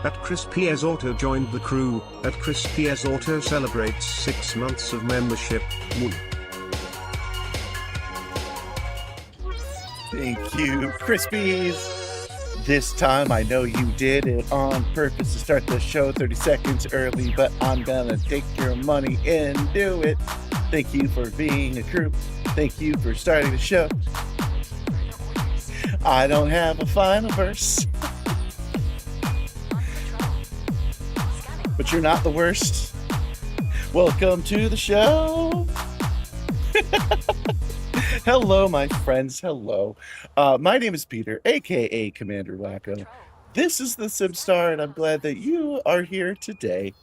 At Chris Pierre's Auto joined the crew. At Chris Pierre's Auto celebrates 6 months of membership. Woo. Thank you, Crispies. This time I know you did it on purpose to start the show 30 seconds early, but I'm gonna take your money and do it. Thank you for being a crew. Thank you for starting the show. I don't have a final verse, but you're not the worst. Welcome to the show. Hello, my friends. Hello. My name is Peter, aka Commander Wacko. This is the Simstarr, and I'm glad that you are here today.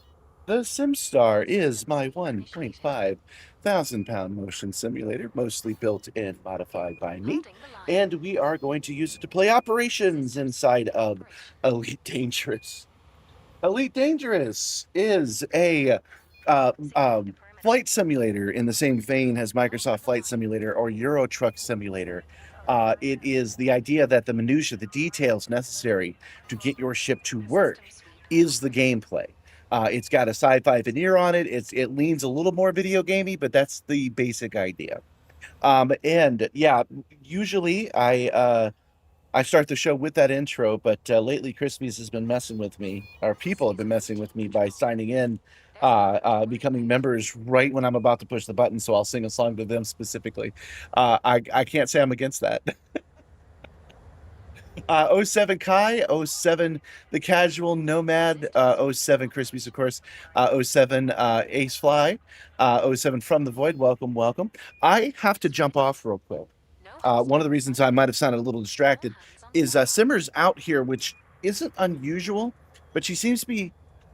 The Simstarr is my 1.5 thousand-pound motion simulator, mostly built and modified by me, and we are going to use it to play operations inside of Elite Dangerous. Elite Dangerous is a flight simulator in the same vein as Microsoft Flight Simulator or Euro Truck Simulator. It is the idea that the minutiae, the details necessary to get your ship to work is the gameplay. It's got a sci-fi veneer on it. It leans a little more video gamey, but that's the basic idea. And yeah, usually I start the show with that intro, but lately Crispies has been messing with me, or people have been messing with me by signing in, becoming members right when I'm about to push the button, so I'll sing a song to them specifically. I can't say I'm against that. 07 Kai, 07 The Casual Nomad, 07 Crispies, of course, 07 Ace Fly, 07 From the Void, welcome. I have to jump off real quick. One of the reasons I might have sounded a little distracted is Simmer's out here, which isn't unusual, but she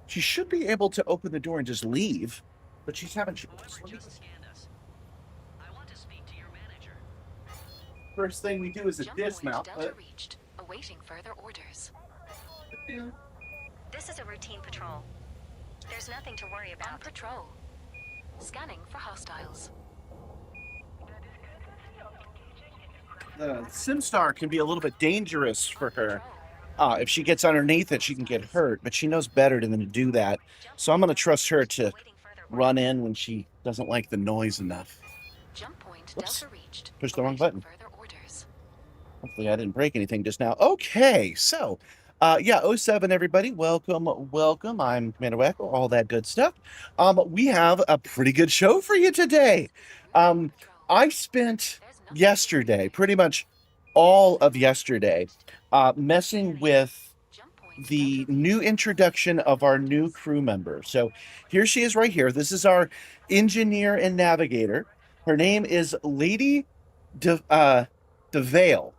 should be able to open the door and just leave, but she's having trouble. First thing we do is a dismount. Awaiting further orders. This is a routine patrol. There's nothing to worry about. On patrol. Scanning for hostiles. The Simstarr can be a little bit dangerous for her. If she gets underneath it, she can get hurt, but she knows better than to do that. So I'm going to trust her to run in when she doesn't like the noise enough. Whoops, pushed the wrong button. Hopefully I didn't break anything just now. Okay, so, yeah, 07, everybody. Welcome. I'm Commander Wacko, all that good stuff. We have a pretty good show for you today. I spent yesterday, pretty much all of yesterday, messing with the new introduction of our new crew member. So here she is right here. This is our engineer and navigator. Her name is Lady DeVale.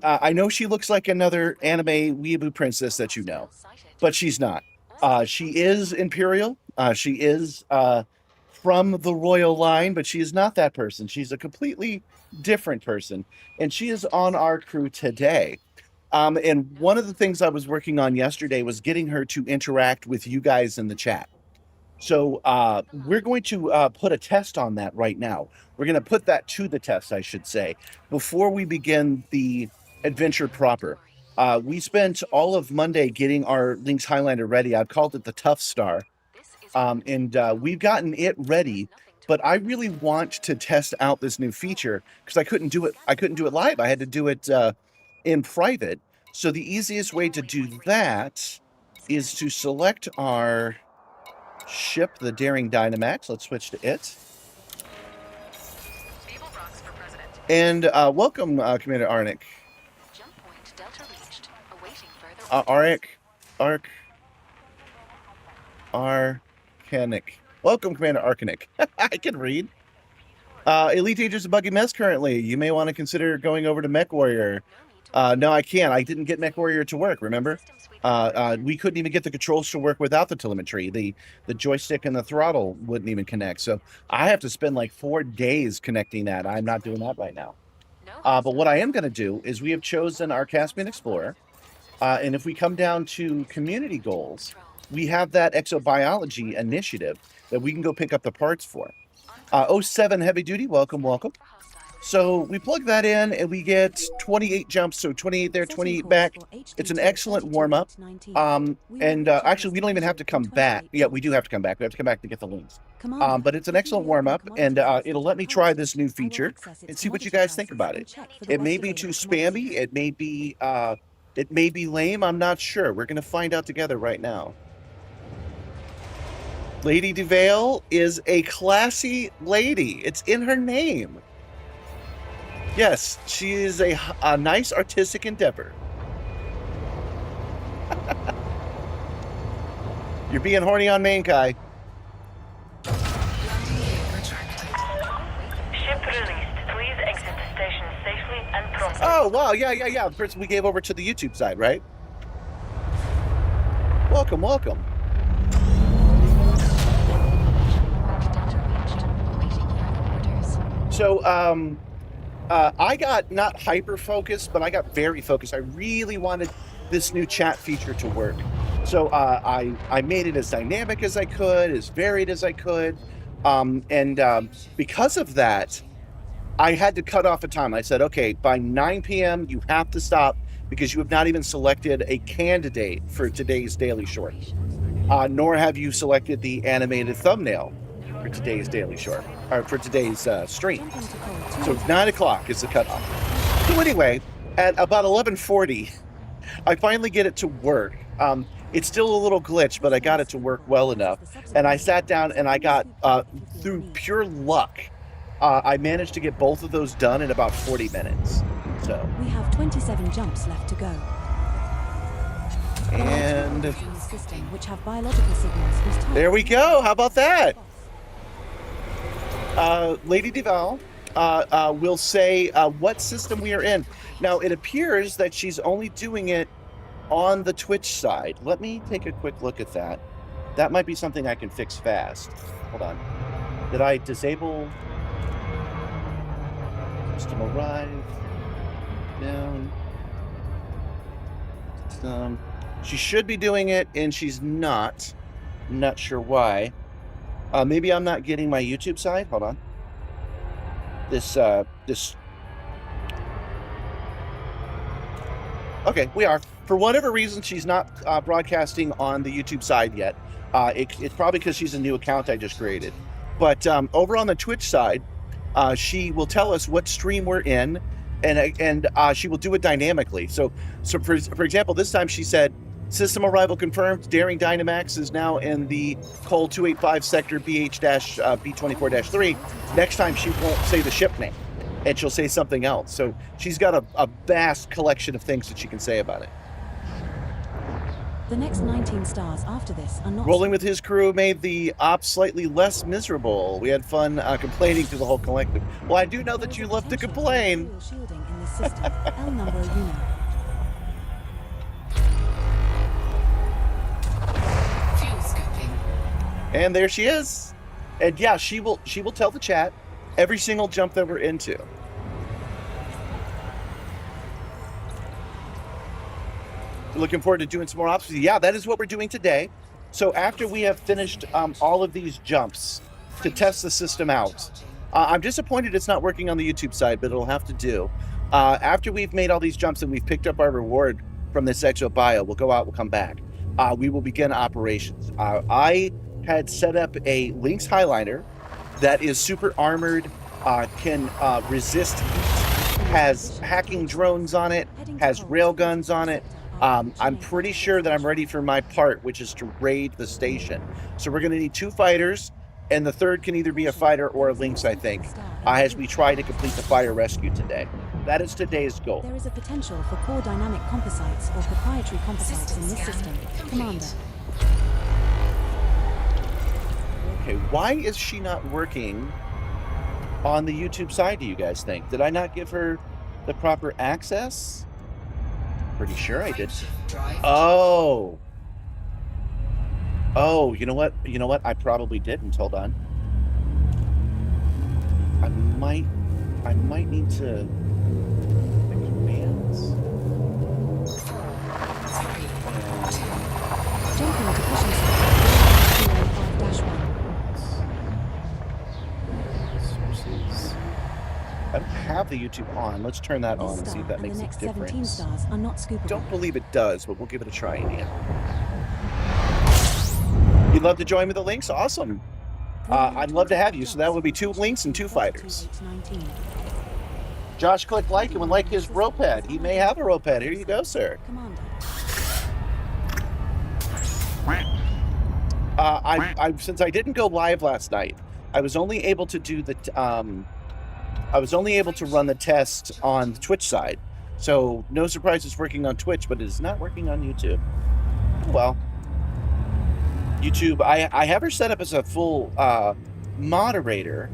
I know she looks like another anime weeaboo princess that you know, but she's not. She is Imperial. She is from the royal line, but she is not that person. She's a completely different person, and she is on our crew today. And one of the things I was working on yesterday was getting her to interact with you guys in the chat. So we're going to put a test on that right now. We're going to put that to the test, I should say, before we begin the adventure proper. We spent all of Monday getting our Lynx Highlander ready. I've called it the Tough Star. And we've gotten it ready, but I really want to test out this new feature because I couldn't do it live. I had to do it in private. So the easiest way to do that is to select our ship, the Daring Dynamax. Let's switch to it. And welcome, Commander Arnik. Arcanic. Welcome, Commander Arcanic. I can read. Elite Dangerous a buggy mess currently. You may want to consider going over to Mech Warrior. No, I can't. I didn't get Mech Warrior to work, remember? We couldn't even get the controls to work without the telemetry. The joystick and the throttle wouldn't even connect. So I have to spend like 4 days connecting that. I'm not doing that right now. But what I am going to do is we have chosen our Caspian Explorer. And if we come down to community goals, we have that exobiology initiative that we can go pick up the parts for. 07 Heavy Duty, welcome. So we plug that in and we get 28 jumps, so 28 there, 28 back. It's an excellent warm-up. Actually, we don't even have to come back. Yeah, we do have to come back. We have to come back to get the links. But it's an excellent warm-up, and it'll let me try this new feature and see what you guys think about it. It may be too spammy. It may be lame. I'm not sure. We're gonna find out together right now. Lady DeVale is a classy lady. It's in her name. Yes, she is a nice artistic endeavor. You're being horny on main, Kai. Ship released. Please exit the station safely and promptly. Oh, wow. Yeah. The person we gave over to the YouTube side, right? Welcome. So, I got not hyper focused, but I got very focused. I really wanted this new chat feature to work. So I made it as dynamic as I could, as varied as I could. Because of that, I had to cut off a time. I said, okay, by 9 p.m., you have to stop because you have not even selected a candidate for today's Daily Short, nor have you selected the animated thumbnail for today's Daily Short, or for today's stream. So 9 o'clock is the cutoff. So anyway, at about 11:40, I finally get it to work. It's still a little glitch, but I got it to work well enough. And I sat down and I got, through pure luck, I managed to get both of those done in about 40 minutes. So we have 27 jumps left to go. And which have biological signals. There we go. How about that? Lady Duval will say what system we are in. Now, it appears that she's only doing it on the Twitch side. Let me take a quick look at that. That might be something I can fix fast. Hold on. Did I disable? System arrive. Down. She should be doing it, and she's not. I'm not sure why. Maybe I'm not getting my YouTube side. Hold on. This. Okay, we are. For whatever reason, she's not broadcasting on the YouTube side yet. It's probably because she's a new account I just created. But over on the Twitch side, she will tell us what stream we're in, and she will do it dynamically. So for example, this time she said, "System arrival confirmed. Daring Dynamax is now in the Col 285 sector BH-B24-3. Next time she won't say the ship name, and she'll say something else. So she's got a vast collection of things that she can say about it. The next 19 stars after this are not... Rolling with his crew made the ops slightly less miserable. We had fun complaining to the whole collective. Well, I do know that you love to complain. Shielding in this system. L number unit. And there she is. And yeah, she will tell the chat every single jump that we're into. Looking forward to doing some more ops. Yeah, that is what we're doing today. So after we have finished all of these jumps to test the system out, I'm disappointed it's not working on the YouTube side, but it'll have to do. After we've made all these jumps and we've picked up our reward from this exo bio, we'll go out, we'll come back. We will begin operations. I had set up a Lynx Highliner that is super armored, can resist heat, has hacking drones on it, has railguns on it. I'm pretty sure that I'm ready for my part, which is to raid the station. So we're going to need 2 fighters, and the third can either be a fighter or a Lynx, I think, as we try to complete the fire rescue today. That is today's goal. There is a potential for core dynamic composites or proprietary composites in this system. Commander. Okay, why is she not working on the YouTube side, do you guys think? Did I not give her the proper access? Pretty sure I did. Oh. Oh, you know what? You know what? I probably didn't. Hold on. I might need to the commands. Jumping to mission Sources. I don't have have the YouTube on. Let's turn that on This and see star if that and the makes a next 17 difference. stars are not scoopable. Don't believe it does, but we'll give it a try anyhow. You'd love to join with the links? Awesome. I'd love to have you. So that would be 2 links and 2 fighters. Josh clicked like and would like his rope head. He may have a rope head. Here you go, sir. Commander. Since I didn't go live last night, I was only able to do the I was only able to run the test on the Twitch side. So no surprise it's working on Twitch, but it is not working on YouTube. Well, YouTube, I have her set up as a full moderator.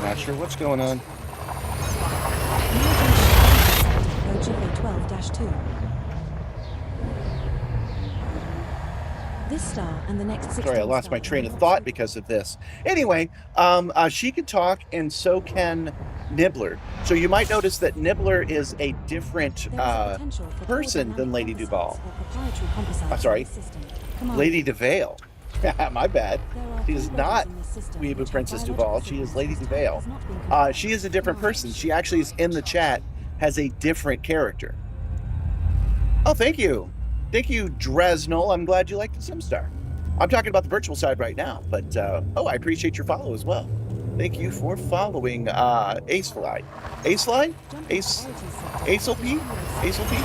Not sure what's going on. Approach FA 12-2. This star and the next 16 Sorry, I lost my stars train are of not thought scoopable. because of this. Anyway, she can talk, and so can Nibbler. So you might notice that Nibbler is a different There is a potential for poor person than dynamic Lady composites Duval. or proprietary composites in Sorry. this system. Commander. Lady DeVale. My bad. There are She is 3 not bodies in this system Weeaboo which have Princess biological Duval. She is signals. Lady This type DeVale. has not been confirmed. She is a different Commander. person. She actually is in the chat, has a different character. Oh, thank you. Thank you, Dresnel. I'm glad you like the Simstarr. I'm talking about the virtual side right now, but I appreciate your follow as well. Thank you for following Acefly. Acefly? Jump Ace priority sector. Acel P? Acel P?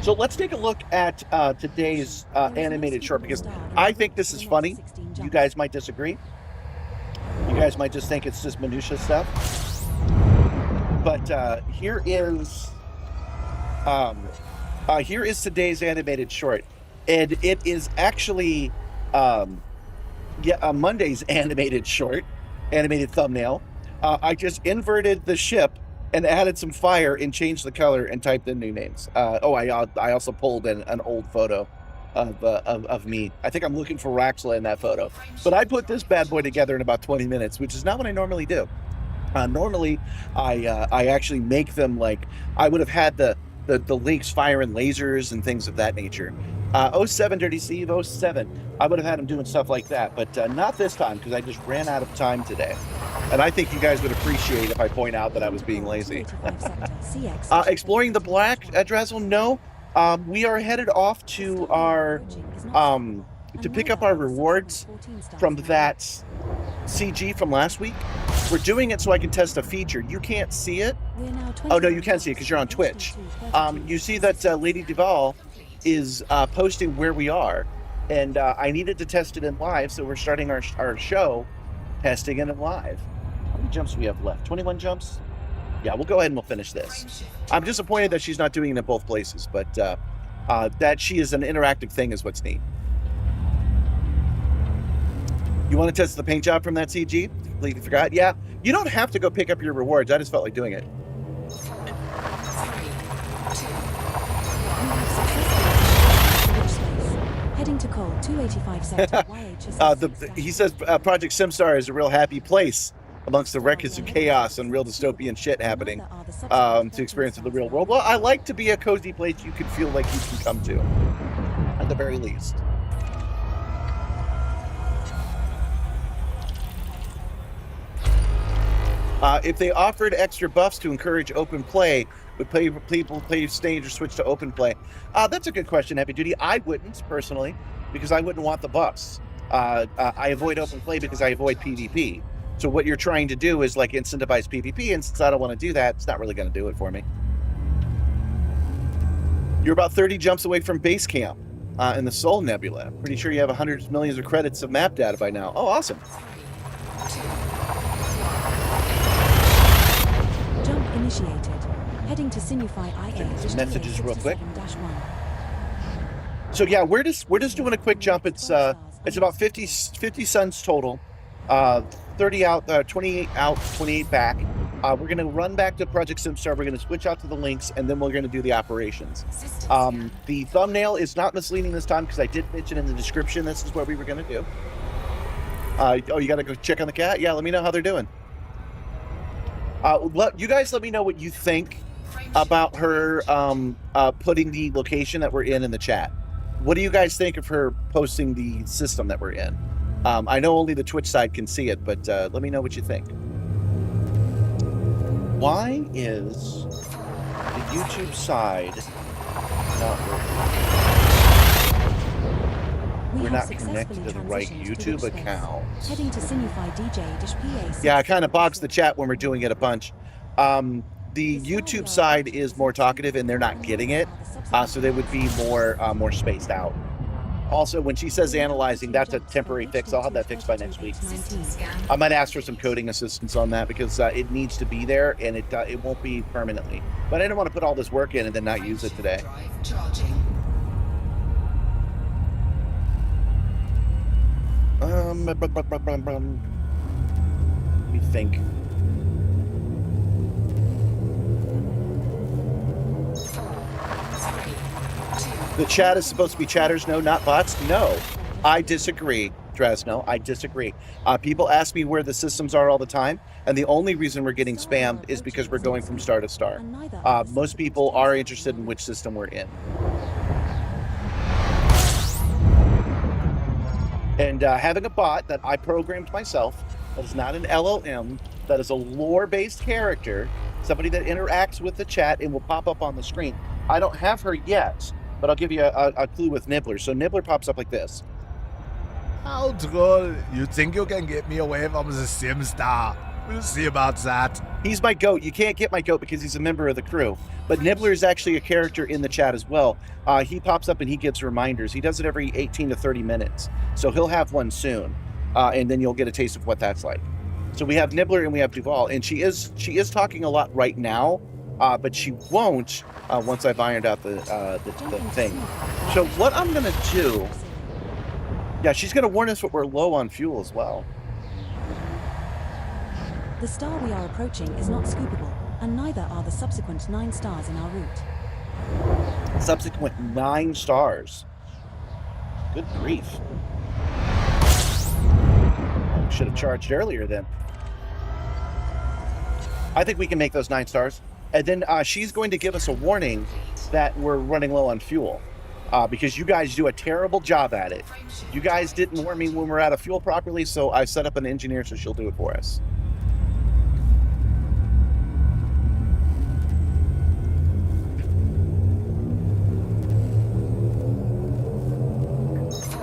So let's take a look at today's animated short, because I think this is funny. You guys might disagree. You guys might just think it's just minutia stuff. But here is today's animated short, and it is actually Monday's animated short, animated thumbnail. I just inverted the ship and added some fire and changed the color and typed in new names. I also pulled an old photo of me. I think I'm looking for Raxla in that photo, but I put this bad boy together in about 20 minutes, which is not what I normally do. Normally, I actually make them like I would have had the links firing lasers and things of that nature. 07 Dirty Steve, 07. I would have had him doing stuff like that, but not this time because I just ran out of time today. And I think you guys would appreciate if I point out that I was being lazy. Exploring the black, Drazzle, no. We are headed off to our to pick up our rewards from that CG from last week. We're doing it so I can test a feature. You can't see it. Oh no, you can see it because you're on Twitch. You see that Lady Duval is posting where we are, and I needed to test it in live, so we're starting our show testing it in live. How many jumps do we have left? 21 jumps? Yeah, we'll go ahead and we'll finish this. I'm disappointed that she's not doing it in both places, but that she is an interactive thing is what's neat. You want to test the paint job from that CG? Completely forgot. Yeah, you don't have to go pick up your rewards. I just felt like doing it. Heading to Cole 285 sector YHS. He says Project Simstarr is a real happy place amongst the wreckage of chaos and real dystopian shit happening to experience in the real world. Well, I like to be a cozy place you can feel like you can come to, at the very least. If they offered extra buffs to encourage open play, would people play stage or switch to open play? That's a good question, Heavy Duty. I wouldn't, personally, because I wouldn't want the buffs. I avoid open play because I avoid PvP. So what you're trying to do is like incentivize PvP, and since I don't want to do that, it's not really going to do it for me. You're about 30 jumps away from base camp in the Sol Nebula. Pretty sure you have hundreds of millions of credits of map data by now. Oh, awesome. Jump initiated. Heading to Sinufy IA. Messages real quick. 67-1. So yeah, we're just doing a quick jump. It's about 50 suns total. 30 out, 28 out, 28 back. We're going to run back to Project Simstarr. We're going to switch out to the links, and then we're going to do the operations. The thumbnail is not misleading this time because I did mention in the description this is what we were going to do. Oh, you got to go check on the cat? Yeah, let me know how they're doing. You guys let me know what you think about her putting the location that we're in the chat. What do you guys think of her posting the system that we're in? I know only the Twitch side can see it, but let me know what you think. Why is the YouTube side not working? We're not connected to the right YouTube account. Heading to Sinify DJ-PA. Yeah, it kind of bogs the chat when we're doing it a bunch. The YouTube side is more talkative, and they're not getting it, so they would be more spaced out. Also, when she says analyzing, that's a temporary fix. I'll have that fixed by next week. I might ask for some coding assistance on that because it needs to be there, and it won't be permanently. But I didn't want to put all this work in and then not use it today. Let me think. The chat is supposed to be chatters, no, not bots. No, I disagree, Dresno. I disagree. People ask me where the systems are all the time, and the only reason we're getting spammed is because we're going from star to star. Most people are interested in which system we're in. And having a bot that I programmed myself, that is not an LLM, that is a lore-based character, somebody that interacts with the chat and will pop up on the screen. I don't have her yet, but I'll give you a clue with Nibbler. So Nibbler pops up like this. How droll. You think you can get me away from the Simstarr? We'll see about that. He's my goat. You can't get my goat because he's a member of the crew. But Nibbler is actually a character in the chat as well. He pops up and he gives reminders. He does it every 18 to 30 minutes. So he'll have one soon. And then you'll get a taste of what that's like. So we have Nibbler and we have Duval. And she is talking a lot right now. But she won't once I've ironed out the thing. So what I'm going to do... Yeah, she's going to warn us that we're low on fuel as well. The star we are approaching is not scoopable, and neither are the subsequent 9 stars in our route. Subsequent 9 stars. Good grief. Should have charged earlier then. I think we can make those 9 stars. And then she's going to give us a warning that we're running low on fuel. Because you guys do a terrible job at it. You guys didn't warn me when we're out of fuel properly, so I set up an engineer so she'll do it for us.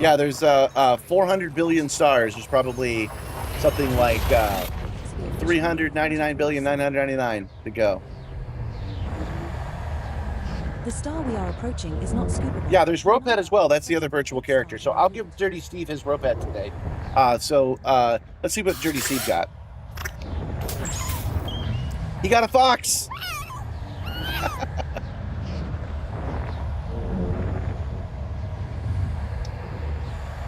Yeah, there's 400 billion stars. There's probably something like 399,999,000,000 to go. The star we are approaching is not scoopable. Yeah, there's Ropehead as well. That's the other virtual character. So I'll give Dirty Steve his Ropehead today. Let's see what Dirty Steve got. He got a fox!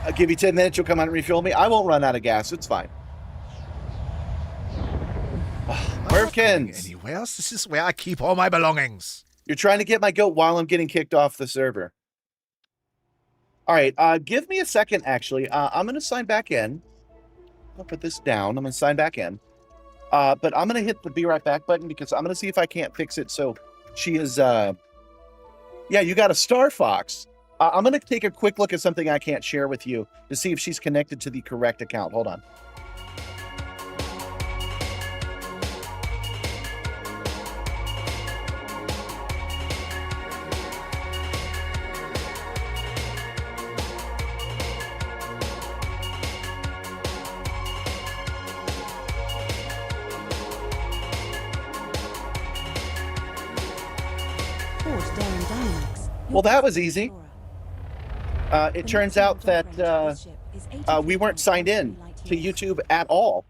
I'll give you 10 minutes, you'll come out and refuel me. I won't run out of gas, it's fine. Mervkins! Anywhere else? This is where I keep all my belongings. You're trying to get my goat while I'm getting kicked off the server. All right, give me a second, actually. I'm going to sign back in. I'll put this down. I'm going to sign back in. But I'm going to hit the be right back button because I'm going to see if I can't fix it. So she is... Yeah, you got a Star Fox. I'm going to take a quick look at something I can't share with you to see if she's connected to the correct account. Hold on. Well, that was easy. It turns out that we weren't signed in to YouTube at all.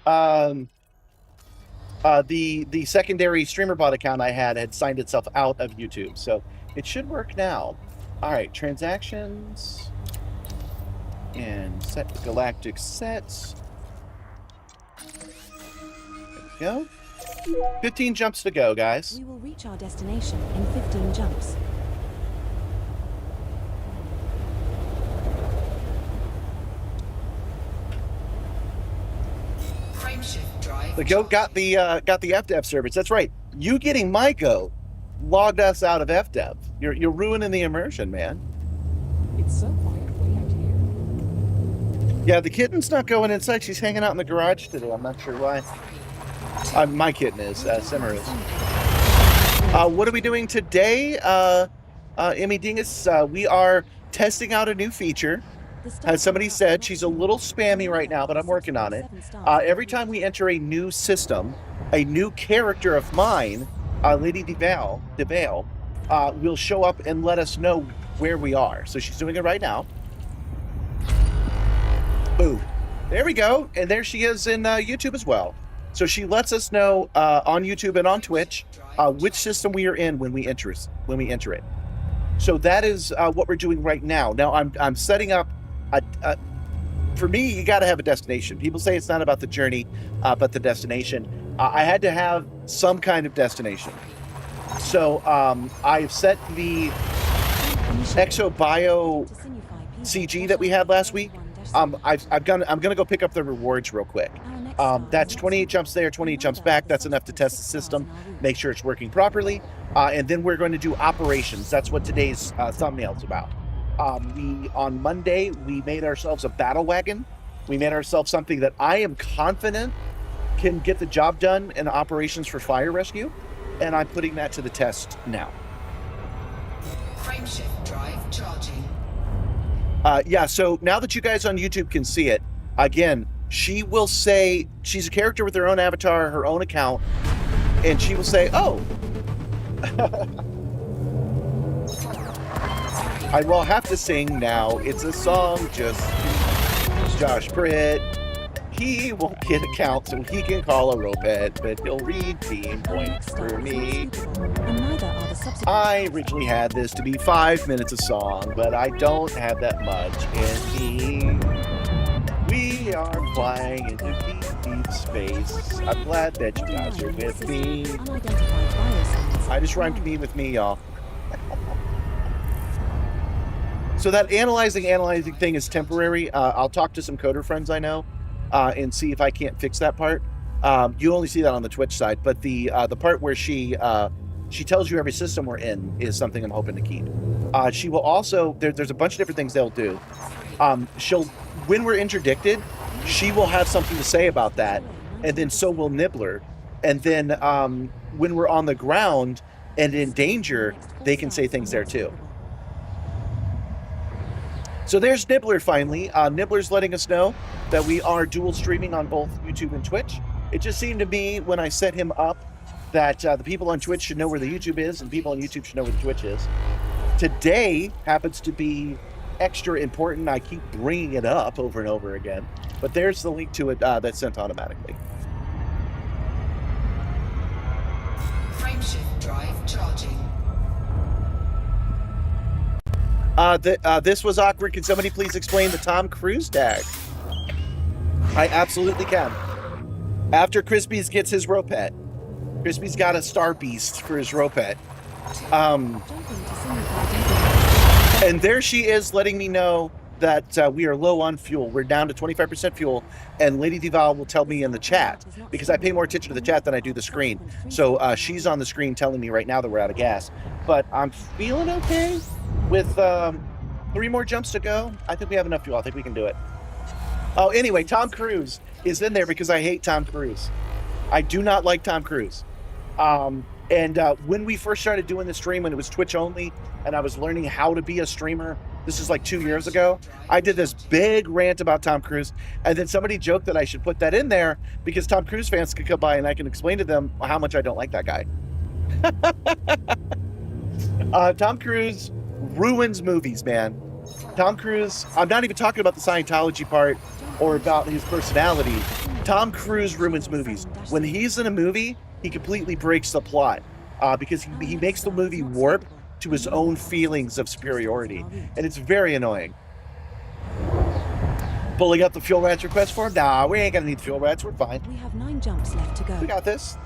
The secondary streamer bot account I had signed itself out of YouTube, so it should work now. All right, transactions and set the galactic sets. There we go. 15 jumps to go, guys. We will reach our destination in 15 jumps. The goat got the FDev service. That's right. You getting my goat logged us out of FDev. You're ruining the immersion, man. It's so quiet way out here. Yeah, the kitten's not going inside. She's hanging out in the garage today. I'm not sure why. My kitten is. Simmer is. What are we doing today? Emmy Dingus, we are testing out a new feature. As somebody said, she's a little spammy right now, but I'm working on it. Every time we enter a new system, a new character of mine, Lady DeVale, will show up and let us know where we are. So she's doing it right now. Boom. There we go. And there she is in YouTube as well. So she lets us know on YouTube and on Twitch which system we are in when we enter it. So that is what we're doing right now. Now I'm setting up for me, you got to have a destination. People say it's not about the journey, but the destination. I had to have some kind of destination. So I've set the ExoBio CG that we had last week. I'm gonna go pick up the rewards real quick. That's 28 jumps there, 28 jumps back. That's enough to test the system, make sure it's working properly, and then we're going to do operations. That's what today's thumbnail is about. On Monday, we made ourselves a battle wagon. We made ourselves something that I am confident can get the job done in operations for fire rescue, and I'm putting that to the test now. Frameshift drive charging. Yeah, so now that you guys on YouTube can see it, again, she will say, she's a character with her own avatar, her own account, and she will say, oh. I will have to sing now. It's a song just Josh Britt. He won't get a count so he can call a ropehead, but he'll redeem points for me. I originally had this to be 5 minutes of song, but I don't have that much in me. We are flying into deep space. I'm glad that you guys are with me. I just rhymed me with me, y'all. So that analyzing thing is temporary. I'll talk to some coder friends I know and see if I can't fix that part. You only see that on the Twitch side, but the part where she tells you every system we're in is something I'm hoping to keep. She will also, there's a bunch of different things they'll do. When we're interdicted, she will have something to say about that, and then so will Nibbler. And then when we're on the ground and in danger, they can say things there too. So there's Nibbler finally. Nibbler's letting us know that we are dual streaming on both YouTube and Twitch. It just seemed to me when I set him up that the people on Twitch should know where the YouTube is and people on YouTube should know where the Twitch is. Today happens to be extra important. I keep bringing it up over and over again, but there's the link to it that's sent automatically. Frameshift drive charging. This was awkward. Can somebody please explain the Tom Cruise tag? I absolutely can. After Crispies gets his ropet, Crispies got a Star Beast for his ropet. And there she is letting me know that we are low on fuel. We're down to 25% fuel, and Lady Duval will tell me in the chat, because I pay more attention to the chat than I do the screen. So she's on the screen telling me right now that we're out of gas. But I'm feeling okay with 3 more jumps to go. I think we have enough fuel. I think we can do it. Oh, anyway, Tom Cruise is in there because I hate Tom Cruise. I do not like Tom Cruise. And when we first started doing the stream, when it was Twitch only, and I was learning how to be a streamer, this is like 2 years ago, I did this big rant about Tom Cruise, and then somebody joked that I should put that in there because Tom Cruise fans could come by and I can explain to them how much I don't like that guy. Tom Cruise ruins movies, man. Tom Cruise, I'm not even talking about the Scientology part or about his personality. Tom Cruise ruins movies. When he's in a movie, he completely breaks the plot because he makes the movie warp to his own feelings of superiority, and it's very annoying. Pulling up the fuel rats request form? Nah, we ain't gonna need fuel rats. We're fine. We have 9 jumps left to go. We got this.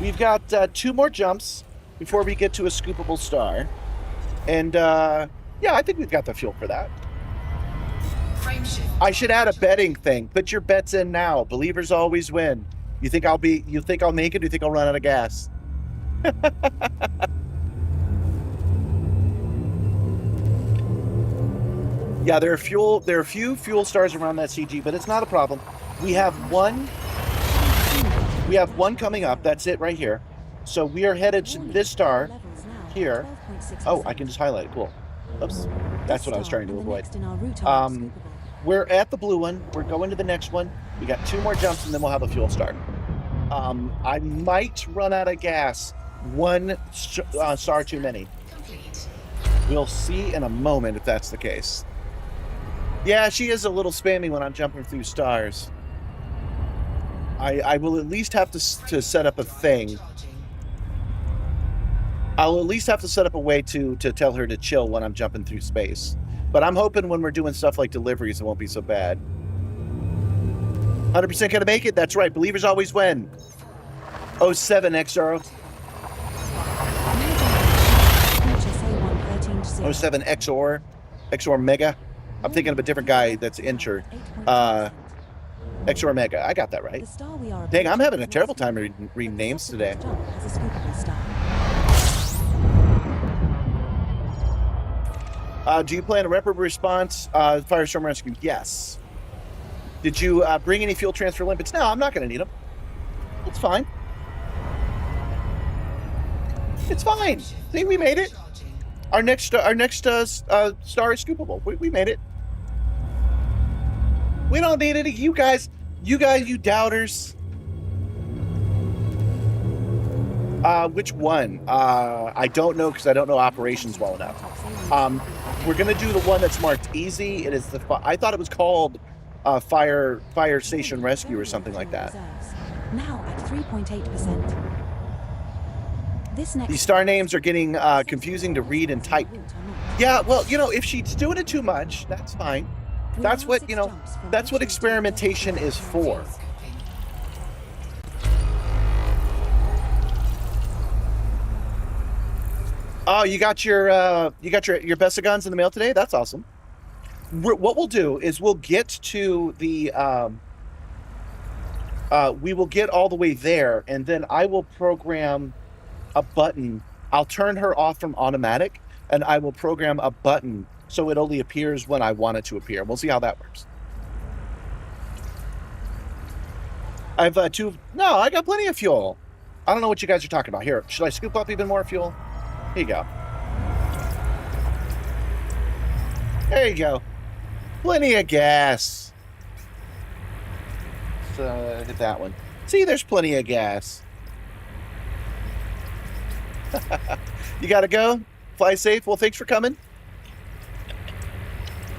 We've got 2 more jumps before we get to a scoopable star, and yeah, I think we've got the fuel for that. I should add a betting thing. Put your bets in now. Believers always win. You think I'll make it? Or you think I'll run out of gas? Yeah, there are a few fuel stars around that CG, but it's not a problem. We have one coming up. That's it right here. So we are headed to this star here. Oh, I can just highlight it. Cool. Oops. That's what I was trying to avoid. We're at the blue one. We're going to the next one. We got 2 more jumps and then we'll have a fuel star. I might run out of gas. One star too many. We'll see in a moment if that's the case. Yeah, she is a little spammy when I'm jumping through stars. I will at least have to set up a thing. I'll at least have to set up a way to tell her to chill when I'm jumping through space. But I'm hoping when we're doing stuff like deliveries, it won't be so bad. 100% gonna make it? That's right. Believers always win. 07 XR. 07 XOR. XOR Mega. I'm thinking of a different guy that's injured. XOR Mega. I got that right. Dang, I'm having a terrible time reading names today. Do you plan a reparable response firestorm rescue? Yes. Did you bring any fuel transfer limpets? No, I'm not going to need them. It's fine. It's fine. See, we made it. Our next star is scoopable. We made it. We don't need any. You guys, you doubters. Which one? I don't know because I don't know operations well enough. We're gonna do the one that's marked easy. It is the. I thought it was called fire station rescue or something like that. Now at 3.8%. These star names are getting confusing to read and type. Yeah, well, you know, if she's doing it too much, that's fine. That's what, that's what experimentation is for. Oh, you got your Besagons in the mail today? That's awesome. What we'll do is we'll get to the we will get all the way there, and then I will program a button. I'll turn her off from automatic, and I will program a button so it only appears when I want it to appear. We'll see how that works. I've I got plenty of fuel. I don't know what you guys are talking about. Here, should I scoop up even more fuel? Here you go. There you go. Plenty of gas. So hit that one. See, there's plenty of gas. You gotta go. Fly safe. Well, thanks for coming.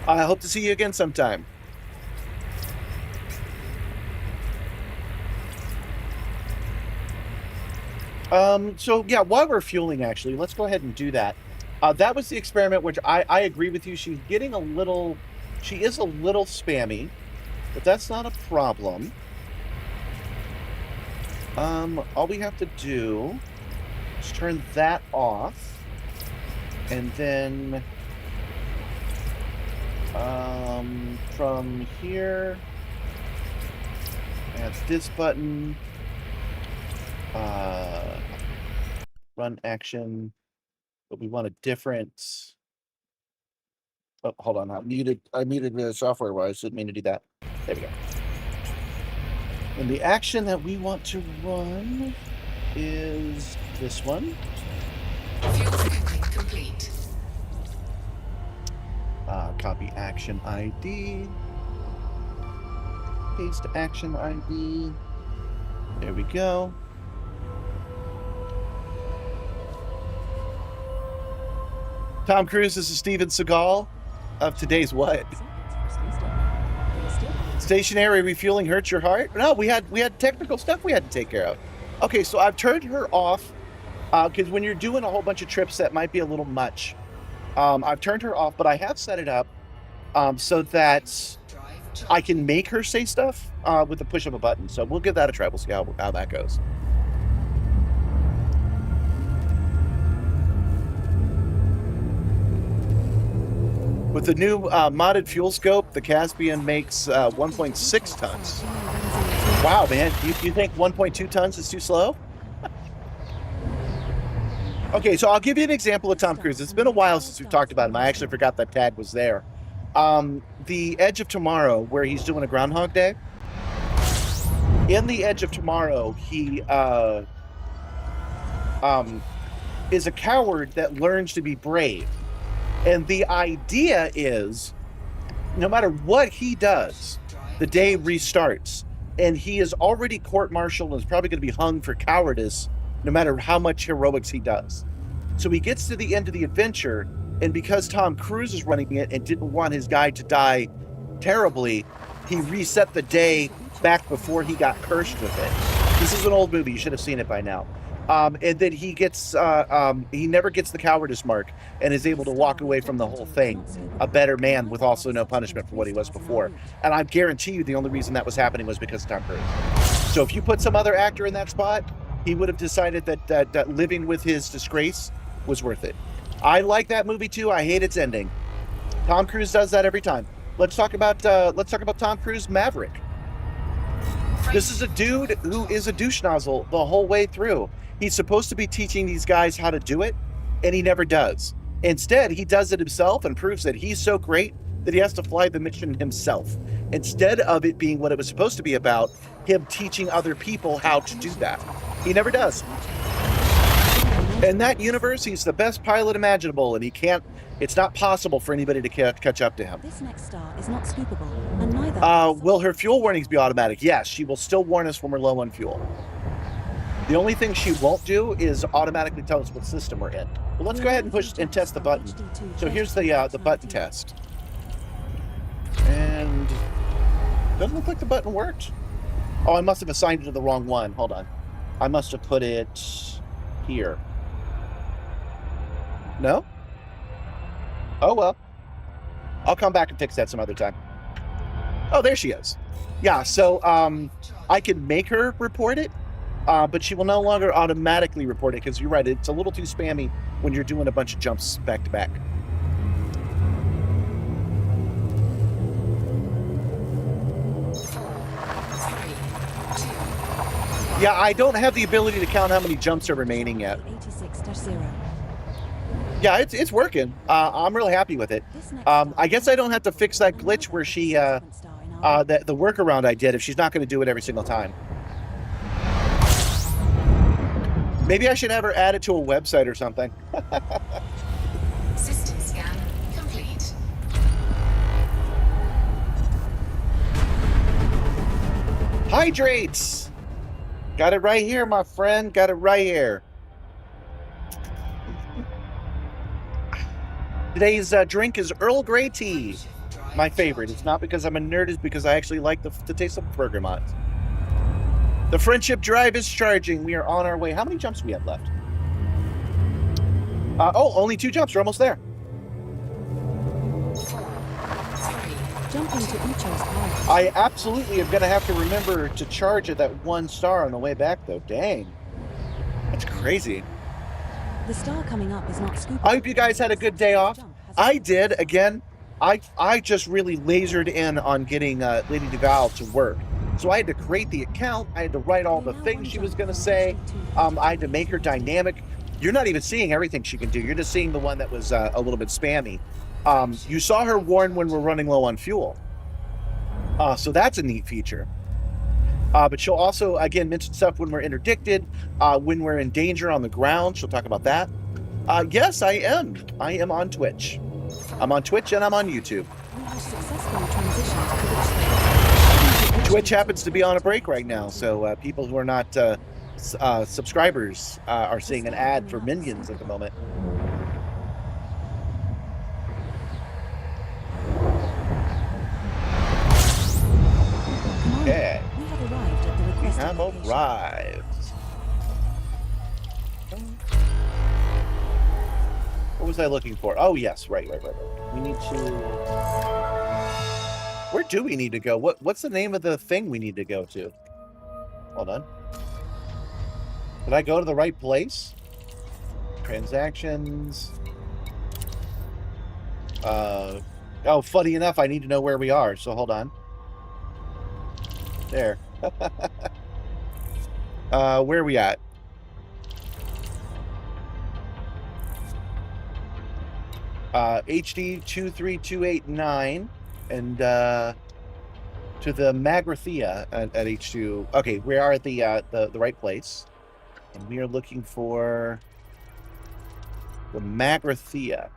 I hope to see you again sometime. So yeah, while we're fueling, actually, let's go ahead and do that. That was the experiment, which I agree with you. She is a little spammy, but that's not a problem. All we have to do is turn that off, and then from here, add this button. Run action, but we want a different. Oh, hold on. I muted the software wise. Didn't mean to do that. There we go. And the action that we want to run is this one. Fuel tank complete. Copy action ID. Paste action ID. There we go. Tom Cruise is Steven Seagal of today's what? Stationary refueling hurts your heart? No, we had technical stuff we had to take care of. Okay, so I've turned her off because when you're doing a whole bunch of trips, that might be a little much. I've turned her off, but I have set it up so that I can make her say stuff with the push of a button. So we'll give that a try. We'll see how that goes. With the new modded fuel scope, the Caspian makes 1.6 tons. Wow, man. You think 1.2 tons is too slow? Okay, so I'll give you an example of Tom Cruise. It's been a while since we've talked about him. I actually forgot that tag was there. The Edge of Tomorrow, where he's doing a Groundhog Day. In the Edge of Tomorrow, he is a coward that learns to be brave. And the idea is, no matter what he does, the day restarts. And he is already court-martialed and is probably going to be hung for cowardice, no matter how much heroics he does. So he gets to the end of the adventure, and because Tom Cruise is running it and didn't want his guy to die terribly, he reset the day back before he got cursed with it. This is an old movie. You should have seen it by now. And then he gets, he never gets the cowardice mark and is able to walk away from the whole thing a better man with also no punishment for what he was before. And I guarantee you the only reason that was happening was because of Tom Cruise. So if you put some other actor in that spot, he would have decided that living with his disgrace was worth it. I like that movie too. I hate its ending. Tom Cruise does that every time. Let's talk about Tom Cruise Maverick. This is a dude who is a douche nozzle the whole way through. He's supposed to be teaching these guys how to do it, and he never does. Instead, he does it himself and proves that he's so great that he has to fly the mission himself, instead of it being what it was supposed to be about, him teaching other people how to do that. He never does. In that universe, he's the best pilot imaginable, and it's not possible for anybody to catch up to him. This next star is not scoopable, and neither... Will her fuel warnings be automatic? Yes, she will still warn us when we're low on fuel. The only thing she won't do is automatically tell us what system we're in. Well, let's go ahead and push and test the button. So here's the button test. And doesn't look like the button worked. Oh, I must have assigned it to the wrong one. Hold on. I must have put it here. No? Oh, well. I'll come back and fix that some other time. Oh, there she is. Yeah, so I can make her report it, but she will no longer automatically report it because you're right, it's a little too spammy when you're doing a bunch of jumps back to back. Yeah, I don't have the ability to count how many jumps are remaining yet. 86-0. Yeah, it's working. I'm really happy with it. I guess I don't have to fix that glitch where she, the workaround I did if she's not going to do it every single time. Maybe I should have her add it to a website or something. System scan complete. Hydrates! Got it right here, my friend. Got it right here. Today's drink is Earl Grey tea. My favorite. It's not because I'm a nerd, it's because I actually like the taste of bergamot. The Friendship Drive is charging. We are on our way. How many jumps do we have left? Only 2 jumps. We're almost there. Jumping to Ucho's power. I absolutely am going to have to remember to charge at that 1 star on the way back, though. Dang. That's crazy. The star coming up is not scoopable. I hope you guys had a good day off. I did. Again, I just really lasered in on getting Lady Duval to work. So I had to create the account. I had to write all the things she was going to say. I had to make her dynamic. You're not even seeing everything she can do. You're just seeing the one that was a little bit spammy. You saw her warn when we're running low on fuel. So that's a neat feature. But she'll also, again, mention stuff when we're interdicted, when we're in danger on the ground. She'll talk about that. Yes, I am. I am on Twitch. I'm on Twitch and I'm on YouTube. We have successfully transitioned to which Twitch happens to be on a break right now, so people who are not subscribers are seeing an ad for Minions at the moment. Okay. We have arrived at the We requested have location. arrived. What was I looking for? Oh, yes. Right. We need to... Where do we need to go? What's the name of the thing we need to go to? Hold on. Did I go to the right place? Transactions. Oh, funny enough, I need to know where we are, so hold on. There. Where are we at? HD 23289 and to the Magrathea at H2. Okay, we are at the right place, and we are looking for the Magrathea.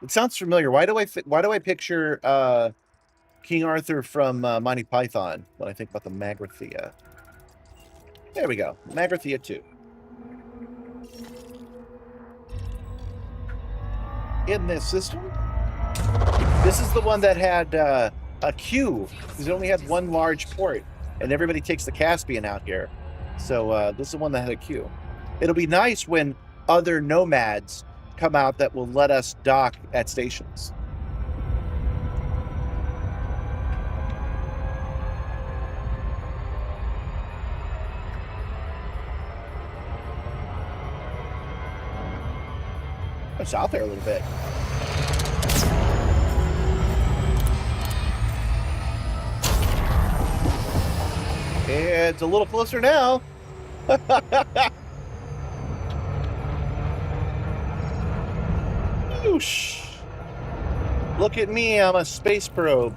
It sounds familiar. Why do I picture King Arthur from Monty Python when I think about the Magrathea? There we go, Magrathea 2. In this system, this is the one that had a queue because it only had one large port, and everybody takes the Caspian out here. So this is the one that had a queue. It'll be nice when other nomads come out that will let us dock at stations. I'm south there a little bit. It's a little closer now. Whoosh. Look at me, I'm a space probe.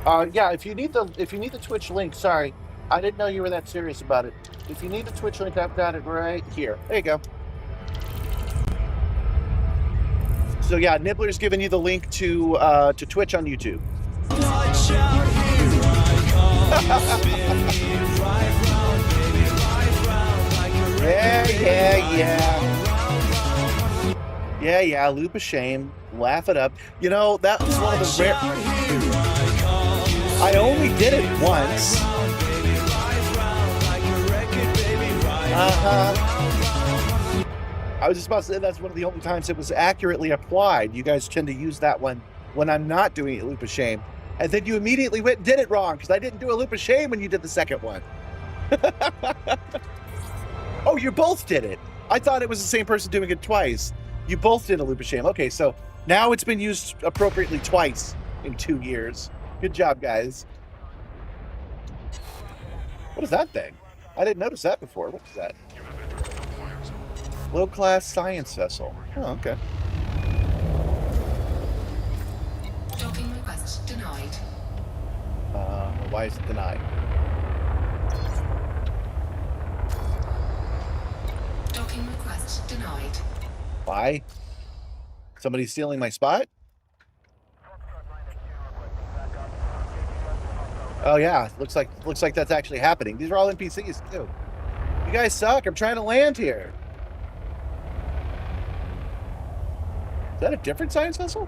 Yeah, if you need the Twitch link, sorry. I didn't know you were that serious about it. If you need the Twitch link, I've got it right here. There you go. So yeah, Nibbler's giving you the link to Twitch on YouTube. Yeah, loop of shame. Laugh it up. You know, that was one of the rare... I only did it once. I was just about to say that's one of the only times it was accurately applied. You guys tend to use that one when I'm not doing a loop of shame. And then you immediately went and did it wrong because I didn't do a loop of shame when you did the second one. Oh, you both did it. I thought it was the same person doing it twice. You both did a loop of shame. Okay, so now it's been used appropriately twice in 2 years. Good job, guys. What is that thing? I didn't notice that before. What is that? Low-class science vessel. Oh, okay. Docking request denied. Why is it denied? Docking request denied. Why? Somebody's stealing my spot? Oh yeah, looks like that's actually happening. These are all NPCs too. You guys suck. I'm trying to land here. Is that a different science vessel?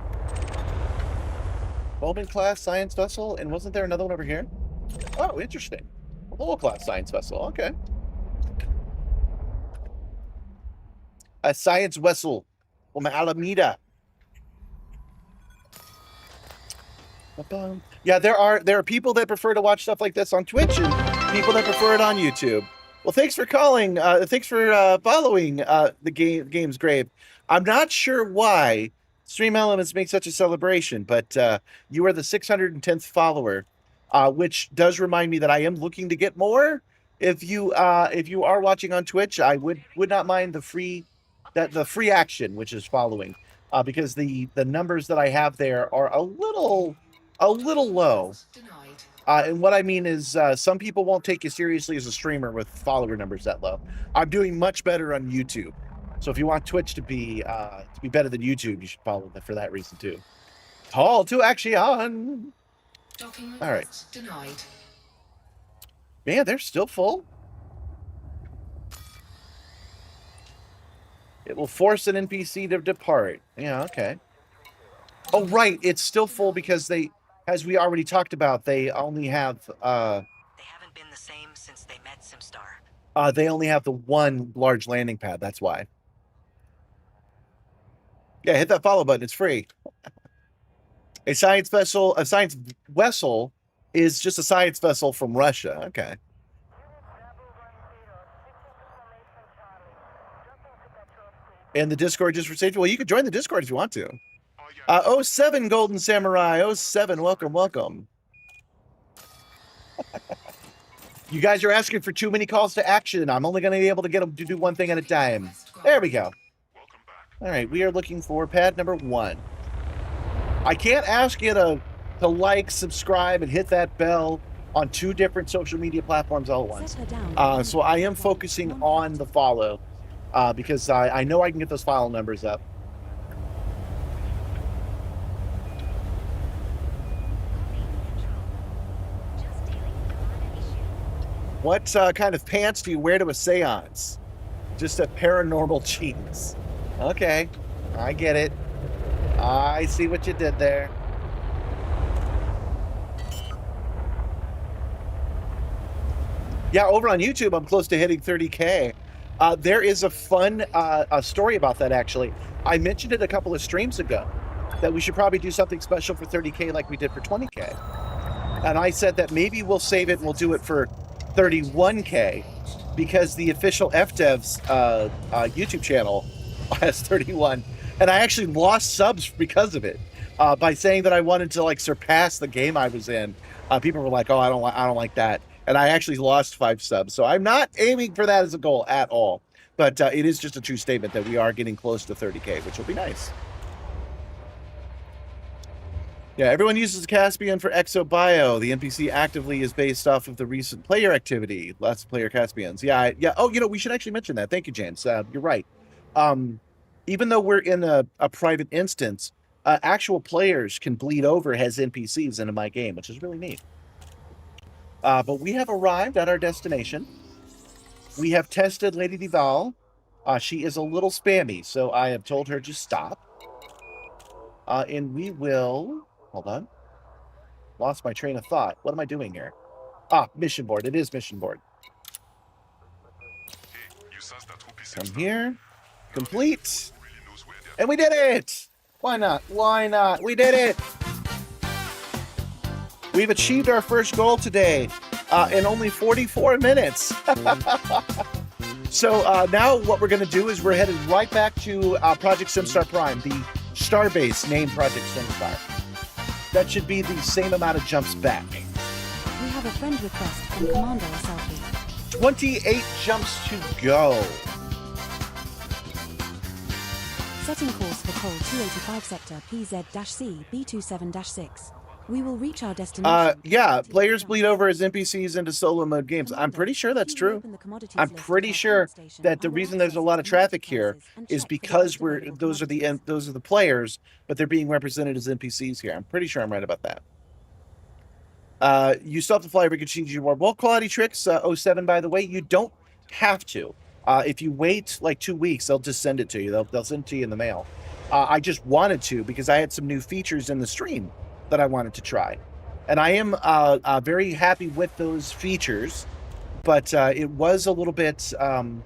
Bowman class science vessel, and wasn't there another one over here? Oh, interesting. A low class science vessel. Okay. A science vessel from Alameda. Yeah, there are people that prefer to watch stuff like this on Twitch and people that prefer it on YouTube. Well, thanks for calling. Thanks for following the game's grave. I'm not sure why Stream Elements make such a celebration, but you are the 610th follower, which does remind me that I am looking to get more. If you are watching on Twitch, I would not mind the free action, which is following, because the numbers that I have there are a little low. And what I mean is some people won't take you seriously as a streamer with follower numbers that low. I'm doing much better on YouTube. So if you want Twitch to be better than YouTube, you should follow them for that reason too. Call to action. All right. Denied. Man, they're still full. It will force an NPC to depart. Yeah, okay. Oh, right. It's still full because they, as we already talked about, they only have... They haven't been the same since they met Simstarr. They only have the one large landing pad. That's why. Yeah, hit that follow button. It's free. A science vessel is just a science vessel from Russia. Okay. And the Discord just for safety. Well, you could join the Discord if you want to. 07 Golden Samurai. 07, welcome. You guys are asking for too many calls to action. I'm only going to be able to get them to do one thing at a time. There we go. All right, we are looking for pad number 1. I can't ask you to like, subscribe, and hit that bell on 2 different social media platforms all at once. So I am focusing on the follow because I know I can get those follow numbers up. What kind of pants do you wear to a seance? Just a paranormal jeans. Okay, I get it. I see what you did there. Yeah, over on YouTube, I'm close to hitting 30K. There is a fun a story about that, actually. I mentioned it a couple of streams ago, that we should probably do something special for 30K like we did for 20K. And I said that maybe we'll save it and we'll do it for 31K, because the official FDev's YouTube channel has 31. And I actually lost subs because of it. By saying that I wanted to like surpass the game I was in. People were like, oh, I don't like that. And I actually lost 5 subs. So I'm not aiming for that as a goal at all. But it is just a true statement that we are getting close to 30K, which will be nice. Yeah, everyone uses Caspian for ExoBio. The NPC actively is based off of the recent player activity. Lots of player Caspians. Yeah. Oh, we should actually mention that. Thank you, James. You're right. Even though we're in a private instance, actual players can bleed over as NPCs into my game, which is really neat. But we have arrived at our destination. We have tested Lady Duval. She is a little spammy, so I have told her to stop. And we will... Hold on. Lost my train of thought. What am I doing here? Mission board. It is mission board. Come here. Complete. And we did it! Why not? Why not? We did it! We've achieved our first goal today in only 44 minutes. So now what we're going to do is we're headed right back to Project Simstarr Prime, the Starbase named Project Simstarr. That should be the same amount of jumps back. We have a friend request from Commander SLP. 28 jumps to go. Setting course for Col 285 sector PZ-C B27-6. We will reach our destination. Yeah, players bleed over as NPCs into solo mode games. I'm pretty sure that's true. I'm pretty sure that the reason there's a lot of traffic here is because those are the players, but they're being represented as NPCs here. I'm pretty sure I'm right about that. You still have to fly every change you more. Well, quality tricks 07, by the way, you don't have to. If you wait like 2 weeks, they'll just send it to you. They'll send it to you in the mail. I just wanted to because I had some new features in the stream that I wanted to try, and I am very happy with those features, but it was a little bit spammy,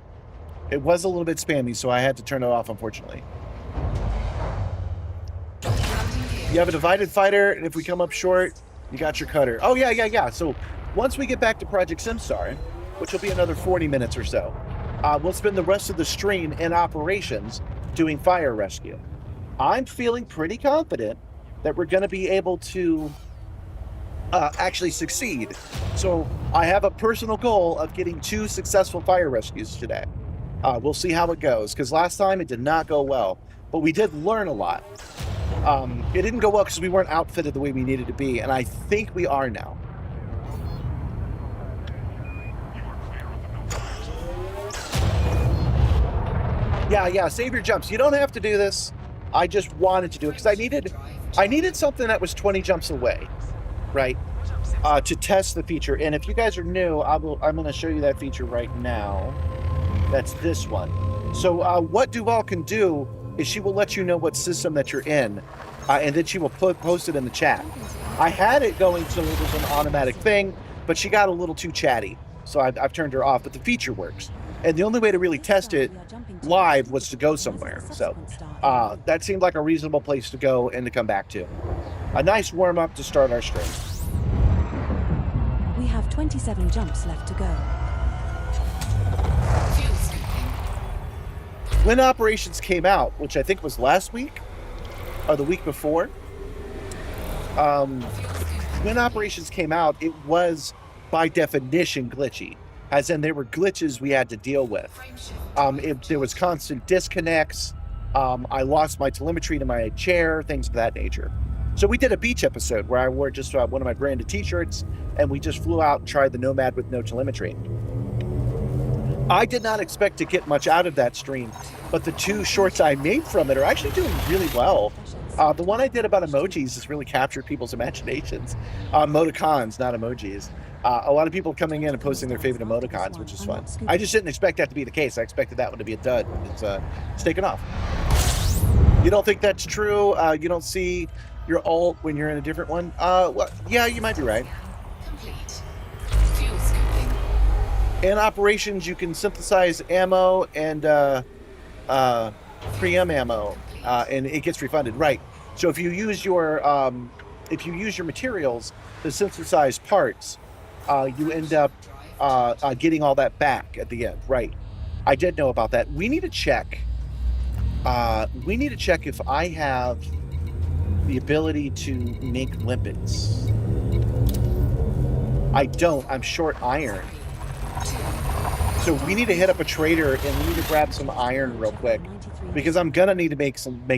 so I had to turn it off, unfortunately. You have a divided fighter, and if we come up short, you got your cutter. Oh yeah. So once we get back to Project Simstarr, which will be another 40 minutes or so, we'll spend the rest of the stream in operations doing fire rescue. I'm feeling pretty confident that we're going to be able to actually succeed. So I have a personal goal of getting 2 successful fire rescues today. We'll see how it goes, because last time it did not go well, but we did learn a lot. It didn't go well because we weren't outfitted the way we needed to be, and I think we are now. Yeah, save your jumps. You don't have to do this. I just wanted to do it because I needed something that was 20 jumps away, right? To test the feature. And if you guys are new, I'm going to show you that feature right now. That's this one. So what Duval can do is she will let you know what system that you're in, and then she will post it in the chat. I had it going so it was an automatic thing, but she got a little too chatty, so I've turned her off, but the feature works. And the only way to really test it live was to go somewhere. So that seemed like a reasonable place to go and to come back to. A nice warm-up to start our stream. We have 27 jumps left to go. When operations came out, which I think was last week or the week before, when operations came out, it was by definition glitchy, as in there were glitches we had to deal with. There was constant disconnects. I lost my telemetry to my chair, things of that nature. So we did a beach episode where I wore just one of my branded t-shirts, and we just flew out and tried the Nomad with no telemetry. I did not expect to get much out of that stream, but the 2 shorts I made from it are actually doing really well. The one I did about emojis has really captured people's imaginations. Emoticons, not emojis. A lot of people coming in and posting their favorite emoticons, which is fun. I just didn't expect that to be the case. I expected that one to be a dud. It's taken off. You don't think that's true? You don't see your alt when you're in a different one? Well, yeah, you might be right. Complete. Fuel scooping. In operations, you can synthesize ammo and pre-em ammo, and it gets refunded. Right. So if you use your materials to synthesize parts, you end up getting all that back at the end. Right. I did know about that. We need to check. We need to check if I have the ability to make limpets. I don't. I'm short iron. So we need to hit up a trader and we need to grab some iron real quick, because I'm gonna need to make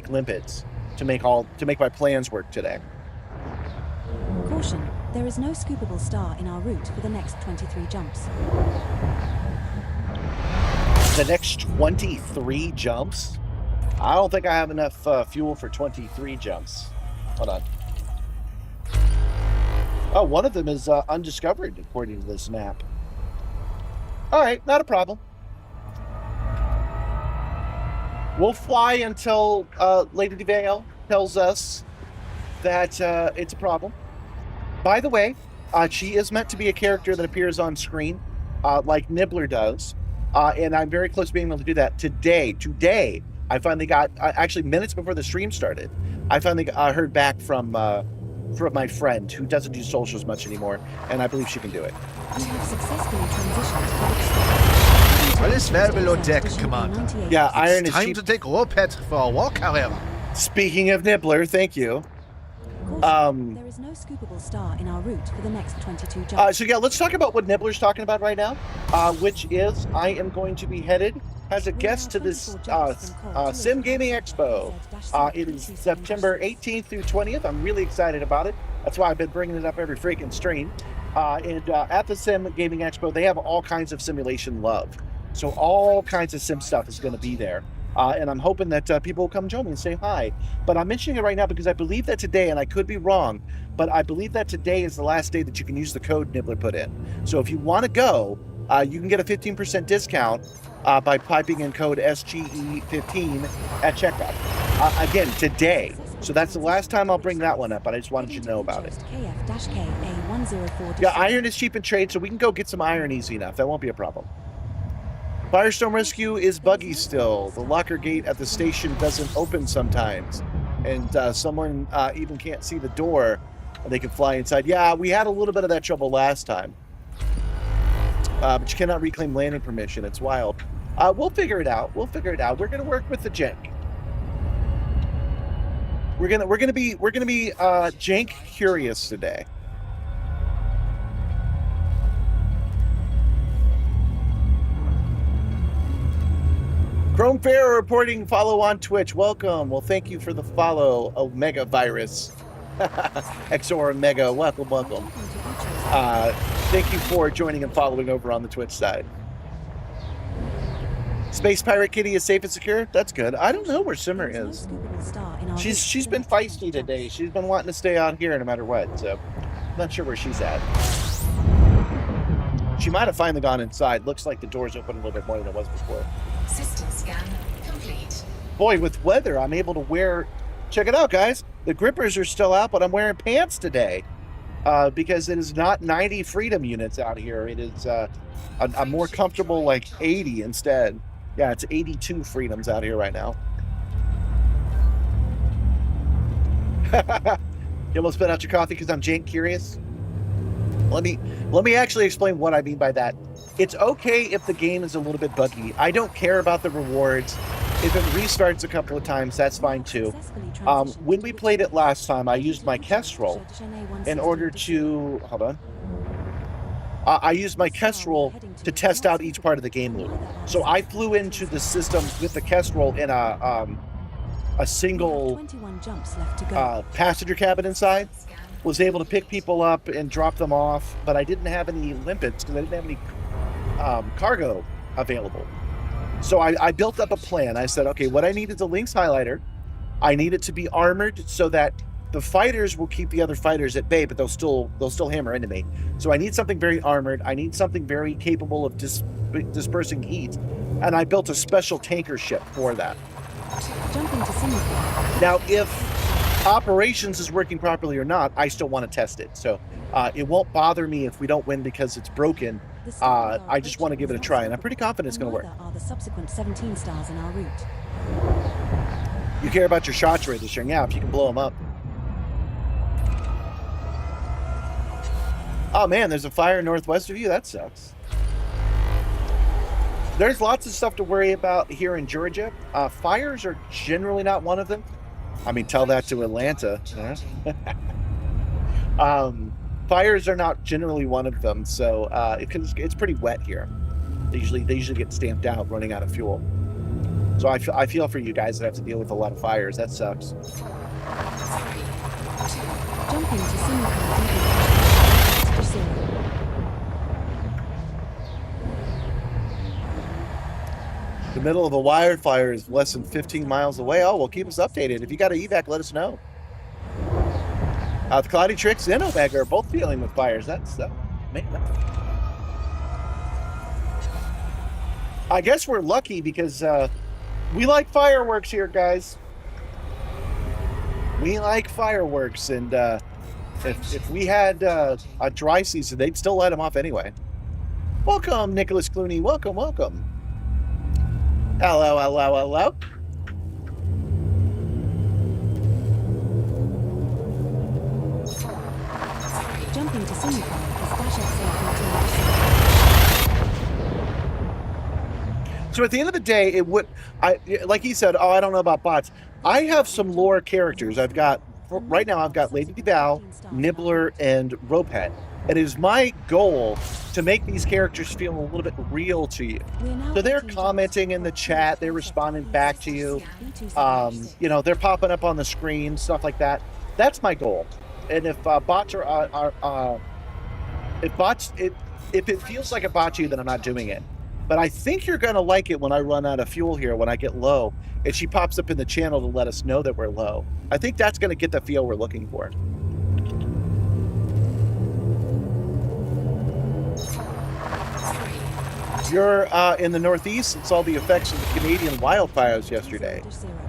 limpets to make my plans work today. Caution, there is no scoopable star in our route for the next 23 jumps. The next 23 jumps? I don't think I have enough fuel for 23 jumps. Hold on. Oh, one of them is undiscovered, according to this map. All right, not a problem. We'll fly until Lady DeVale tells us that it's a problem. By the way, she is meant to be a character that appears on screen, like Nibbler does, and I'm very close to being able to do that today. Today, I finally got, actually minutes before the stream started, I finally heard back from my friend who doesn't do socials much anymore, and I believe she can do it. We have successfully transitioned to Well, it's well below deck, Commander. Yeah, iron is Time cheap. to take Ropet for a walk, however. Speaking of Nibbler, thank you. There is no scoopable star in our route for the next 22 jumps. So yeah, let's talk about what Nibbler's talking about right now, which is I am going to be headed as a guest to this Sim Gaming Expo. It is September 18th through 20th. I'm really excited about it. That's why I've been bringing it up every freaking stream. And at the Sim Gaming Expo, they have all kinds of simulation love. So all kinds of sim stuff is going to be there. And I'm hoping that people will come join me and say hi. But I'm mentioning it right now because I believe that today, and I could be wrong, but I believe that today is the last day that you can use the code Nibbler put in. So if you want to go, you can get a 15% discount by piping in code SGE15 at checkout. Again, today. So that's the last time I'll bring that one up, but I just wanted you to know about it. Yeah, iron is cheap in trade, so we can go get some iron easy enough. That won't be a problem. Firestorm Rescue is buggy still. The locker gate at the station doesn't open sometimes. And someone even can't see the door. And they can fly inside. Yeah, we had a little bit of that trouble last time. But you cannot reclaim landing permission. It's wild. We'll figure it out. We'll figure it out. We're gonna work with the jank. We're gonna be jank curious today. Chrome Fair reporting follow on Twitch. Welcome. Well, thank you for the follow, Omega Virus. XOR Omega, welcome. Thank you for joining and following over on the Twitch side. Space Pirate Kitty is safe and secure? That's good. I don't know where Simmer is. She's been feisty today. She's been wanting to stay out here no matter what, so I'm not sure where she's at. She might have finally gone inside. Looks like the door's open a little bit more than it was before. System scan complete. Boy, with weather, I'm able to wear... Check it out, guys. The grippers are still out, but I'm wearing pants today because it is not 90 freedom units out here. It is a more comfortable, like, 80 instead. Yeah, it's 82 freedoms out here right now. You almost spit out your coffee because I'm jank curious? Let me actually explain what I mean by that. It's okay if the game is a little bit buggy. I don't care about the rewards. If it restarts a couple of times, that's fine too. When we played it last time, I used my Kestrel in order to... Hold on. I used my Kestrel to test out each part of the game loop. So I flew into the system with the Kestrel in a single 21 jumps left to go. passenger cabin inside. Was able to pick people up and drop them off, but I didn't have any limpets because I didn't have any cargo available. So I built up a plan. I said, okay, what I need is a Lynx highlighter. I need it to be armored so that the fighters will keep the other fighters at bay, but they'll still hammer into me. So I need something very armored. I need something very capable of dispersing heat, and I built a special tanker ship for that. Jumping to Simstarr. Now, if operations is working properly or not, I still want to test it. So it won't bother me if we don't win because it's broken. I just want to give it a try, and I'm pretty confident it's going to work. Neither are the subsequent 17 stars in our route. You care about your shots rate this year. Yeah, if you can blow them up. Oh man, there's a fire northwest of you. That sucks. There's lots of stuff to worry about here in Georgia. Fires are generally not one of them. I mean, tell that to Atlanta. Fires are not generally one of them, so it's pretty wet here. They usually get stamped out running out of fuel. So I feel for you guys that have to deal with a lot of fires. That sucks. Jumping to Simstarr. The middle of a wildfire is less than 15 miles away. Oh, well, keep us updated. If you got an evac, let us know. The Cloudy Tricks and Omega are both dealing with fires. That's man. I guess we're lucky because we like fireworks here, guys. We like fireworks, and if we had a dry season, they'd still let them off anyway. Welcome, Nicholas Clooney. Welcome, welcome. Hello, hello, hello. Jumping to Simstarr is Dash XL. So at the end of the day, like he said, oh, I don't know about bots. I have some lore characters. Right now I've got Lady Val, Nibbler, and Ropehead. And it is my goal to make these characters feel a little bit real to you. So they're commenting in the chat, they're responding back to you. They're popping up on the screen, stuff like that. That's my goal. And if bots if it feels like a bot to you, then I'm not doing it. But I think you're gonna like it when I run out of fuel here, when I get low, and she pops up in the channel to let us know that we're low. I think that's gonna get the feel we're looking for. You're in the Northeast and saw the effects of the Canadian wildfires yesterday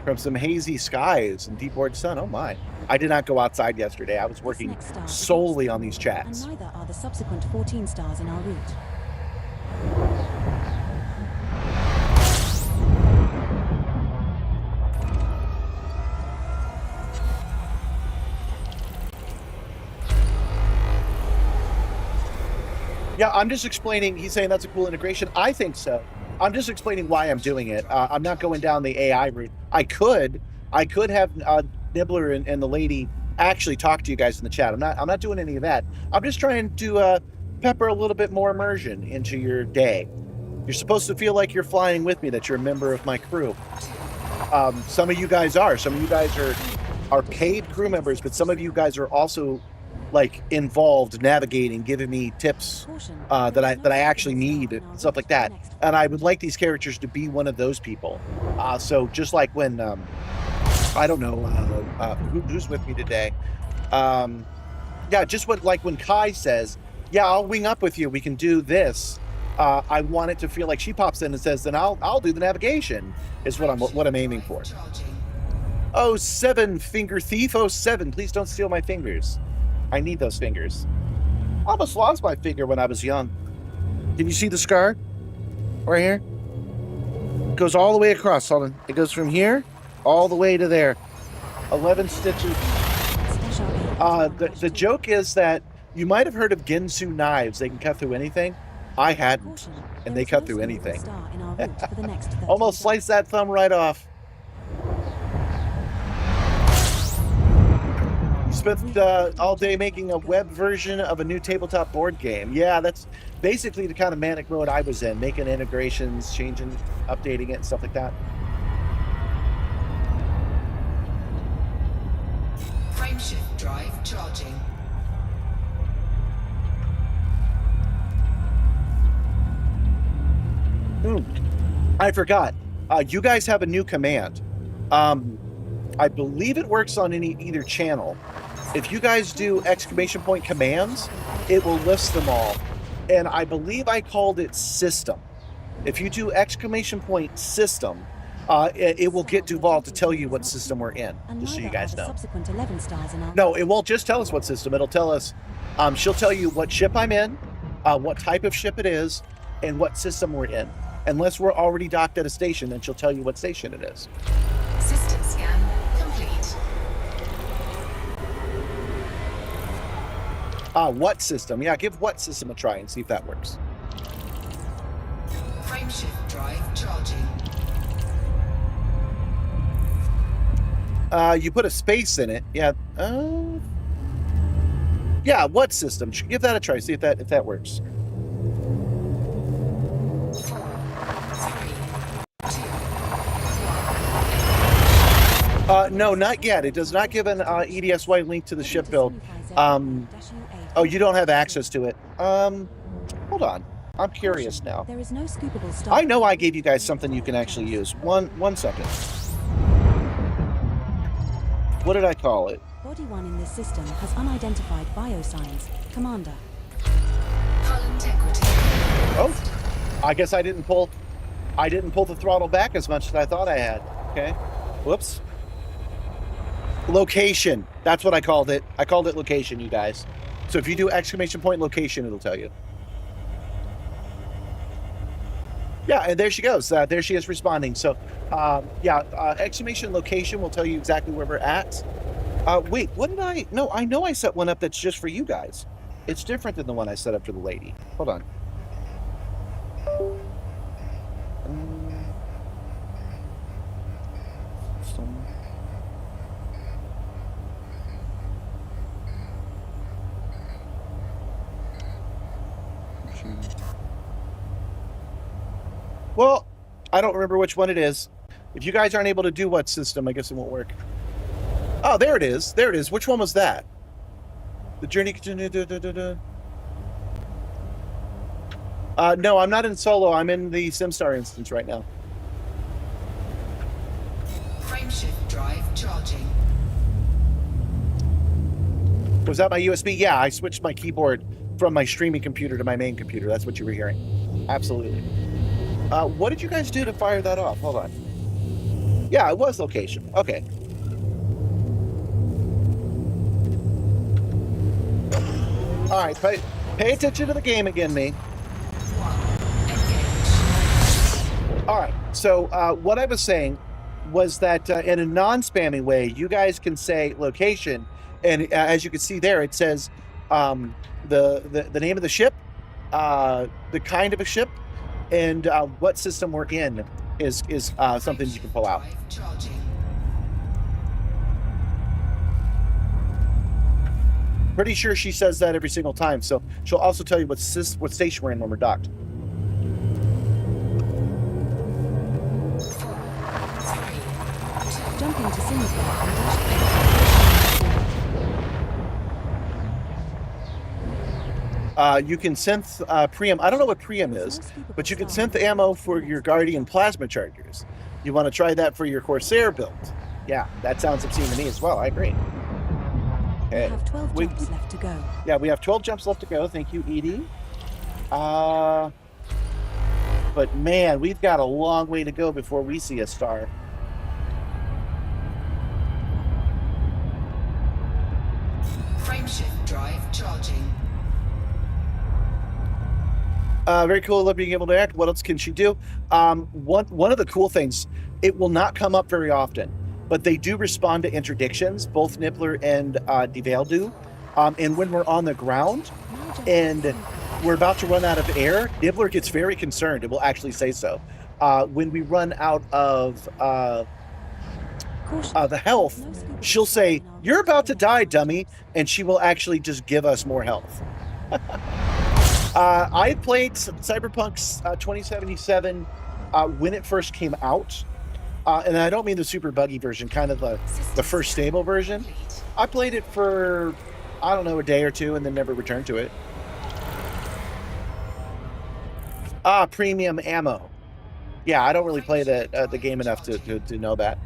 from some hazy skies and deep orange sun. Oh my. I did not go outside yesterday. I was working solely on these chats. And neither are the subsequent 14 stars in our route. Yeah, I'm just explaining. He's saying that's a cool integration. I think so. I'm just explaining why I'm doing it. I'm not going down the AI route. I could have Nibbler and the lady actually talk to you guys in the chat. I'm not doing any of that. I'm just trying to pepper a little bit more immersion into your day. You're supposed to feel like you're flying with me, that you're a member of my crew. Some of you guys are. Some of you guys are paid crew members, but some of you guys are also like involved, navigating, giving me tips that I actually need, and stuff like that. And I would like these characters to be one of those people. So just like when I don't know who's with me today. Yeah, just when Kai says, "Yeah, I'll wing up with you. We can do this." I want it to feel like she pops in and says, "Then I'll do the navigation." Is what I'm aiming for. 07 finger thief 07. Please don't steal my fingers. I need those fingers. I almost lost my finger when I was young. Can you see the scar? Right here? It goes all the way across. Hold on. It goes from here all the way to there. 11 stitches. The joke is that you might have heard of Ginsu knives. They can cut through anything. I hadn't. And they cut through anything. Almost sliced that thumb right off. spent all day making a web version of a new tabletop board game. Yeah, that's basically the kind of manic mode I was in, making integrations, changing, updating it, and stuff like that. Frameshift drive charging. I forgot. You guys have a new command. I believe it works on either channel. If you guys do exclamation point commands, it will list them all. And I believe I called it system. If you do exclamation point system, it will get Duval to tell you what system we're in, just so you guys know. Subsequent 11 stars in our No, it won't just tell us what system. It'll tell us, she'll tell you what ship I'm in, what type of ship it is, and what system we're in. Unless we're already docked at a station, then she'll tell you what station it is. System scan complete. What system? Yeah, give what system a try and see if that works. Frameshift drive charging. You put a space in it. Yeah. Yeah, what system? Give that a try. See if that works. 4, 3, 2, No, not yet. It does not give an EDSY link to the ship build. Oh, you don't have access to it. Hold on. I'm curious now. There is no scoopable star. I know I gave you guys something you can actually use. One second. What did I call it? Body 1 in this system has unidentified biosigns. Commander. hull integrity. Oh, I guess I didn't pull the throttle back as much as I thought I had. Okay. Whoops. Location. That's what I called it. I called it location, you guys. So if you do exclamation point location, it'll tell you. Yeah, and there she goes. There she is responding. So, exclamation location will tell you exactly where we're at. Wait, what did I... No, I know I set one up that's just for you guys. It's different than the one I set up for the lady. Hold on. Well, I don't remember which one it is. If you guys aren't able to do what system, I guess it won't work. Oh, there it is. There it is. Which one was that? The journey continued. No, I'm not in solo. I'm in the Simstarr instance right now. Frameshift drive charging. Was that my USB? Yeah, I switched my keyboard from my streaming computer to my main computer. That's what you were hearing. Absolutely. What did you guys do to fire that off? Hold on. Yeah, it was location. Okay. All right, pay attention to the game again, me. All right, so what I was saying was that in a non-spammy way, you guys can say location, and as you can see there, it says the name of the ship, the kind of a ship, and what system we're in is something you can pull out. Pretty sure she says that every single time, so she'll also tell you what station we're in when we're docked. Jumping to Simstarr and dash. You can synth pream. I don't know what pream is, but you can synth ammo for your Guardian plasma chargers. You want to try that for your Corsair build? Yeah, that sounds obscene to me as well. I agree. Okay. We have 12 jumps left to go. Yeah, we have 12 jumps left to go. Thank you, Edie. But man, we've got a long way to go before we see a star. Frameshift drive charging. Very cool of being able to act. What else can she do? One of the cool things, it will not come up very often, but they do respond to interdictions. Both Nibbler and Deval do. And when we're on the ground and we're about to run out of air, Nibbler gets very concerned. It will actually say so. When we run out of the health, she'll say, "You're about to die, dummy," and she will actually just give us more health. I played Cyberpunk 2077 when it first came out, and I don't mean the super buggy version, kind of the first stable version. I played it for, I don't know, a day or two, and then never returned to it. Premium ammo. Yeah, I don't really play the game enough to know that.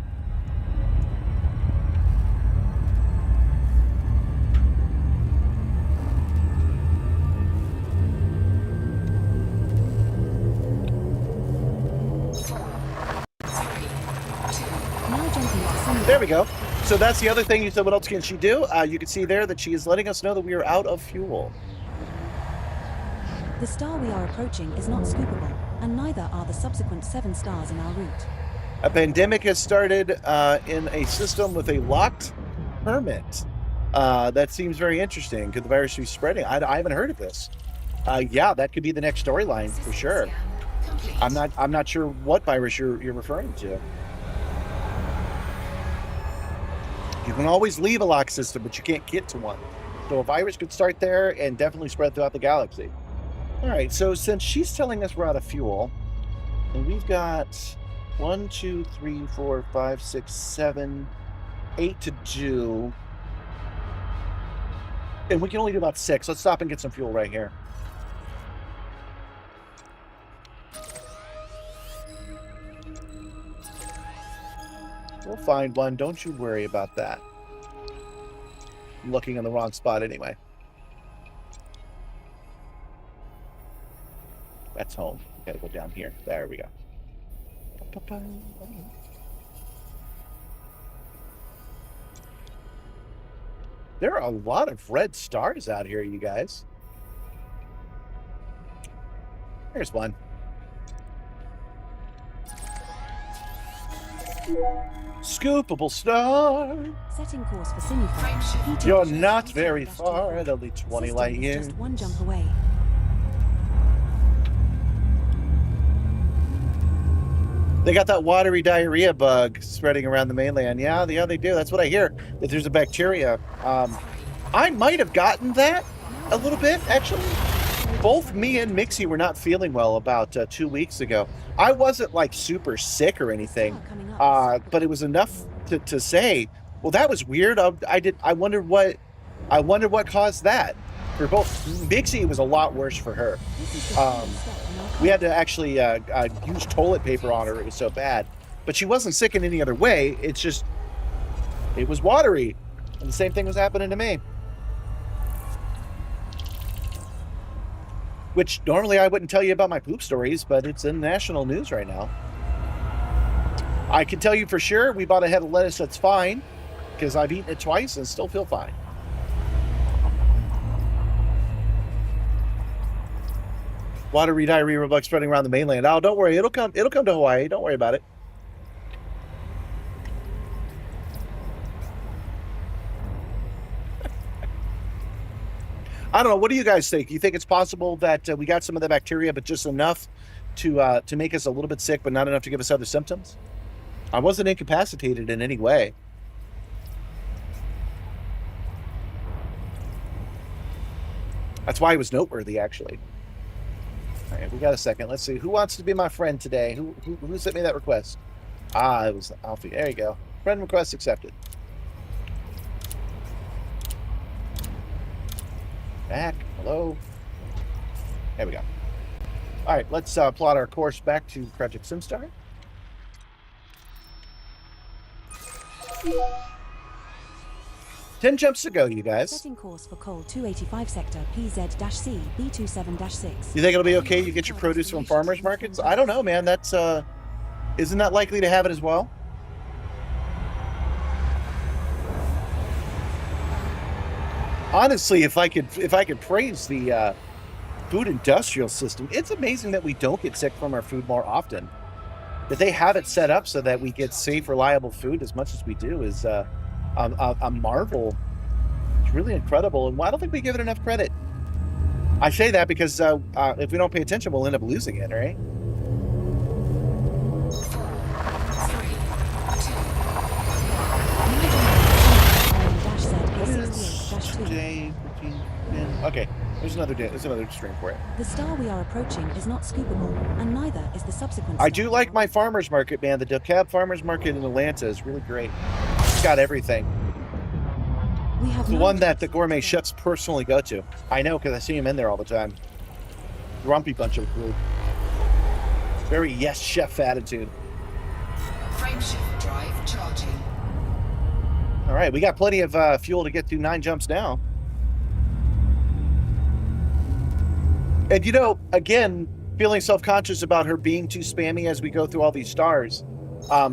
There we go. So that's the other thing. You said, what else can she do? You can see there that she is letting us know that we are out of fuel. The star we are approaching is not scoopable, and neither are the subsequent 7 stars in our route. A pandemic has started in a system with a locked hermit. That seems very interesting. Could the virus be spreading? I haven't heard of this. Yeah, that could be the next storyline for sure. I'm not sure what virus you're referring to. You can always leave a lock system, but you can't get to one. So a virus could start there and definitely spread throughout the galaxy. All right, so since she's telling us we're out of fuel, and we've got 1, 2, 3, 4, 5, 6, 7, 8 to do, and we can only do about 6. Let's stop and get some fuel right here. We'll find one. Don't you worry about that. I'm looking in the wrong spot anyway. That's home. We gotta go down here. There we go. There are a lot of red stars out here, you guys. There's one. Scoopable star. Setting course for Simstarr. You're not very far at only 20 light years. Just 1 jump away. They got that watery diarrhea bug spreading around the mainland. Yeah, they do. That's what I hear. That there's a bacteria. I might have gotten that a little bit, actually. Both me and Mixie were not feeling well about 2 weeks ago. I wasn't like super sick or anything, but it was enough to say, well, that was weird. I wonder what caused that. For both Mixie, it was a lot worse for her. We had to actually use toilet paper on her. It was so bad, but she wasn't sick in any other way. It's just, it was watery, and the same thing was happening to me. Which normally I wouldn't tell you about my poop stories, but it's in national news right now. I can tell you for sure, we bought a head of lettuce that's fine, because I've eaten it twice and still feel fine. Watery diarrhea bug spreading around the mainland. Oh, don't worry, it'll come to Hawaii. Don't worry about it. I don't know. What do you guys think? Do you think it's possible that we got some of the bacteria, but just enough to make us a little bit sick, but not enough to give us other symptoms? I wasn't incapacitated in any way. That's why it was noteworthy, actually. All right, we got a second. Let's see. Who wants to be my friend today? Who sent me that request? It was Alfie. There you go. Friend request accepted. Back. Hello. There we go. All right, let's plot our course back to Project Simstarr. Ten jumps to go, you guys. Setting course for Coal 285 sector PZ-C B27-6. You think it'll be okay? You get your produce from farmers markets? I don't know, man. That's isn't that likely to have it as well? Honestly, if I could praise the food industrial system, it's amazing that we don't get sick from our food more often. That they have it set up so that we get safe, reliable food as much as we do is a marvel. It's really incredible, and I don't think we give it enough credit. I say that because if we don't pay attention, we'll end up losing it, right? 4, 3, 2, 1. day, 15, 10. Okay, there's another day. There's another stream for it. The star we are approaching is not scoopable, and neither is the subsequent I star. do like my farmer's market, man. The DeKalb Farmer's Market in Atlanta is really great. It's got everything. We have The no one that the jumps gourmet left. chefs personally go to. I know because I see him in there all the time. Grumpy bunch of food. Very yes chef attitude. Frameshift drive charging. All right, we got plenty of fuel to get through 9 jumps now. And you know, again, feeling self-conscious about her being too spammy as we go through all these stars.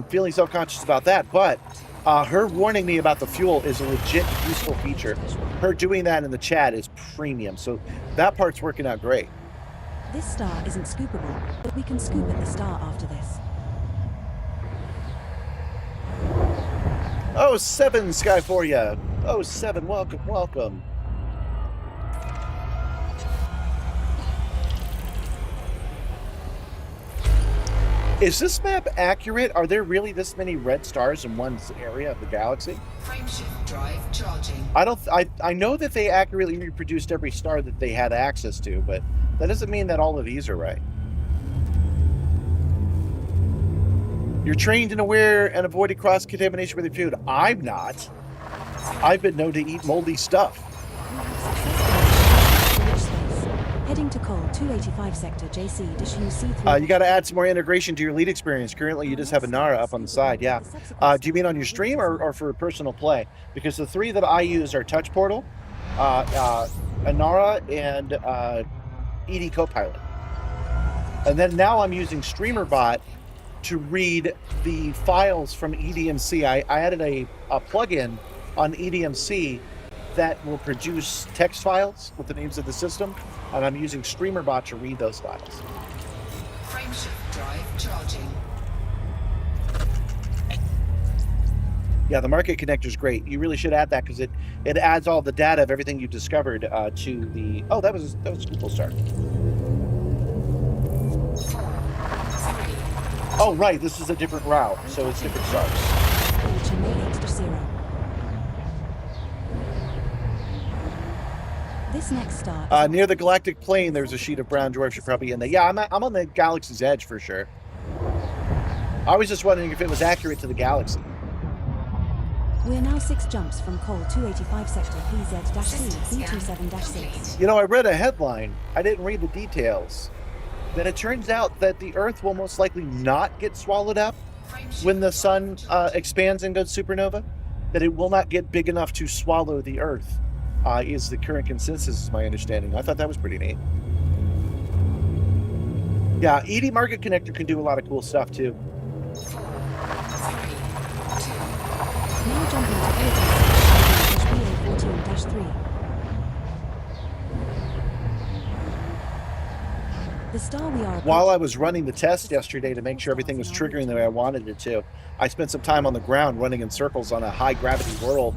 Feeling self-conscious about that, but her warning me about the fuel is a legit useful feature. Her doing that in the chat is premium, so that part's working out great. This star isn't scoopable, but we can scoop at the star after this. Oh, 7 Sky for ya. Oh, 7, welcome, welcome. Is this map accurate? Are there really this many red stars in one area of the galaxy? Frameshift drive charging. I know that they accurately reproduced every star that they had access to, but that doesn't mean that all of these are right. You're trained and aware and avoiding cross-contamination with your food. I'm not. I've been known to eat moldy stuff. Heading to Col 285 sector JC-UC3. You got to add some more integration to your lead experience. Currently, you just have Inara up on the side. Yeah. Do you mean on your stream or for personal play? Because the 3 that I use are Touch Portal, Inara, and ED Copilot. And then now I'm using StreamerBot to read the files from EDMC. I added a plugin on EDMC that will produce text files with the names of the system, and I'm using StreamerBot to read those files. Frameshift drive charging. Yeah, the market connector is great. You really should add that because it adds all the data of everything you discovered to the. Oh, that was a cool start. Oh, right. This is a different route, so it's different stars. This next star. Near the galactic plane, there's a sheet of brown dwarfs. You're probably in there. Yeah, I'm on the galaxy's edge for sure. I was just wondering if it was accurate to the galaxy. We're now 6 jumps from Col 285 sector PZ-C B27-6. You know, I read a headline. I didn't read the details. That it turns out that the Earth will most likely not get swallowed up when the sun expands and goes supernova. That it will not get big enough to swallow the Earth. Is the current consensus, is my understanding. I thought that was pretty neat. Yeah, ED Market Connector can do a lot of cool stuff too. Now jumping to 14-3. The star we are. While I was running the test yesterday to make sure everything was triggering the way I wanted it to, I spent some time on the ground running in circles on a high gravity world,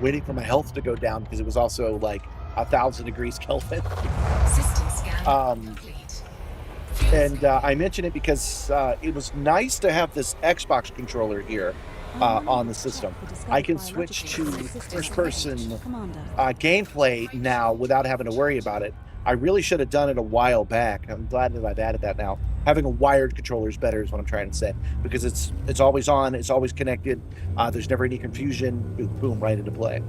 waiting for my health to go down because it was also like 1,000 degrees Kelvin. System scan complete. And I mention it because it was nice to have this Xbox controller here on the system. I can switch to first-person gameplay now without having to worry about it. I really should have done it a while back. I'm glad that I've added that now. Having a wired controller is better is what I'm trying to say, because it's always on, it's always connected. There's never any confusion. Boom, boom, right into play. 4,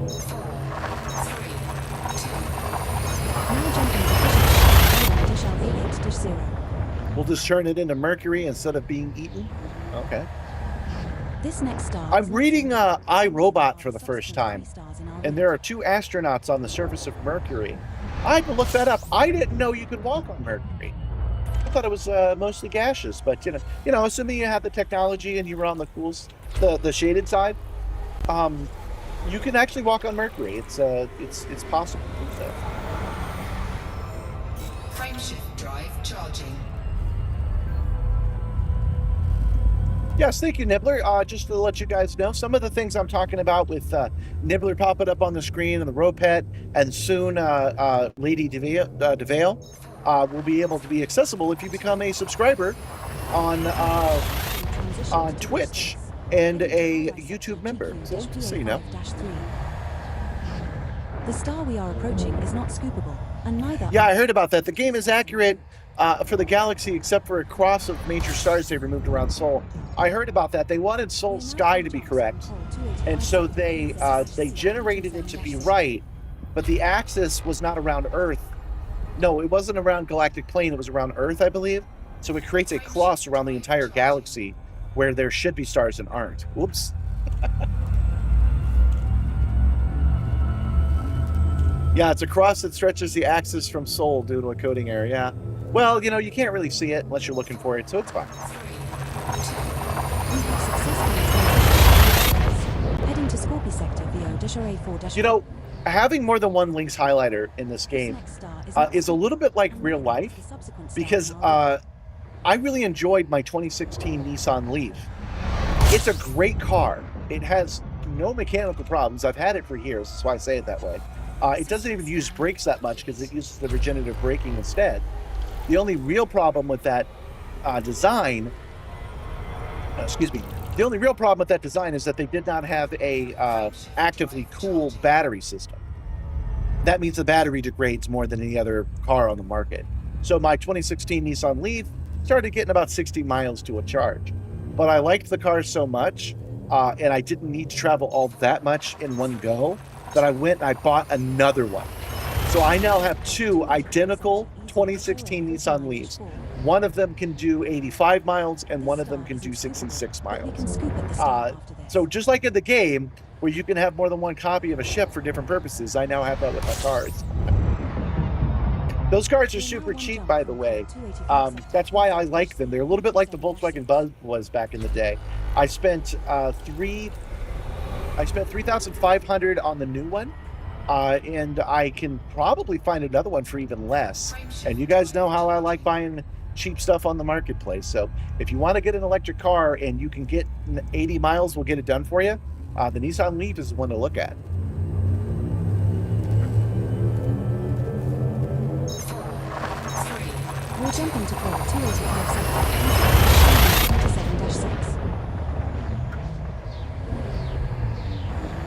3, 2. We'll just turn it into Mercury instead of being eaten. Okay. This next star. I'm reading iRobot for the first time, and there are 2 astronauts on the surface of Mercury. I had to look that up. I didn't know you could walk on Mercury. I thought it was mostly gaseous, but you know, assuming you had the technology and you were on the the shaded side, you can actually walk on Mercury. It's possible. So. Frameshift drive charging. Yes, thank you, Nibbler. Just to let you guys know, some of the things I'm talking about with Nibbler popping up on the screen and the Ropet, and soon Lady DeVale will be able to be accessible if you become a subscriber on Twitch and a YouTube member. So you know. The star we are approaching is not scoopable, and neither. Yeah, I heard about that. The game is accurate for the galaxy, except for a cross of major stars they removed around Sol. I heard about that. They wanted Sol's sky to be correct, and so they generated it to be right, but the axis was not around Earth. No, it wasn't around galactic plane. It was around Earth, I believe. So it creates a cross around the entire galaxy where there should be stars and aren't. Whoops. Yeah, it's a cross that stretches the axis from Sol due to a coding error. Yeah. Well, you know, you can't really see it unless you're looking for it, so it's fine. Heading to Scorpio sector via Desiree 4-. You know, having more than one Lynx highlighter in this game is a little bit like real life, because I really enjoyed my 2016 Nissan Leaf. It's a great car. It has no mechanical problems. I've had it for years. That's why I say it that way. It doesn't even use brakes that much because it uses the regenerative braking instead. The only real problem with that design, the only real problem with that design is that they did not have a actively cooled battery system. That means the battery degrades more than any other car on the market. So my 2016 Nissan Leaf started getting about 60 miles to a charge. But I liked the car so much, and I didn't need to travel all that much in one go, that I went and I bought another one. So I now have two identical 2016 Nissan Leafs. One of them can do 85 miles and one of them can do 66 miles. So just like in the game, where you can have more than one copy of a ship for different purposes, I now have that with my cars. Those cars are super cheap, by the way. That's why I like them. They're a little bit like the Volkswagen Buzz was back in the day. I spent $3,500 on the new one, and I can probably find another one for even less. And you guys know how I like buying cheap stuff on the marketplace. So if you want to get an electric car and you can get 80 miles, we'll get it done for you. The Nissan Leaf is the one to look at. We're jumping to call 285 27-6.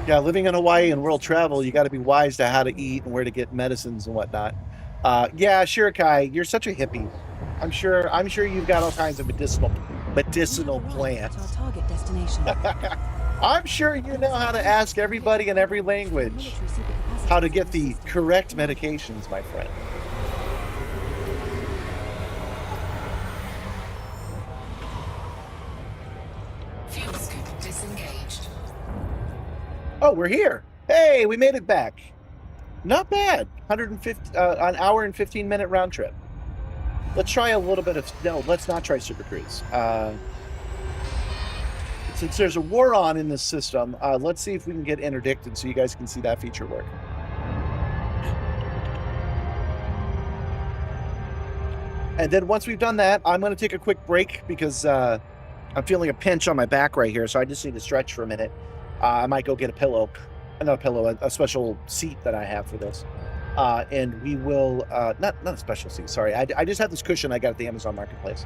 Yeah, living in Hawaii and world travel, you got to be wise to how to eat and where to get medicines and whatnot. Yeah, sure, Kai, you're such a hippie. I'm sure you've got all kinds of medicinal plants. Our target destination. I'm sure you know how to ask everybody in every language how to get the correct medications, my friend. Fuel scoop disengaged. Oh, we're here. Hey, we made it back. Not bad. 150, an hour and 15-minute round trip. Let's try a little bit of... No, let's not try Super Cruise. Since there's a war on in this system, let's see if we can get interdicted so you guys can see that feature work. And then once we've done that, I'm going to take a quick break because I'm feeling a pinch on my back right here, so I just need to stretch for a minute. I might go get a pillow. Not a pillow, a special seat that I have for this. And we will... not a special seat, sorry. I just have this cushion I got at the Amazon Marketplace.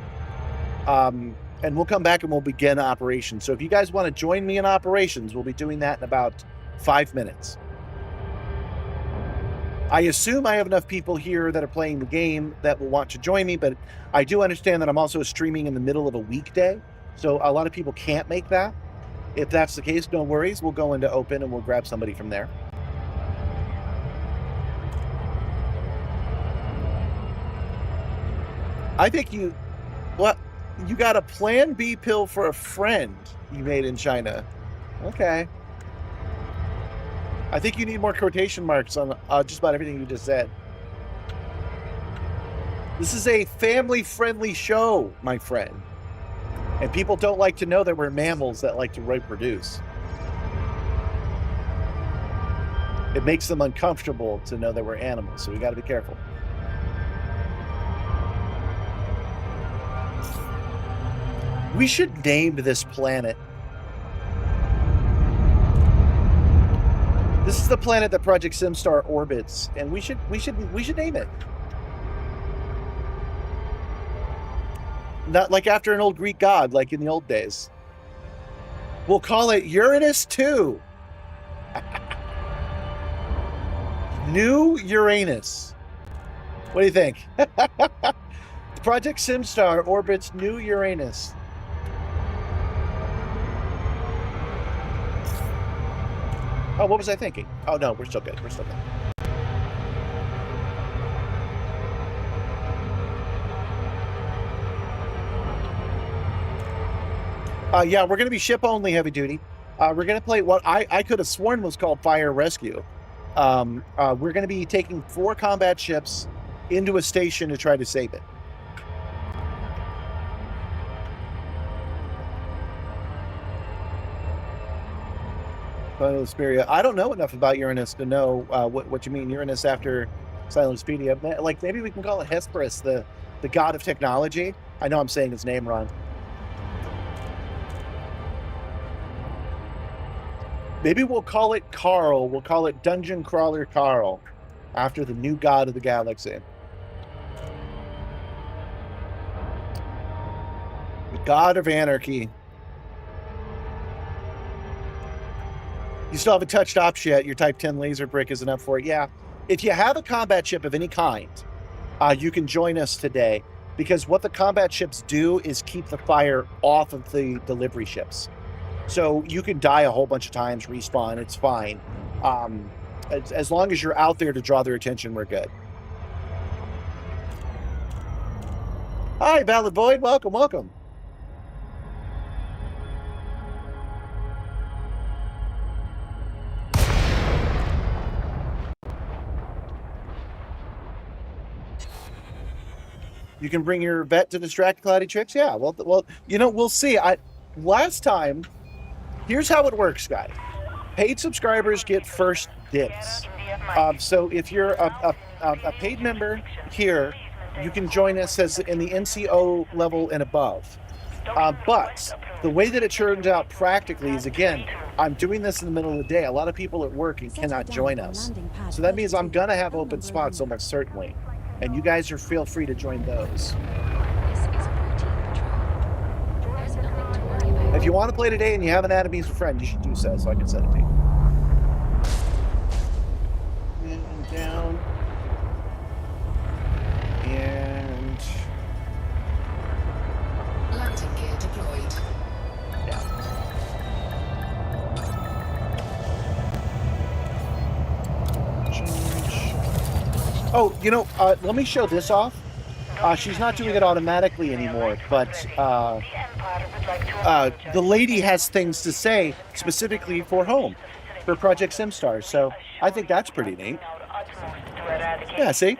And we'll come back and we'll begin operations. So if you guys want to join me in operations, we'll be doing that in about 5 minutes. I assume I have enough people here that are playing the game that will want to join me, but I do understand that I'm also streaming in the middle of a weekday, so a lot of people can't make that. If that's the case, no worries. We'll go into open and we'll grab somebody from there. I think you got a Plan B pill for a friend you made in China. Okay. I think you need more quotation marks on just about everything you just said. This is a family-friendly show, my friend. And people don't like to know that we're mammals that like to reproduce. It makes them uncomfortable to know that we're animals, so we got to be careful. We should name this planet. This is the planet that Project Simstarr orbits, and we should name it. Not like after an old Greek god, like in the old days. We'll call it Uranus 2. New Uranus. What do you think? Project Simstarr orbits New Uranus. Oh, what was I thinking? Oh, no, we're still good. We're still good. Yeah, we're going to be ship-only heavy duty. We're going to play what I could have sworn was called Fire Rescue. We're going to be taking 4 combat ships into a station to try to save it. Silent I don't know enough about Uranus to know what you mean. Uranus after Silent Like, maybe we can call it Hesperus, the god of technology. I know I'm saying his name wrong. Maybe we'll call it Carl. We'll call it Dungeon Crawler Carl, after the new god of the galaxy. The god of anarchy. You still haven't touched ops yet. Your Type 10 laser brick isn't up for it. Yeah. If you have a combat ship of any kind, you can join us today, because what the combat ships do is keep the fire off of the delivery ships. So you can die a whole bunch of times, respawn, it's fine. As long as you're out there to draw their attention, we're good. Hi, Valid Void. Welcome, welcome. You can bring your vet to distract Cloudy Tricks? Yeah, well, you know, we'll see. Last time, here's how it works, guys. Paid subscribers get first dibs. So if you're a paid member here, you can join us as in the NCO level and above. But the way that it turns out practically is, again, I'm doing this in the middle of the day. A lot of people at work and cannot join us. So that means I'm going to have open spots almost certainly. And you guys feel free to join those. If you want to play today and you haven't added me as a friend, you should do so I can set it to you. And down. And Landing gear deployed. yeah. Oh, you know, let me show this off. She's not doing it automatically anymore, but the lady has things to say specifically for home, for Project Simstarr. So I think that's pretty neat. Yeah, see?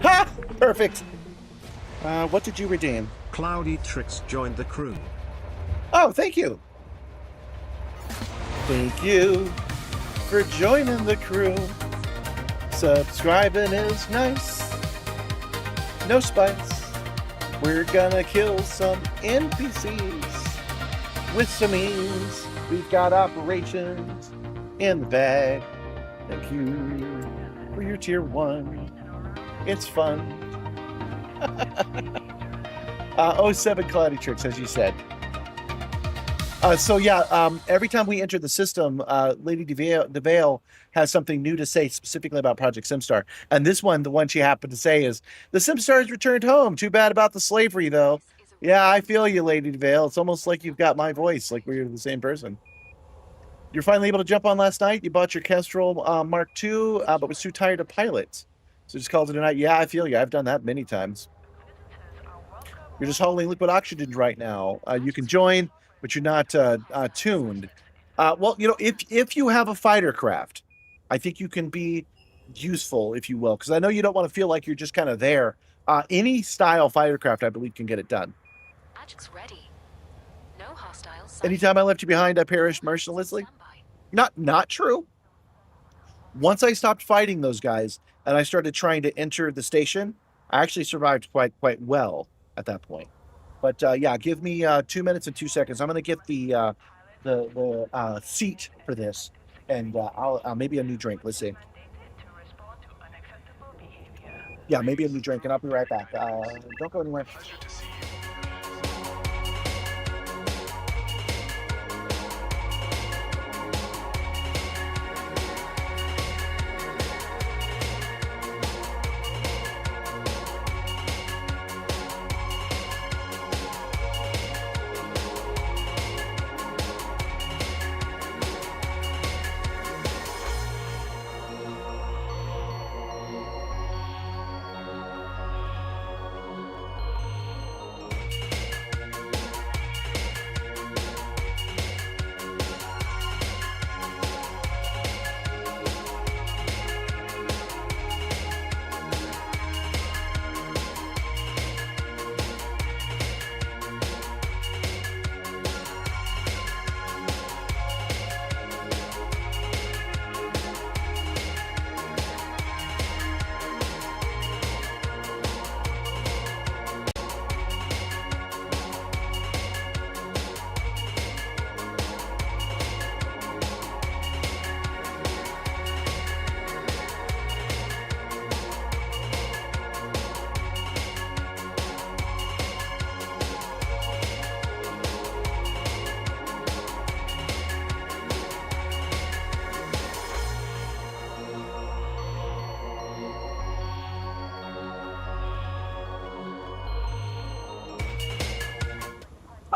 Ha! Perfect. What did you redeem? Cloudy Tricks joined the crew. Oh, thank you. Thank you for joining the crew. Subscribing is nice. No spice. We're gonna kill some NPCs with some ease. We've got operations in the bag. Thank you for your tier 1. It's fun. 07 Cloudy Tricks, as you said. So yeah, every time we enter the system, Lady DeVale has something new to say specifically about Project Simstarr. And this one, the one she happened to say is, the Simstarr has returned home. Too bad about the slavery, though. Yeah, I feel you, Lady DeVale. It's almost like you've got my voice, like we're the same person. You're finally able to jump on last night. You bought your Kestrel Mark II, but was too tired to pilot. So just called it a night. Yeah, I feel you. I've done that many times. You're just hauling liquid oxygen right now. You can join, but you're not tuned. Well, you know, if you have a fighter craft, I think you can be useful, if you will, because I know you don't want to feel like you're just kind of there. Any style fighter craft, I believe, can get it done. Magic's ready. No hostiles. Anytime I left you behind, I perished mercilessly. Not true. Once I stopped fighting those guys and I started trying to enter the station, I actually survived quite well at that point. But yeah, give me 2 minutes and 2 seconds. I'm going to get the seat for this, and I'll maybe a new drink. Let's see. Yeah, maybe a new drink, and I'll be right back. Don't go anywhere.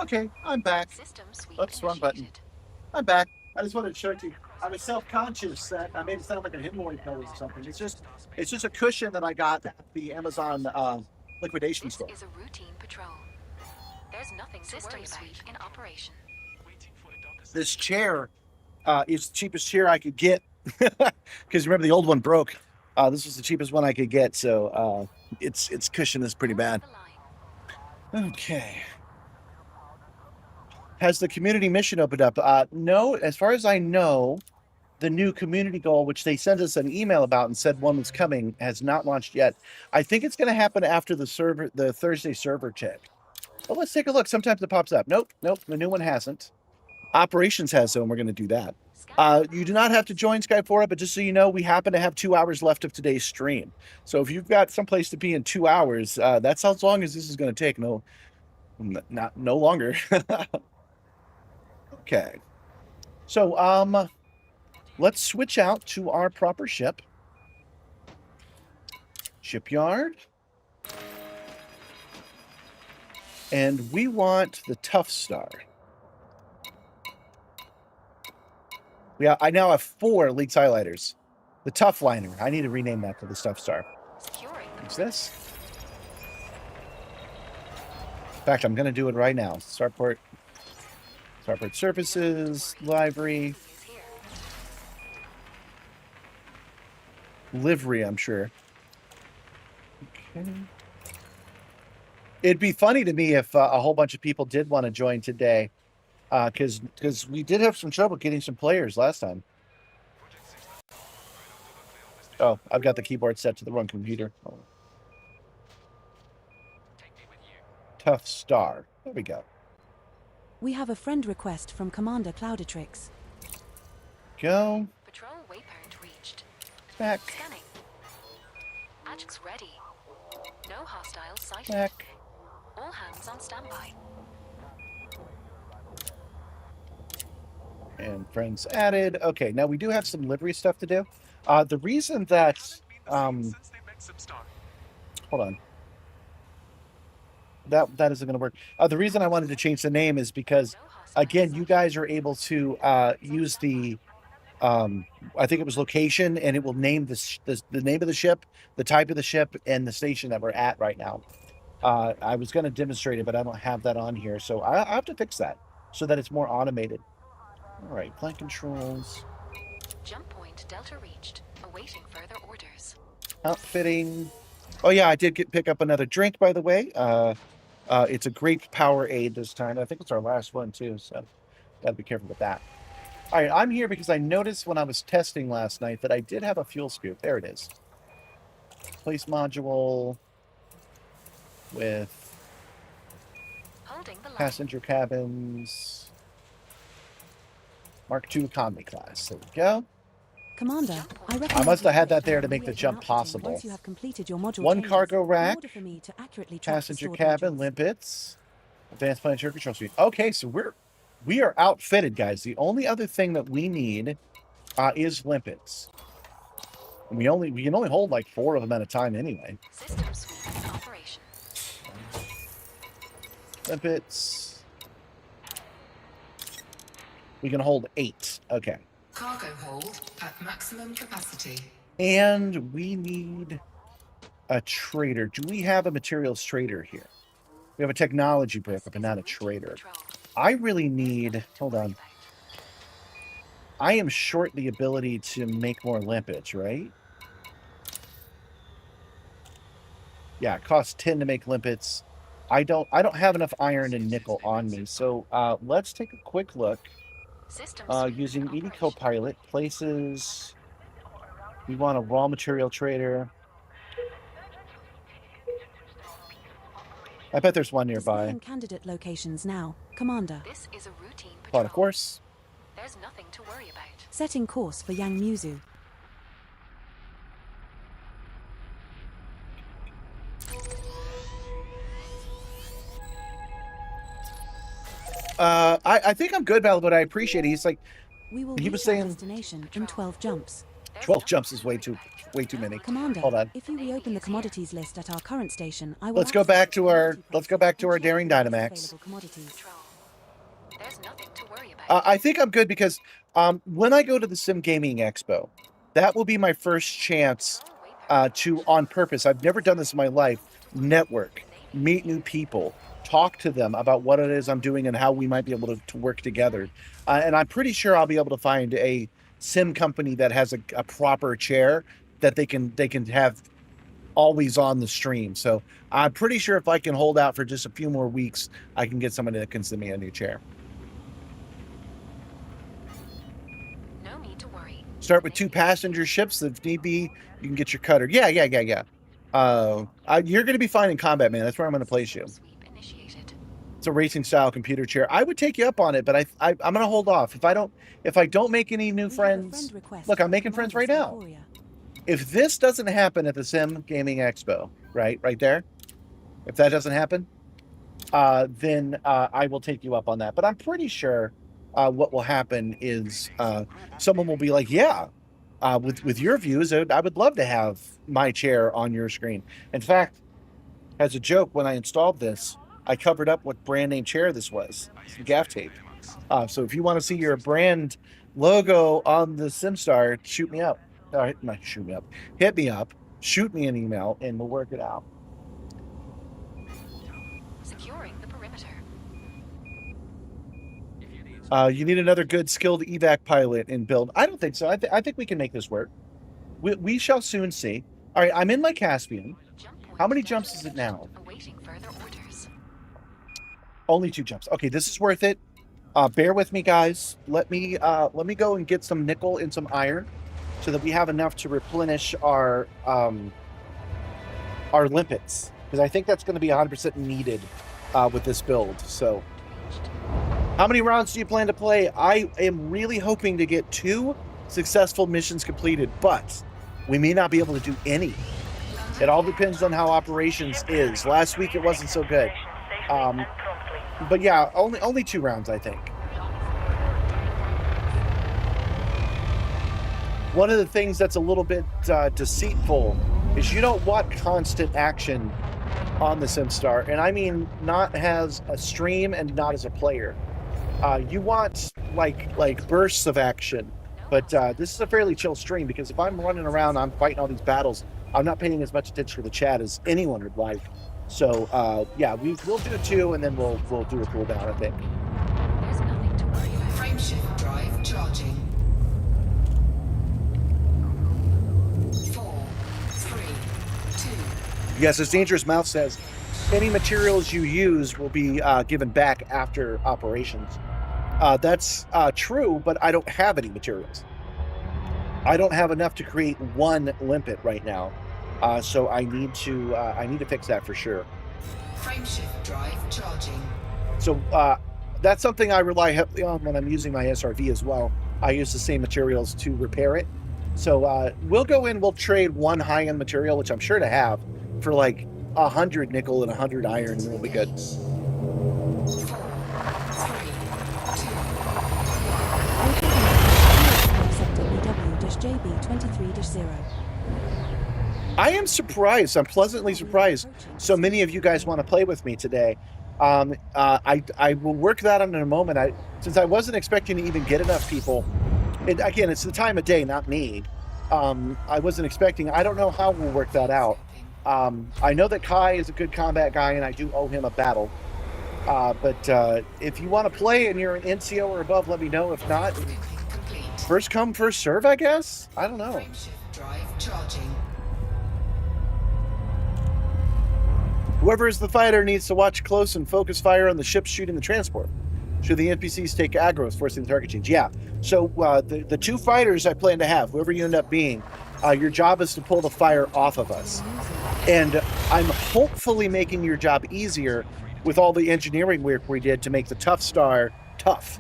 Okay, I'm back. System sweep Oops, wrong button. initiated. I'm back. I just wanted to show it to you. I was self-conscious that I made it sound like a hemorrhoid pill or something. It's just a cushion that I got at the Amazon liquidation This store. is a routine patrol. There's nothing to worry about in operation. This chair is the cheapest chair I could get because remember the old one broke. This was the cheapest one I could get, so its cushion is pretty bad. Okay. Has the community mission opened up? No, as far as I know, the new community goal, which they sent us an email about and said one was coming, has not launched yet. I think it's going to happen after the Thursday server check. Well, let's take a look. Sometimes it pops up. Nope, the new one hasn't. Operations has, so and we're going to do that. You do not have to join Skype for it, but just so you know, we happen to have 2 hours left of today's stream. So if you've got someplace to be in 2 hours, that's how long as this is going to take. No longer. Okay. So, let's switch out to our proper ship. Shipyard. And we want the Tough Star. I now have 4 Leaks highlighters. The Tough Liner. I need to rename that to the Tough Star. What's this? In fact, I'm going to do it right now. Starport Services, Livery. Livery, I'm sure. Okay. It'd be funny to me if a whole bunch of people did want to join today, because we did have some trouble getting some players last time. Oh, I've got the keyboard set to the wrong computer. Oh. Tough Star. There we go. We have a friend request from Commander Cloudatrix. Go. Patrol waypoint reached. Back. Scanning. Adjuncts ready. No hostiles sighted. Back. All hands on standby. And friends added. Okay, now we do have some livery stuff to do. The reason that hold on. That isn't going to work. The reason I wanted to change the name is because, again, you guys are able to use the, I think it was location, and it will name the name of the ship, the type of the ship, and the station that we're at right now. I was going to demonstrate it, but I don't have that on here, so I have to fix that so that it's more automated. All right, flight controls. Jump point Delta reached. Awaiting further orders. Outfitting. Oh yeah, I did pick up another drink, by the way. It's a grape Powerade this time. I think it's our last one too, so gotta be careful with that. All right, I'm here because I noticed when I was testing last night that I did have a fuel scoop. There it is. Place module with passenger cabins. Mark II economy class. There we go. Commander, I must have had that there to make the jump possible. Once you have completed your module One changes, cargo in rack, order for me to accurately track the passenger stored cabin, modules. limpets, advanced planetary control suite. Okay, so we are outfitted, guys. The only other thing that we need is limpets. And we can only hold like 4 of them at a time anyway. System suite in operation. Limpets. We can hold 8. Okay. Cargo hold at maximum capacity. And we need a trader. Do we have a materials trader here? We have a technology broker, but not a trader. I really need... Hold on. I am short the ability to make more limpets, right? Yeah, it costs 10 to make limpets. I don't have enough iron and nickel on me. So let's take a quick look. Using ED Copilot, places. We want a raw material trader. I bet there's one nearby. Displaying candidate locations now, Commander. This is a routine patrol. But of course. There's nothing to worry about. Setting course for Yang Muzu. I think I'm good, Val, but I appreciate it. He's like, We will he was reach our saying destination in 12 jumps. 12 jumps is way too many. Commander, Hold on. if you reopen the commodities list at our current station, I will Let's go back to our Daring Dynamax. available commodities. There's nothing to worry about. I think I'm good because when I go to the Sim Gaming Expo, that will be my first chance to, on purpose, I've never done this in my life, network, meet new people, talk to them about what it is I'm doing and how we might be able to work together. And I'm pretty sure I'll be able to find a sim company that has a proper chair that they can have always on the stream. So I'm pretty sure if I can hold out for just a few more weeks, I can get somebody that can send me a new chair. No need to worry. Start with 2 passenger ships. If need be, you can get your cutter. Yeah. You're going to be fine in combat, man. That's where I'm going to place you. Sweep initiated. It's a racing style computer chair. I would take you up on it, but I'm going to hold off. If I don't make any new friends, look, I'm making friends right now. If this doesn't happen at the Sim Gaming Expo, right there, if that doesn't happen, then I will take you up on that. But I'm pretty sure what will happen is someone will be like, yeah, with your views, I would love to have my chair on your screen. In fact, as a joke, when I installed this, I covered up what brand name chair this was, some gaff tape. So if you want to see your brand logo on the Simstarr, shoot me up. Not shoot me up. Hit me up. Shoot me an email, and we'll work it out. Securing the perimeter. You need another good, skilled evac pilot in build. I don't think so. I think we can make this work. We shall soon see. All right, I'm in my Caspian. How many jumps is it now? Awaiting further orders. Only 2 jumps. Okay, this is worth it. Bear with me, guys. Let me go and get some nickel and some iron, so that we have enough to replenish our limpets, because I think that's going to be 100% needed with this build. So, how many rounds do you plan to play? I am really hoping to get 2 successful missions completed, but we may not be able to do any. It all depends on how operations is. Last week it wasn't so good. But yeah, only 2 rounds, I think. One of the things that's a little bit deceitful is you don't want constant action on the Simstarr, and I mean not as a stream and not as a player. You want like bursts of action, but this is a fairly chill stream, because if I'm running around, I'm fighting all these battles, I'm not paying as much attention to the chat as anyone would like. So yeah, we'll do 2, and then we'll do a cooldown, I think. There's nothing to worry about. Frameshift drive charging. 4, 3, 2. Yes, as Dangerous Mouth says, any materials you use will be given back after operations. That's true, but I don't have any materials. I don't have enough to create 1 limpet right now, so I need to fix that for sure. Frameshift drive charging. So that's something I rely heavily on when I'm using my SRV as well. I use the same materials to repair it. So we'll go in, we'll trade 1 high-end material, which I'm sure to have, for like 100 nickel and 100 iron, and we'll be good. 4, 3, 2. I am surprised. I'm pleasantly surprised so many of you guys want to play with me today. I will work that on in a moment. Since I wasn't expecting to even get enough people. Again, it's the time of day, not me. I wasn't expecting. I don't know how we'll work that out. I know that Kai is a good combat guy, and I do owe him a battle. But if you want to play and you're an NCO or above, let me know. If not, first come, first serve, I guess? I don't know. Frameshift drive charging. Whoever is the fighter needs to watch close and focus fire on the ships shooting the transport. Should the NPCs take aggros, forcing the target change? Yeah. So the 2 fighters I plan to have, whoever you end up being, your job is to pull the fire off of us. And I'm hopefully making your job easier with all the engineering work we did to make the Tough Star tough.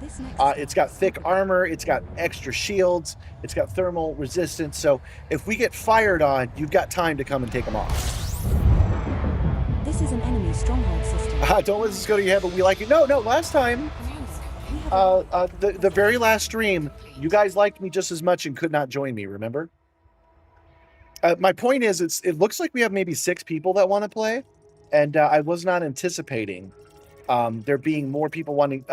It's got thick armor, it's got extra shields, it's got thermal resistance. So if we get fired on, you've got time to come and take them off. This is an enemy stronghold system. Don't let this go to your head, but we like it. No, last time, the very last stream, you guys liked me just as much and could not join me, remember? My point is, it looks like we have maybe 6 people that want to play, and I was not anticipating there being more people wanting.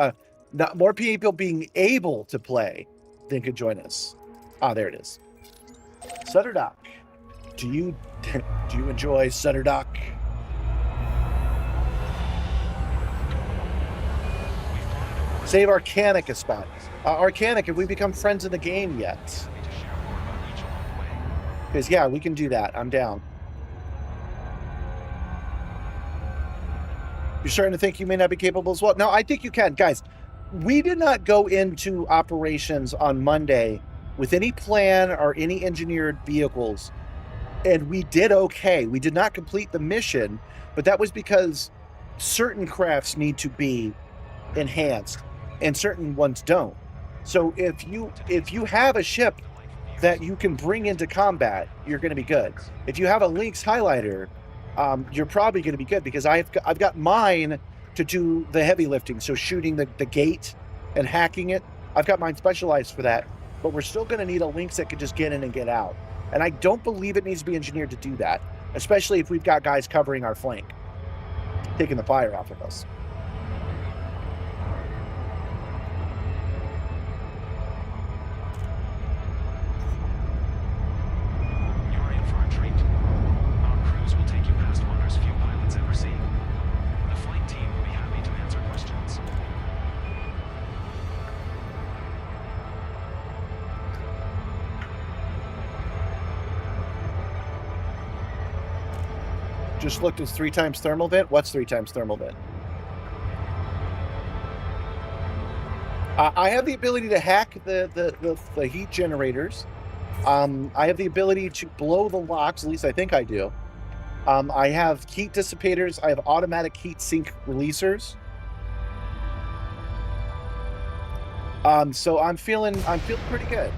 Not more people being able to play than could join us. Ah, there it is. Sutter Dock. Do you enjoy Sutter Dock? Save Arcanic a spot. Arcanic, have we become friends in the game yet? Because, yeah, we can do that. I'm down. You're starting to think you may not be capable as well? No, I think you can. Guys, we did not go into operations on Monday with any plan or any engineered vehicles, and we did okay. We did not complete the mission, but that was because certain crafts need to be enhanced and certain ones don't. So if you have a ship that you can bring into combat, you're going to be good. If you have a Lynx highlighter, you're probably going to be good, because I've got mine to do the heavy lifting, so shooting the gate and hacking it. I've got mine specialized for that, but we're still going to need a Lynx that can just get in and get out. And I don't believe it needs to be engineered to do that, especially if we've got guys covering our flank, taking the fire off of us. Just looked as 3 times thermal vent. What's 3 times thermal vent? I have the ability to hack the heat generators. I have the ability to blow the locks. At least I think I do. I have heat dissipators. I have automatic heat sink releasers. So I'm feeling pretty good.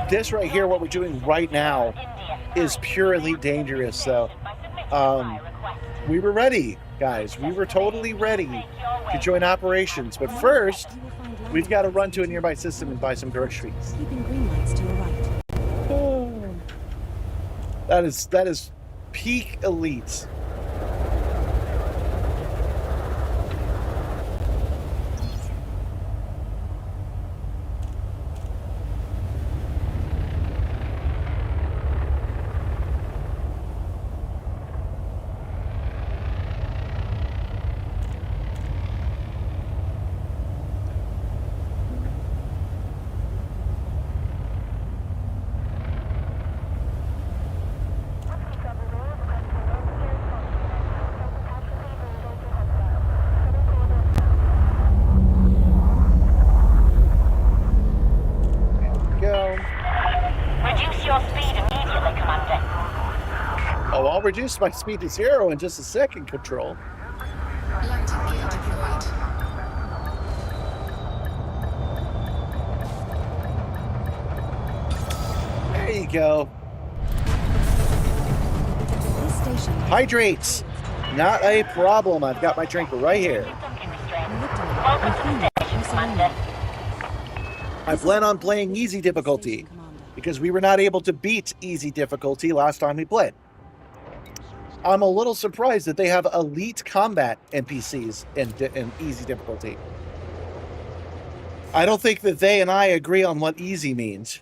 This right here, what we're doing right now, is purely dangerous. So we were ready, guys. We were totally ready to join operations. But first, we've got to run to a nearby system and buy some groceries. Keeping green lights to your right. Oh, that is peak elite. I'll reduce my speed to 0 in just a second, Control. Landing gear deployed. There you go. This station. Hydrates. Not a problem. I've got my drink right here. I plan on playing easy difficulty because we were not able to beat easy difficulty last time we played. I'm a little surprised that they have elite combat NPCs in easy difficulty. I don't think that they and I agree on what easy means.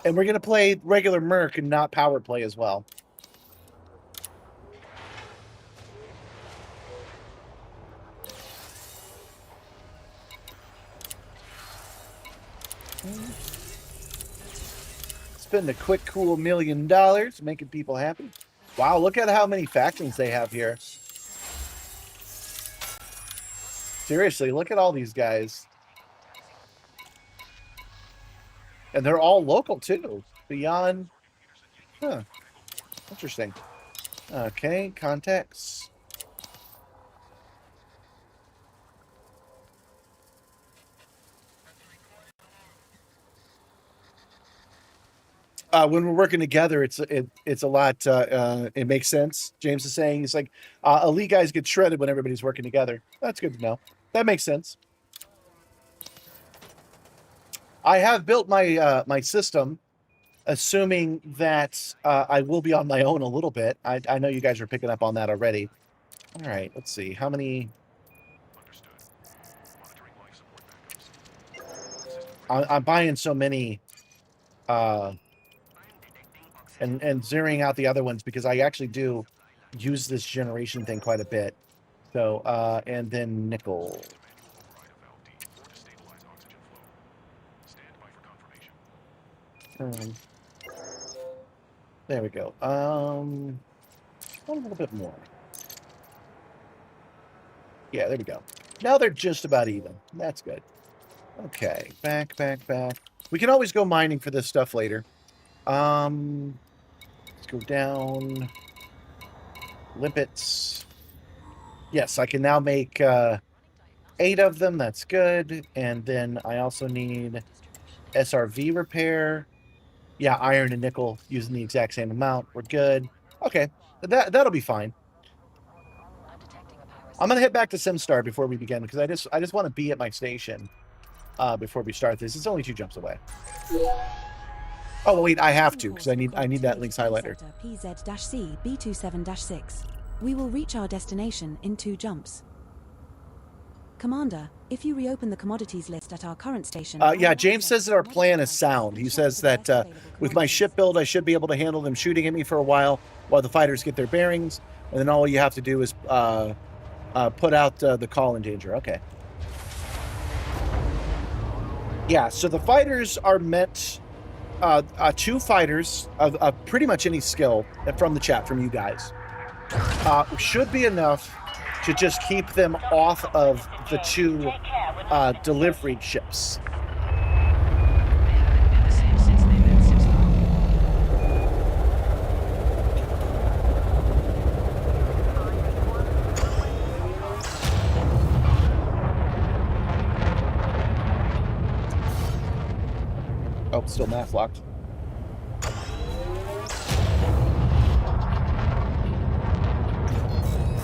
And we're going to play regular Merc and not power play as well. Spend a quick, cool $1 million, making people happy. Wow, look at how many factions they have here. Seriously, look at all these guys. And they're all local, too. Beyond... Huh. Interesting. Okay, contacts. When we're working together, it's a lot. It makes sense. James is saying he's like, elite guys get shredded when everybody's working together. That's good to know. That makes sense. I have built my my system, assuming that I will be on my own a little bit. I know you guys are picking up on that already. All right, let's see. How many... I'm buying so many and zeroing out the other ones because I actually do use this generation thing quite a bit. So, and then nickel. There we go. A little bit more. Yeah, there we go. Now they're just about even. That's good. Okay, back. We can always go mining for this stuff later. Let's go down. Limpets. Yes, I can now make 8 of them. That's good. And then I also need SRV repair. Yeah, iron and nickel using the exact same amount. We're good. Okay, that'll be fine. I'm gonna head back to Simstarr before we begin because I just want to be at my station before we start this. It's only 2 jumps away. Oh wait, I have to because I need that links highlighter. PZ-C B27-6. We will reach our destination in 2 jumps. Commander, if you reopen the commodities list at our current station... yeah, James says that our plan is sound. He says that with my ship build, I should be able to handle them shooting at me for a while the fighters get their bearings, and then all you have to do is put out the call in danger. Okay. Yeah, so the fighters are meant... 2 fighters of pretty much any skill from the chat from you guys should be enough to just keep them off of the 2 delivery ships. Oh, still math locked.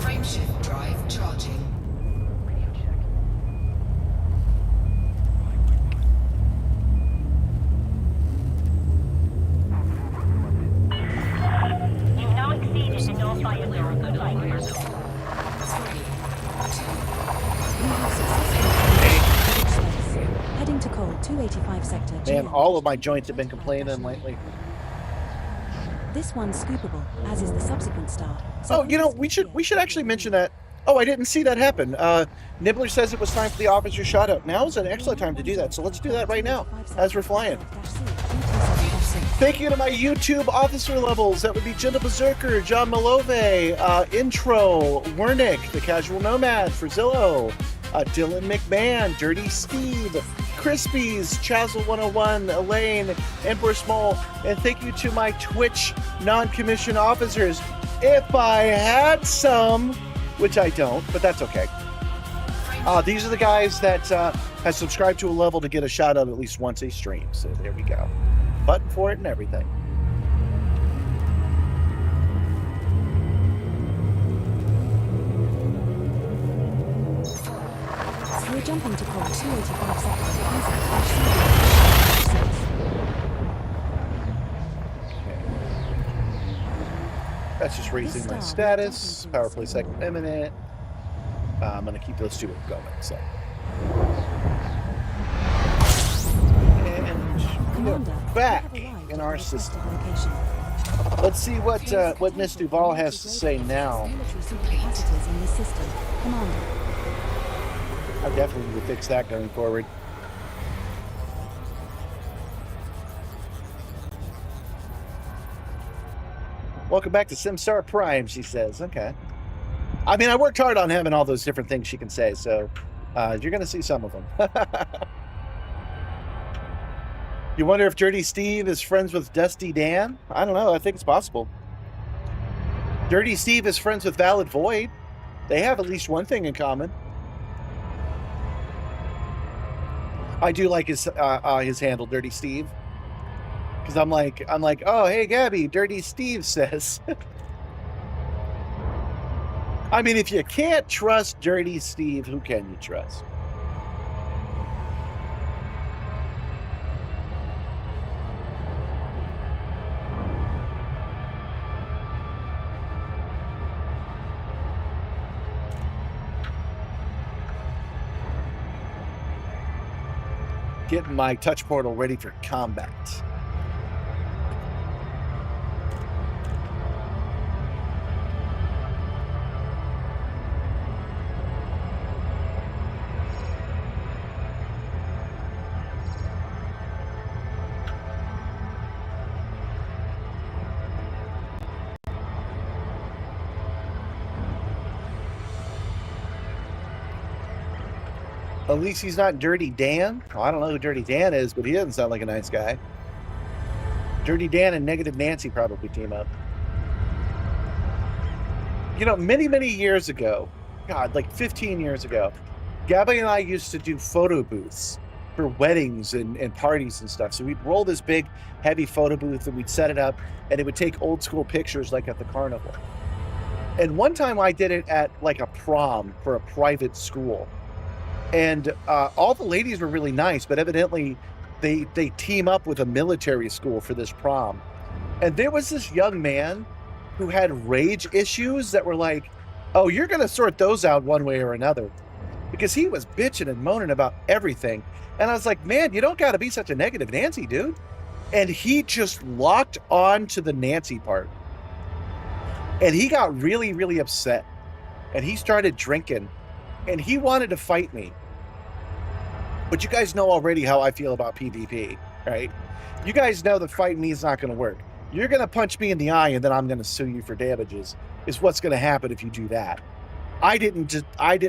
Frameshift drive charging. You've now exceeded the North Fire Zone. Heading to Coal 285 sector. Man, all of my joints have been complaining lately. This one's scoopable, as is the subsequent star. Oh, you know, we should actually mention that. Oh, I didn't see that happen. Nibbler says it was time for the officer shot up. Now is an excellent time to do that, so let's do that right now as we're flying. Thank you to my YouTube officer levels. That would be Gentle Berserker, John Malove, Intro, Wernick, The Casual Nomad, Frizillo, Dylan McMahon, Dirty Steve, Crispies, Chazzle101, Elaine, Emperor Small, and thank you to my Twitch non-commissioned officers. If I had some, which I don't, but that's okay. These are the guys that have subscribed to a level to get a shout out at least once a stream. So there we go. Button for it and everything. We're jumping to Coal 285 sector. That's just raising my status. Power play second imminent. I'm going to keep those 2 going. So. And we're back in our system. Let's see what Miss Duval has to say now. I definitely need to fix that going forward. Welcome back to Simstarr Prime, she says. Okay. I mean, I worked hard on having all those different things she can say, so you're going to see some of them. You wonder if Dirty Steve is friends with Dusty Dan? I don't know. I think it's possible. Dirty Steve is friends with Valid Void. They have at least one thing in common. I do like his handle, Dirty Steve. Because I'm like, oh, hey, Gabby, Dirty Steve says. I mean, if you can't trust Dirty Steve, who can you trust? getting my touch portal ready for combat. At least he's not Dirty Dan. Well, I don't know who Dirty Dan is, but he doesn't sound like a nice guy. Dirty Dan and Negative Nancy probably team up. You know, many, many years ago, God, like 15 years ago, Gabby and I used to do photo booths for weddings and parties and stuff. So we'd roll this big, heavy photo booth and we'd set it up and it would take old school pictures like at the carnival. And one time I did it at like a prom for a private school. And all the ladies were really nice, but evidently they team up with a military school for this prom. And there was this young man who had rage issues that were like, oh, you're going to sort those out one way or another. Because he was bitching and moaning about everything. And I was like, man, you don't got to be such a negative Nancy, dude. And he just locked on to the Nancy part. And he got really, really upset. And he started drinking. And he wanted to fight me. But you guys know already how I feel about PvP, right? You guys know that fighting me is not going to work. You're going to punch me in the eye and then I'm going to sue you for damages, is what's going to happen if you do that. I didn't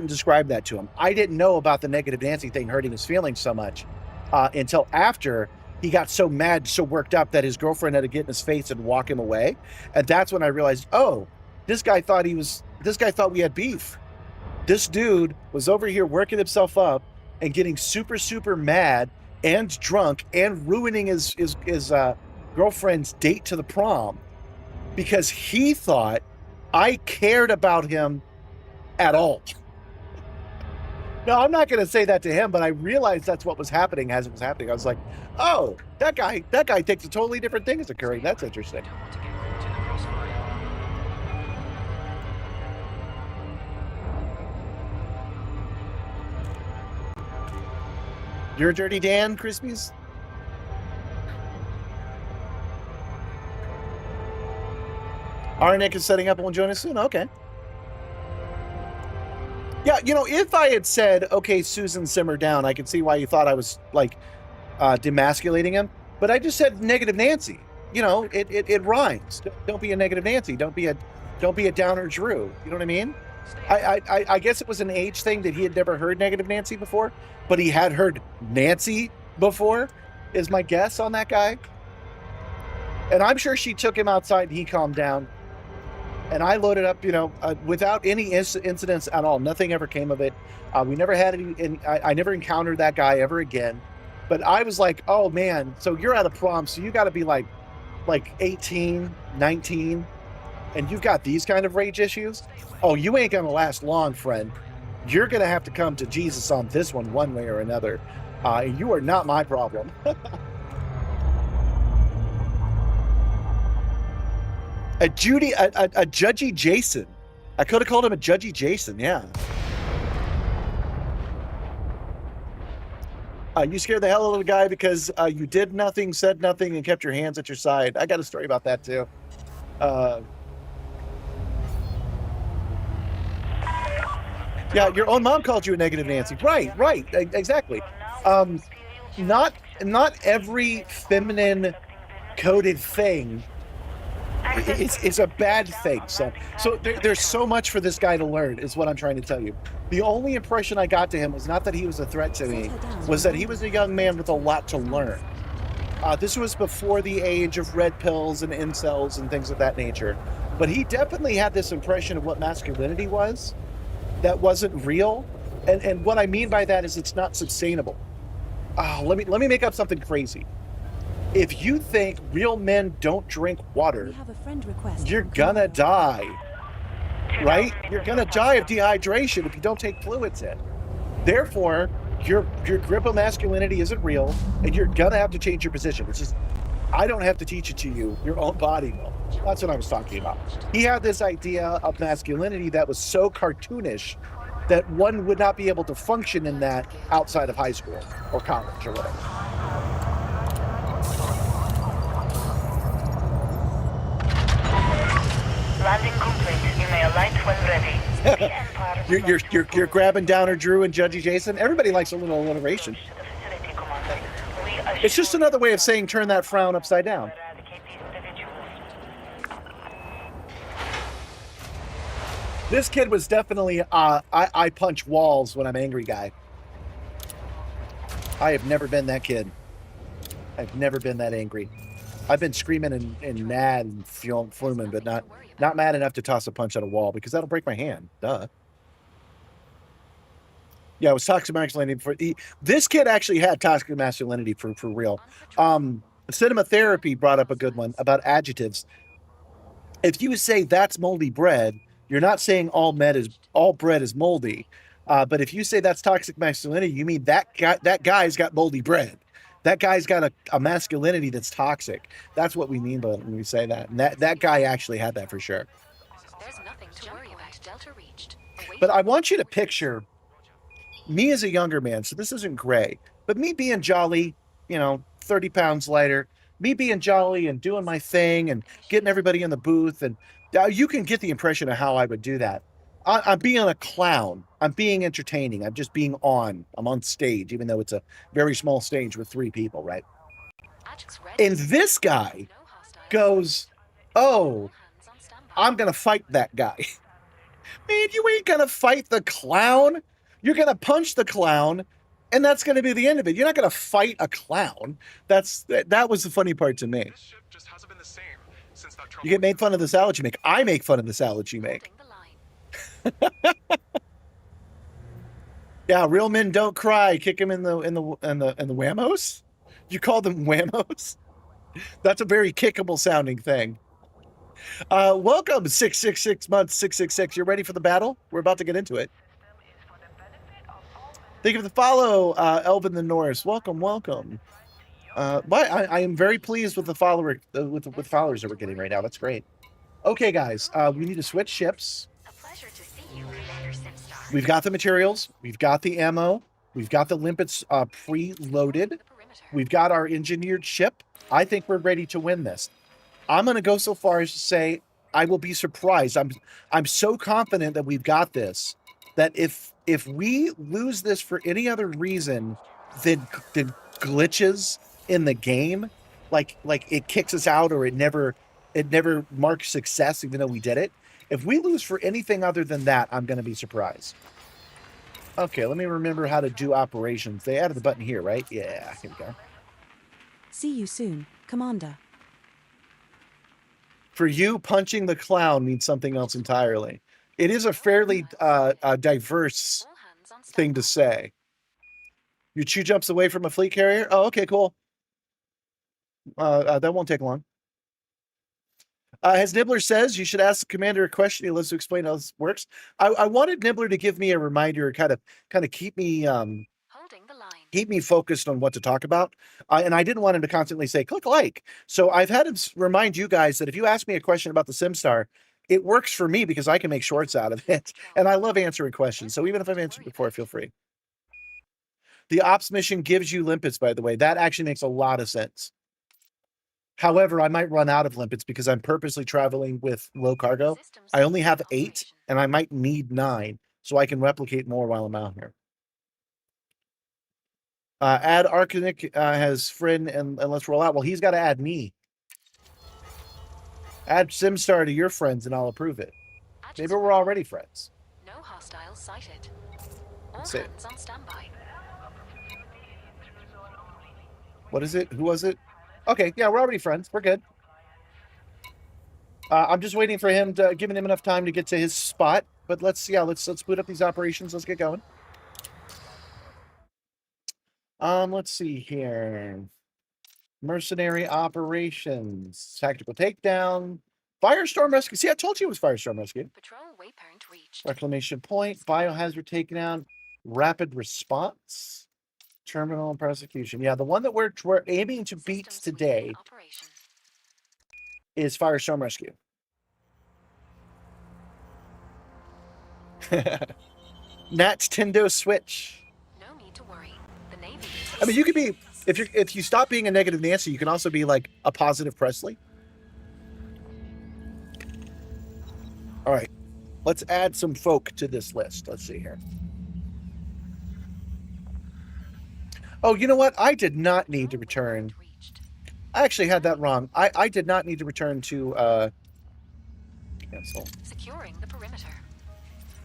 describe that to him. I didn't know about the Negative Nancy thing hurting his feelings so much until after he got so mad, so worked up that his girlfriend had to get in his face and walk him away. And that's when I realized, oh, this guy thought we had beef. This dude was over here working himself up and getting super, super mad and drunk and ruining his girlfriend's date to the prom because he thought I cared about him at all. No, I'm not going to say that to him, but I realized that's what was happening as it was happening. I was like, oh, that guy thinks a totally different thing is occurring. That's interesting. You're Dirty Dan, Crispies? Arnick is setting up and will join us soon. Okay. Yeah, you know, if I had said, okay, Susan, simmer down, I could see why you thought I was, like, demasculating him. But I just said Negative Nancy. You know, it rhymes. Don't be a Negative Nancy. Don't be a downer Drew. You know what I mean? I guess it was an age thing that he had never heard Negative Nancy before, but he had heard Nancy before, is my guess on that guy. And I'm sure she took him outside and he calmed down. And I loaded up, you know, without any incidents at all. Nothing ever came of it. We never had any, I never encountered that guy ever again. But I was like, oh man, so you're at a prom, so you got to be like 18, 19, and you've got these kind of rage issues. Oh, you ain't going to last long, friend. You're going to have to come to Jesus on this one way or another. You are not my problem. A Judgy Jason. I could have called him a Judgy Jason, yeah. You scared the hell out of the guy because you did nothing, said nothing, and kept your hands at your side. I got a story about that too. Yeah, your own mom called you a Negative Nancy. Right, exactly. Not every feminine coded thing is a bad thing. So there's so much for this guy to learn, is what I'm trying to tell you. The only impression I got to him was not that he was a threat to me, was that he was a young man with a lot to learn. This was before the age of red pills and incels and things of that nature. But he definitely had this impression of what masculinity was that wasn't real. And what I mean by that is it's not sustainable. Let me make up something crazy. If you think real men don't drink water, We have a friend request. you're gonna die, right? You're gonna die of dehydration if you don't take fluids in. Therefore, your grip of masculinity isn't real, and you're gonna have to change your position. It's just, I don't have to teach it to you. Your own body will. That's what I was talking about. He had this idea of masculinity that was so cartoonish that one would not be able to function in that outside of high school or college or whatever. Landing complete. You may alight when ready. You're grabbing Downer Drew and Judgy Jason. Everybody likes a little alliteration. It's just another way of saying turn that frown upside down. This kid was definitely I punch walls when I'm angry guy. I have never been that kid. I've never been that angry. I've been screaming and mad and fuming, but not mad enough to toss a punch at a wall because that'll break my hand. Duh. Yeah, it was toxic masculinity. This kid actually had toxic masculinity for real. Cinema Therapy brought up a good one about adjectives. If you say that's moldy bread, you're not saying all bread is moldy. But if you say that's toxic masculinity, you mean that guy's got moldy bread. That guy's got a masculinity that's toxic. That's what we mean by when we say that. And that guy actually had that for sure. There's nothing to worry about. Delta reached. But I want you to picture me as a younger man. So this isn't gray, but me being jolly, 30 pounds lighter, me being jolly and doing my thing and getting everybody in the booth. And you can get the impression of how I would do that. I'm being a clown. I'm being entertaining. I'm just being on. I'm on stage, even though it's a very small stage with 3 people, right? And this guy goes, oh, I'm going to fight that guy. Man, you ain't going to fight the clown. You're going to punch the clown, and that's going to be the end of it. You're not going to fight a clown. That was the funny part to me. You get made fun of the salad you make. I make fun of the salad you make. Yeah, real men don't cry. Kick him in the whamos. You call them whamos? That's a very kickable sounding thing. Welcome, 666 months 666. You're ready for the battle? We're about to get into it. Thank you for the follow, Elvin the Norris. Welcome. But I am very pleased with the followers that we're getting right now. That's great. Okay, guys, we need to switch ships. We've got the materials. We've got the ammo. We've got the limpets pre-loaded. We've got our engineered ship. I think we're ready to win this. I'm going to go so far as to say I will be surprised. I'm so confident that we've got this that if we lose this for any other reason than glitches in the game, like it kicks us out or it never marks success even though we did it. If we lose for anything other than that, I'm going to be surprised. Okay, let me remember how to do operations. They added the button here, right? Yeah, here we go. See you soon, Commander. For you, punching the clown means something else entirely. It is a fairly diverse thing to say. Your chew jumps away from a fleet carrier? Oh, okay, cool. That won't take long. As Nibbler says, you should ask the commander a question. He loves to explain how this works. I wanted Nibbler to give me a reminder, kind of keep me focused on what to talk about. And I didn't want him to constantly say, click like. So I've had him remind you guys that if you ask me a question about the Simstarr, it works for me because I can make shorts out of it. And I love answering questions. So even if I've answered before, feel free. The ops mission gives you limpets, by the way. That actually makes a lot of sense. However, I might run out of limpets because I'm purposely traveling with low cargo. I only have 8, and I might need 9, so I can replicate more while I'm out here. Add Arcanic has friend, and let's roll out. Well, he's got to add me. Add Simstarr to your friends, and I'll approve it. Maybe we're already friends. No hostiles sighted. All That's it. hands on standby. What is it? Who was it? Okay, yeah, we're already friends. We're good. I'm just waiting for him to giving him enough time to get to his spot. But let's boot up these operations. Let's get going. Let's see here. Mercenary operations, tactical takedown, firestorm rescue. See, I told you it was firestorm rescue. Patrol waypoint reached. Reclamation point, biohazard takedown, rapid response. Terminal and prosecution. Yeah, the one that we're aiming to beat today is Firestorm Rescue. Nintendo Switch. No need to worry. The Navy is I mean, you could be if you stop being a negative Nancy, you can also be like a positive Presley. All right, let's add some folk to this list. Let's see here. Oh, you know what? I did not need to return. I actually had that wrong. I did not need to return to cancel. securing the perimeter.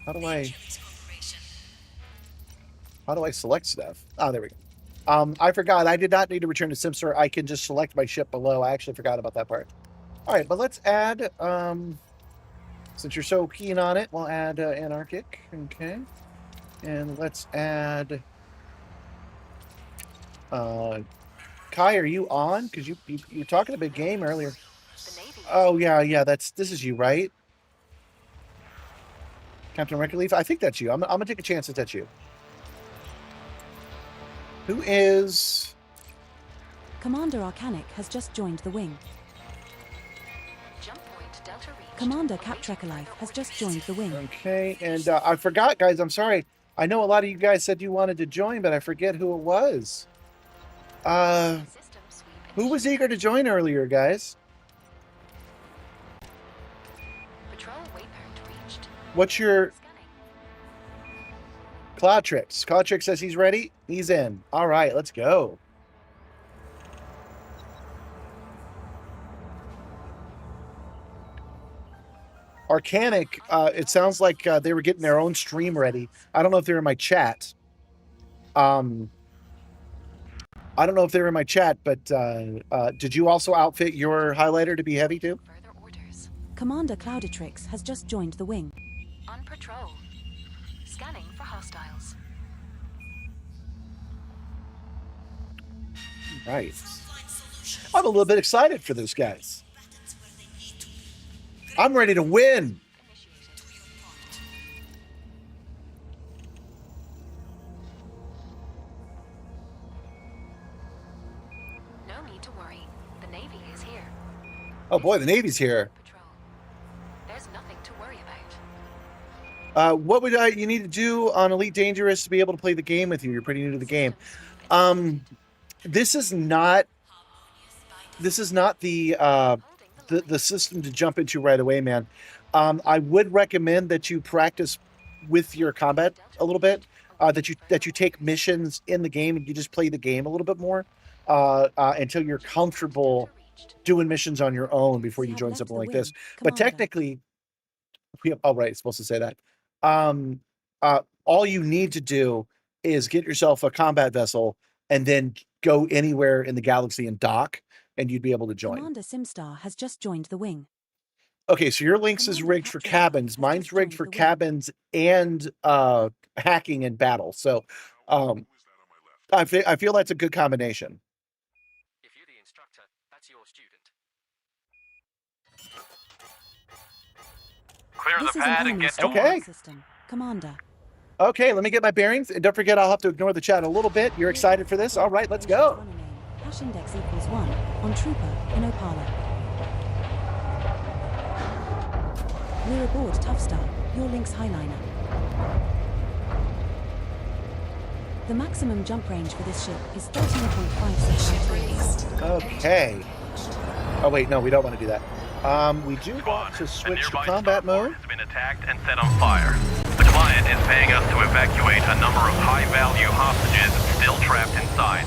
How do I select stuff? Oh, there we go. I forgot. I did not need to return to Simstarr. I can just select my ship below. I actually forgot about that part. All right, but let's add, since you're so keen on it, we'll add Anarchic. Okay. And let's add, Kai, are you on? Because you were talking a big game earlier. The Navy Oh, yeah, this is you, right? Captain Record Leaf? I think that's you. I'm going to take a chance that that's you. Who is... Commander Arcanic has just joined the wing. jump point Delta reached. Commander Cap Life has just joined the wing. Okay, and I forgot, guys. I'm sorry. I know a lot of you guys said you wanted to join, but I forget who it was. System sweep Who was eager to join earlier, guys? Patrol waypoint reached. What's your... Scanning. Cloudtrix. Cloudtrix says he's ready. He's in. All right, let's go. Arcanic, it sounds like they were getting their own stream ready. I don't know if they're in my chat. I don't know if they're in my chat, but did you also outfit your highlighter to be heavy too? Further orders. Commander Cloudatrix has just joined the wing. On patrol. Scanning for hostiles. Right. I'm a little bit excited for this, guys. I'm ready to win. No need to worry. The Navy is here. Oh boy, the Navy's here. Patrol. There's nothing to worry about. What would you need to do on Elite Dangerous to be able to play the game with you? You're pretty new to the game. This is not the system to jump into right away, man. I would recommend that you practice with your combat a little bit. That you take missions in the game and you just play the game a little bit more until you're comfortable doing missions on your own before you join something like this. But technically, it's supposed to say that. All you need to do is get yourself a combat vessel and then go anywhere in the galaxy and dock, and you'd be able to join. Commander Simstarr has just joined the wing. Okay, so your links is rigged for cabins. Mine's rigged for cabins and hacking and battle. So I feel that's a good combination. If you're the instructor, that's your student. Clear This the is an pad and enemy get to strike Okay. system. Commander. Okay, let me get my bearings. And don't forget, I'll have to ignore the chat a little bit. You're excited for this? All right, let's go. Hash index equals 1 on Trooper in Opala. We're aboard Tough Star, your Lynx Highliner. The maximum jump range for this ship is 13.5 seconds. Okay. Oh, wait, no, we don't want to do that. We do want to switch to combat mode. has been attacked and set on fire. The client is paying us to evacuate a number of high-value hostages still trapped inside.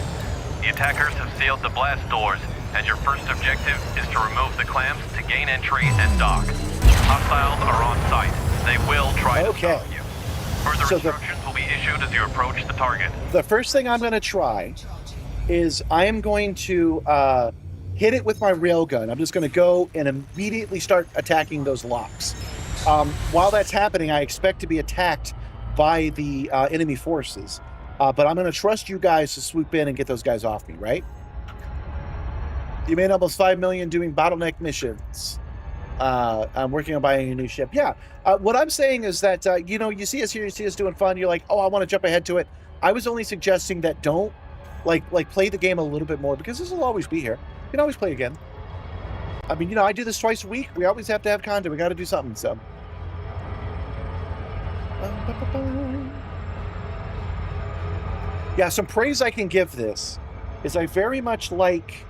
The attackers have sealed the blast doors, and your first objective is to remove the clamps to gain entry and dock. Hostiles are on site. They will try to stop you. Further instructions will be issued as you approach the target. The first thing I'm going to try is I am going to hit it with my railgun. I'm just going to go and immediately start attacking those locks. While that's happening, I expect to be attacked by the enemy forces. But I'm going to trust you guys to swoop in and get those guys off me, right? You made almost 5 million doing bottleneck missions. I'm working on buying a new ship. Yeah. What I'm saying is that, you see us here, you see us doing fun. You're like, oh, I want to jump ahead to it. I was only suggesting that don't play the game a little bit more, because this will always be here. You can always play again. I mean, I do this twice a week. We always have to have content. We got to do something. So. Yeah, some praise I can give this is I very much like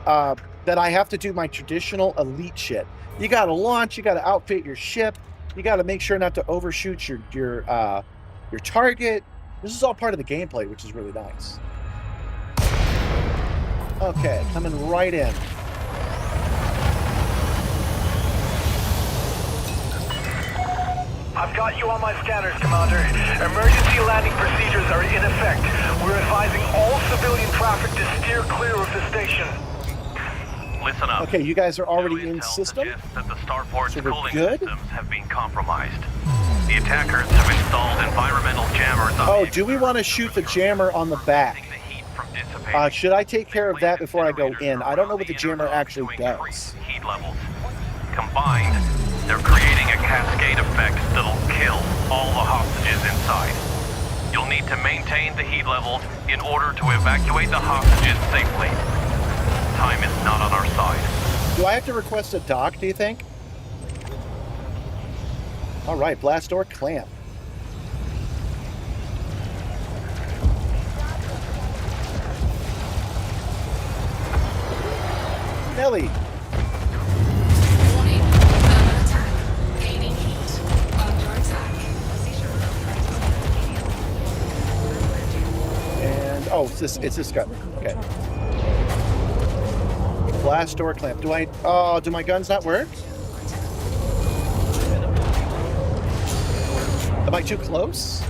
that I have to do my traditional elite shit. You got to launch, you got to outfit your ship, you got to make sure not to overshoot your target. This is all part of the gameplay, which is really nice. Okay, coming right in. I've got you on my scanners, Commander. Emergency landing procedures are in effect. We're advising all civilian traffic to steer clear of the station. Listen up. Okay, you guys are already in system. That the starport's So we're cooling good? systems have been compromised. The attackers have installed environmental jammers on Oh, the do we want to shoot the jammer on the back? the heat from dissipating. Should I take care of that before I go in? I don't know what the jammer actually does. Heat levels. Combined, they're creating a cascade effect that'll kill all the hostages inside. You'll need to maintain the heat levels in order to evacuate the hostages safely. Time is not on our side. Do I have to request a dock, do you think? All right, blast door clamp. Nelly. Warning. Thermal attack. Gaining heat. Under attack. And oh, it's this guy. Okay. Blast door clamp. Do my guns not work? Am I too close?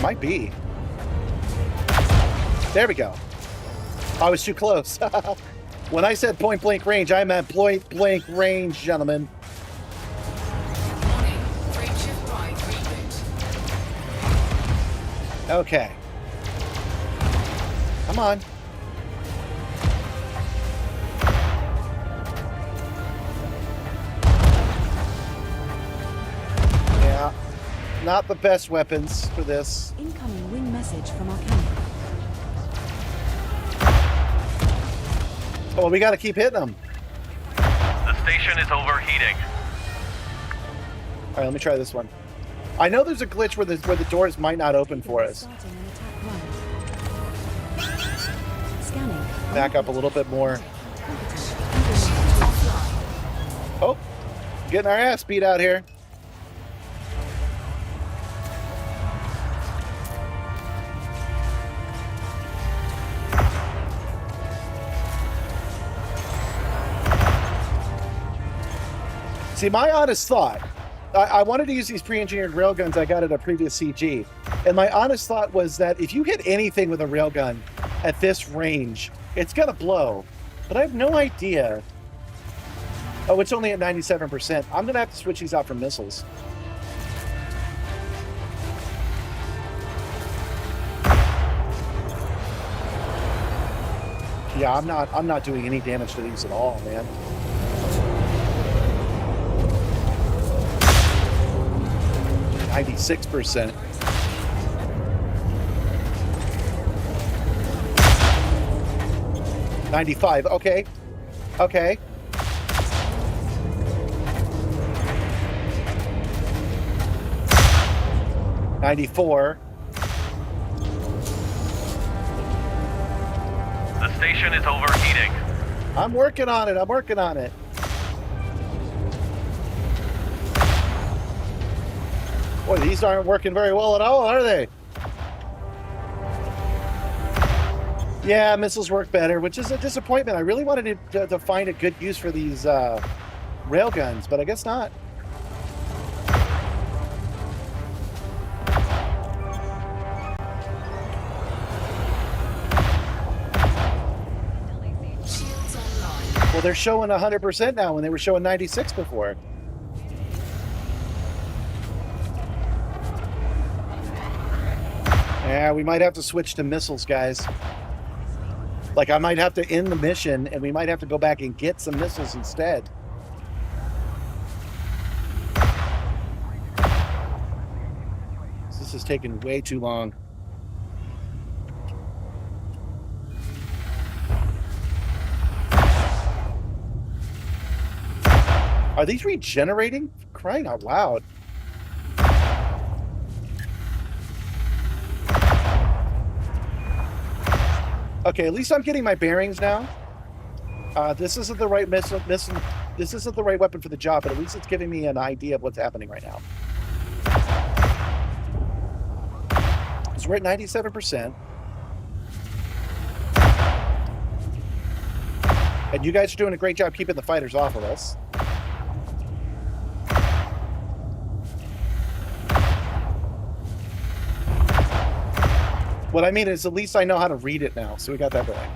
Might be. There we go. I was too close. When I said point blank range, I meant point blank range, gentlemen. Warning. Frameshift drive reboot. Okay. Come on. Yeah. Not the best weapons for this. Incoming wing message from our camp. Oh, we got to keep hitting them. The station is overheating. All right, let me try this one. I know there's a glitch where the doors might not open for us. Starting an attack run. Scanning. Back up a little bit more. Oh, getting our ass beat out here. See, my honest thought, I wanted to use these pre-engineered railguns I got at a previous CG, and my honest thought was that if you hit anything with a railgun at this range, it's gonna blow. But I have no idea. Oh, it's only at 97%. I'm gonna have to switch these out for missiles. Yeah, I'm not doing any damage to these at all, man. %. 95. Okay. Okay. $94. The station is overheating. I'm working on it. I'm working on it. Boy, these aren't working very well at all, are they? Yeah, missiles work better, which is a disappointment. I really wanted to find a good use for these railguns, but I guess not. Shields online. Well, they're showing 100% now when they were showing 96 before. Yeah, we might have to switch to missiles, guys. Like, I might have to end the mission, and we might have to go back and get some missiles instead. This is taking way too long. Are these regenerating? Crying out loud. Okay, at least I'm getting my bearings now. This isn't the right this isn't the right weapon for the job, but at least it's giving me an idea of what's happening right now. So we're at 97%. And you guys are doing a great job keeping the fighters off of us. What I mean is, at least I know how to read it now, so we got that going.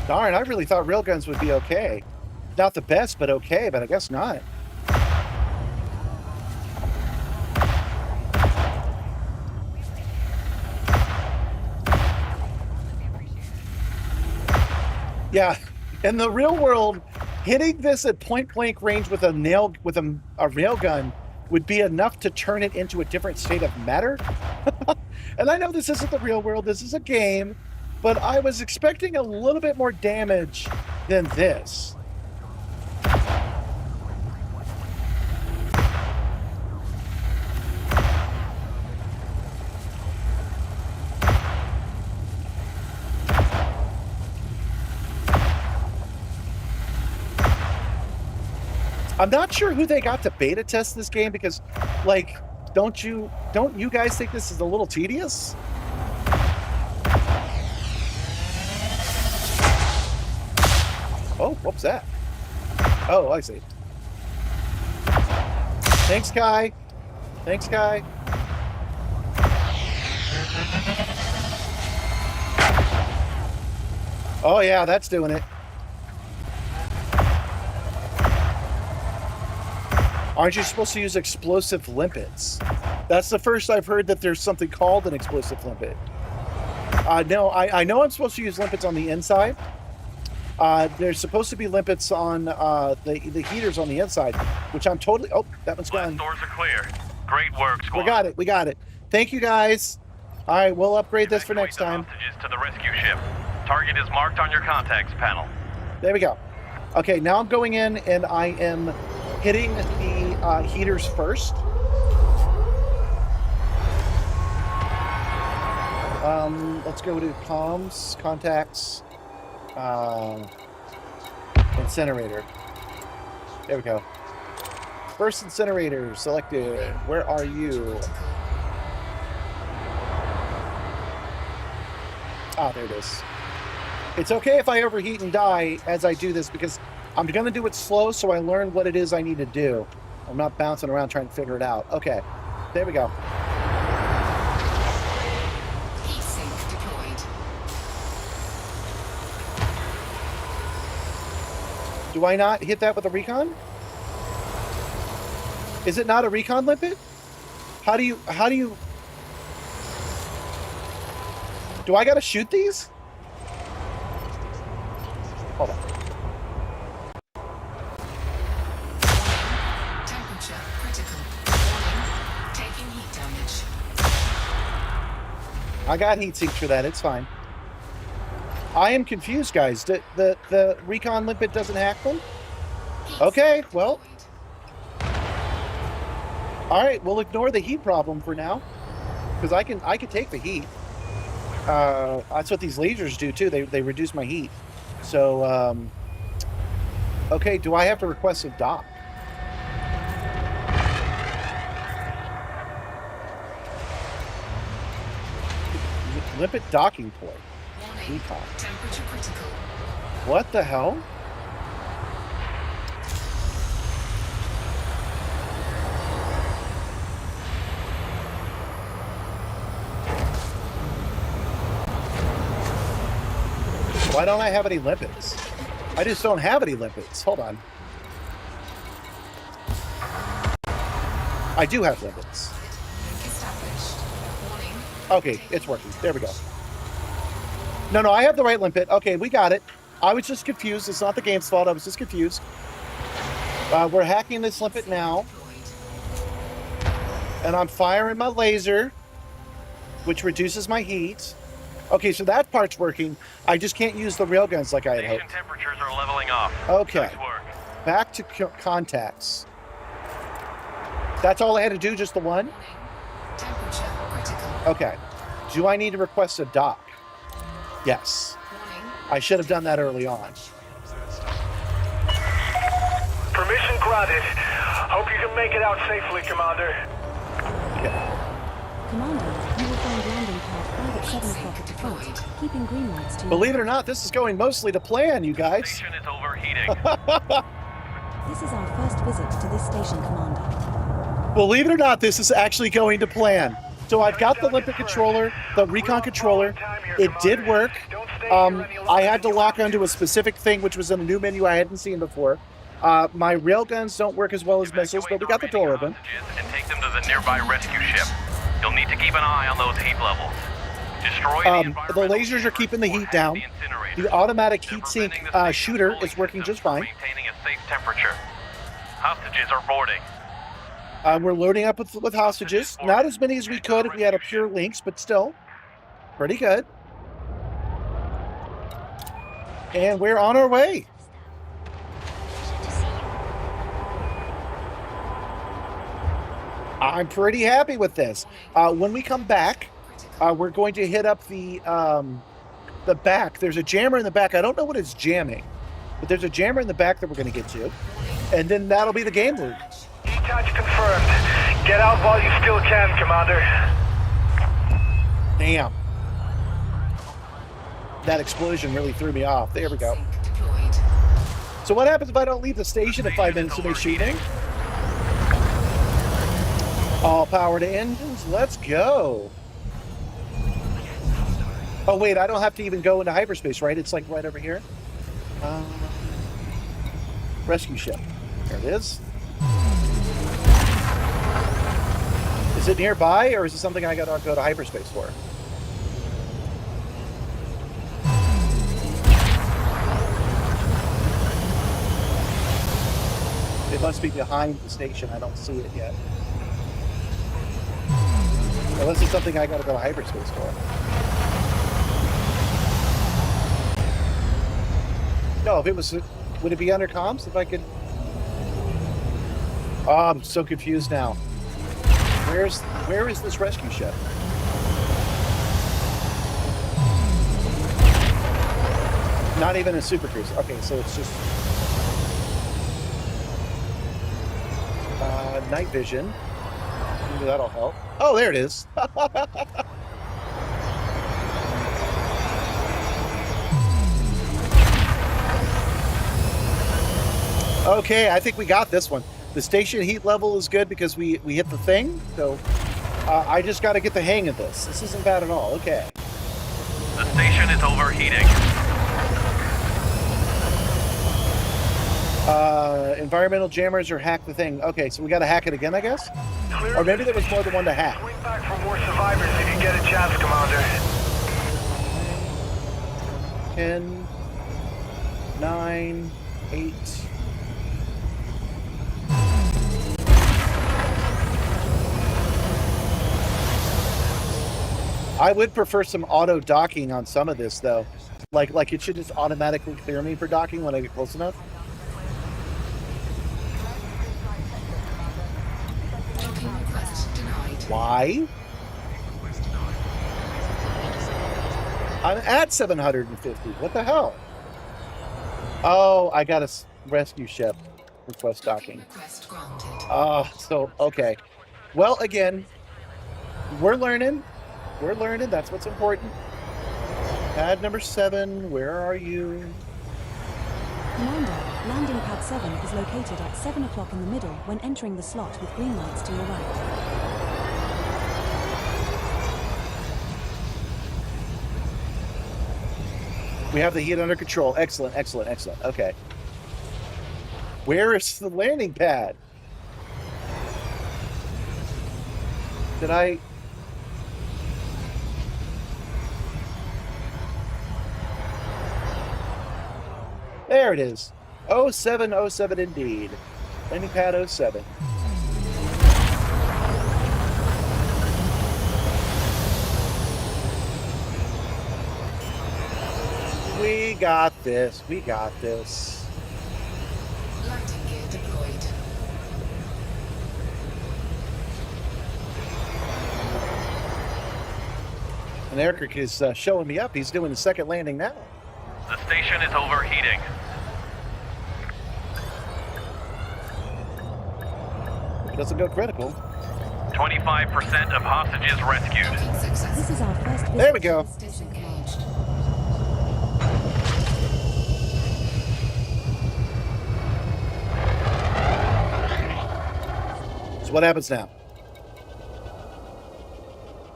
Darn, I really thought railguns would be okay. Not the best, but okay, but I guess not. Yeah, in the real world, hitting this at point-blank range with a railgun would be enough to turn it into a different state of matter. And I know this isn't the real world, this is a game, but I was expecting a little bit more damage than this. I'm not sure who they got to beta test this game because, like, don't you guys think this is a little tedious? Oh, what's that? Oh, I see. Thanks, Kai. Thanks, Kai. Oh, yeah, that's doing it. Aren't you supposed to use explosive limpets? That's the first I've heard that there's something called an explosive limpet. No, I know I'm supposed to use limpets on the inside. There's supposed to be limpets on the heaters on the inside, which I'm totally... Oh, that one's gone. Doors are clear. Great work, squad. We got it. Thank you, guys. All right, we'll upgrade this for next time. Hostages to the rescue ship. Target is marked on your contacts panel. There we go. Okay, now I'm going in and I am hitting the heaters first. Let's go to comms, contacts, incinerator. There we go. First incinerator selected. Where are you? Ah, there it is. It's okay if I overheat and die as I do this because I'm going to do it slow so I learn what it is I need to do. I'm not bouncing around trying to figure it out. Okay, there we go. Heat sink deployed. Do I not hit that with a recon? Is it not a recon limpet? How do you... Do I gotta shoot these? Hold on. Temperature critical. Warning. Taking heat damage. I got heat sink for that, it's fine. I am confused, guys. The recon limpet doesn't hack them? Okay, well... Alright, we'll ignore the heat problem for now. Because I can take the heat. That's what these lasers do too. They reduce my heat. So, okay, do I have to request a dock? Limpet docking port. Warning. Temperature critical. What the hell? Why don't I have any limpets? I just don't have any limpets. Hold on. I do have limpets. Okay, it's working. There we go. No, I have the right limpet. Okay, we got it. I was just confused. It's not the game's fault. I was just confused. We're hacking this limpet now. And I'm firing my laser, which reduces my heat. Okay, so that part's working. I just can't use the railguns like I had hoped. Temperatures are leveling off. Okay. Nice work. Back to contacts. That's all I had to do, just the one? Temperature critical. Okay. Do I need to request a dock? Yes. I should have done that early on. Permission granted. Hope you can make it out safely, Commander. Okay. Commander, you will find landing pad 5 at 7 o'clock at default, keeping green lights to... Believe it or not, this is going mostly to plan, you guys. Station is overheating. This is our first visit to this station, Commander. Believe it or not, this is actually going to plan. So I've got the Olympic controller, the recon controller. It did work. I had to lock onto a specific thing, which was in a new menu I hadn't seen before. My railguns don't work as well as missiles, but we got the door open. And take them to the nearby rescue ship. You'll need to keep an eye on those heat levels. Destroy the lasers are keeping the heat down. The automatic heatsink shooter is working just fine. Maintaining a safe temperature. Hostages are boarding. We're loading up with hostages. Not as many as we could if we had a pure Lynx, but still pretty good. And we're on our way. I'm pretty happy with this. When we come back, we're going to hit up the back. There's a jammer in the back. I don't know what it's jamming, but there's a jammer in the back that we're going to get to, and then that'll be the game loop. Detach confirmed. Get out while you still can, Commander. Damn. That explosion really threw me off. There we go. So what happens if I don't leave the station in 5 minutes to make shooting? All power to engines. Let's go. Oh, wait. I don't have to even go into hyperspace, right? It's like right over here. Rescue ship. There it is. Is it nearby, or is it something I gotta go to hyperspace for? It must be behind the station. I don't see it yet. Unless it's something I gotta go to hyperspace for. No, if it was, would it be under comms if I could? Oh, I'm so confused now. Where is this rescue ship? Not even a super cruiser. Okay, so it's just night vision. Maybe that'll help. Oh, there it is. Okay, I think we got this one. The station heat level is good because we hit the thing, so I just got to get the hang of this. This isn't bad at all. Okay. The station is overheating. Environmental jammers or hack the thing. Okay, so we got to hack it again, I guess? Or maybe there was more than one to hack. Swing back for more survivors if you get a chance, Commander. 10, 9, 8. I would prefer some auto docking on some of this, though. Like it should just automatically clear me for docking when I get close enough. Why? I'm at 750. What the hell? Oh, I got a rescue ship. Request docking. Oh, so, okay. Well, again, we're learning. We're learning. That's what's important. Pad number 7, where are you? Commander, landing pad 7 is located at 7 o'clock in the middle when entering the slot with green lights to your right. We have the heat under control. Excellent, excellent, excellent. Okay. Where is the landing pad? Did I... There it is. 0707 indeed. Landing pad 07. We got this. We got this. Landing gear deployed. And Eric is showing me up. He's doing the second landing now. The station is overheating. It doesn't go critical. 25% of hostages rescued. This is our first visit There we go. to the station. Disengaged. So what happens now?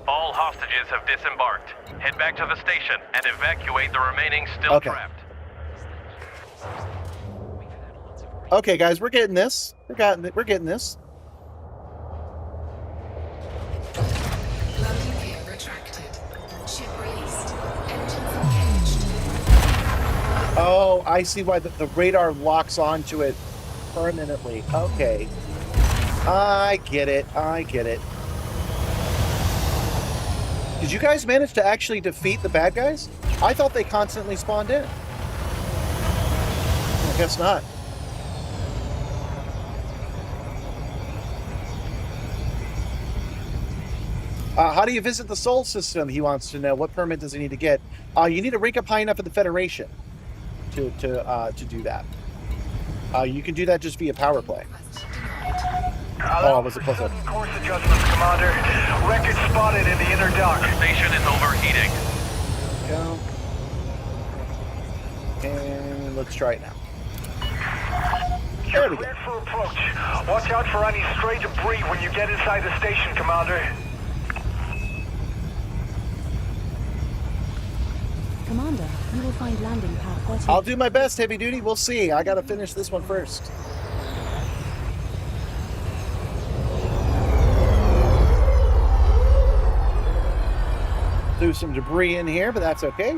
All hostages have disembarked. Head back to the station and evacuate the remaining still Okay. trapped. Okay, guys, we're getting this. We're getting this. Landing gear retracted. Ship released. Engines engaged. Oh, I see why the radar locks onto it permanently. Okay. I get it. I get it. Did you guys manage to actually defeat the bad guys? I thought they constantly spawned in. I guess not. How do you visit the Sol system? He wants to know. What permit does he need to get? You need to rank up high enough in the Federation to do that. You can do that just via power play. Oh, was it close up? Course adjustments, Commander. Wreckage spotted in the inner dock. The station is overheating. Go. And let's try it now. There we go. Cleared for approach. Watch out for any stray debris when you get inside the station, Commander. Commander, you will find landing pad 13. I'll do my best, heavy duty. We'll see. I gotta finish this one first. Threw some debris in here, but that's okay.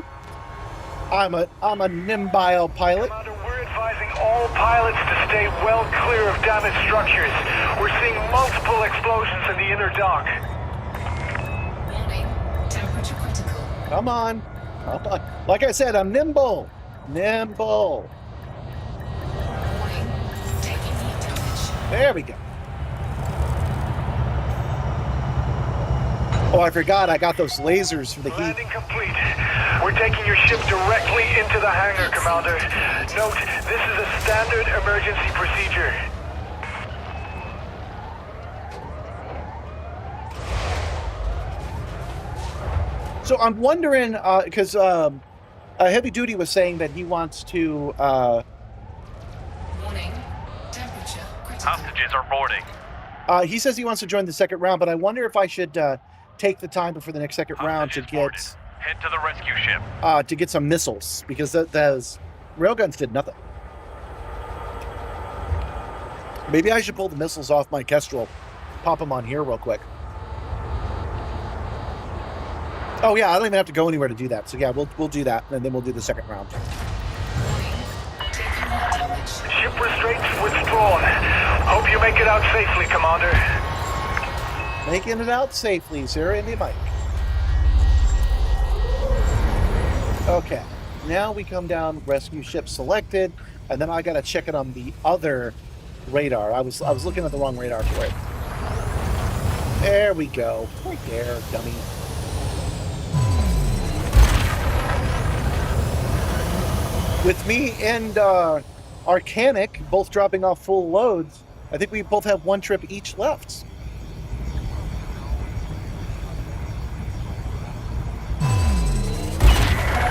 I'm a nimbile pilot. Commander, we're advising all pilots to stay well clear of damaged structures. We're seeing multiple explosions in the inner dock. Warning. Temperature critical. Come on. Come on. Like I said, I'm nimble. Nimble. Warning. Taking heat damage. There we go. Oh, I forgot. I got those lasers for the heat. Landing complete. We're taking your ship directly into the hangar, Commander. Note, this is a standard emergency procedure. So I'm wondering, because Heavy Duty was saying that he wants to... Warning. Temperature critical. Hostages are boarding. he says he wants to join the second round, but I wonder if I should take the time before the next second round to Hostages boarded. get... Head to the rescue ship. to get some missiles, because those railguns did nothing. Maybe I should pull the missiles off my Kestrel, pop them on here real quick. Oh yeah, I don't even have to go anywhere to do that. So yeah, we'll do that, and then we'll do the second round. Ship restraints withdrawn. Hope you make it out safely, Commander. Making it out safely, Sarah and Mike. Okay, now we come down, rescue ship selected, and then I gotta check it on the other radar. I was looking at the wrong radar for it. There we go. Right there, dummy. With me and Arcanic both dropping off full loads, I think we both have one trip each left.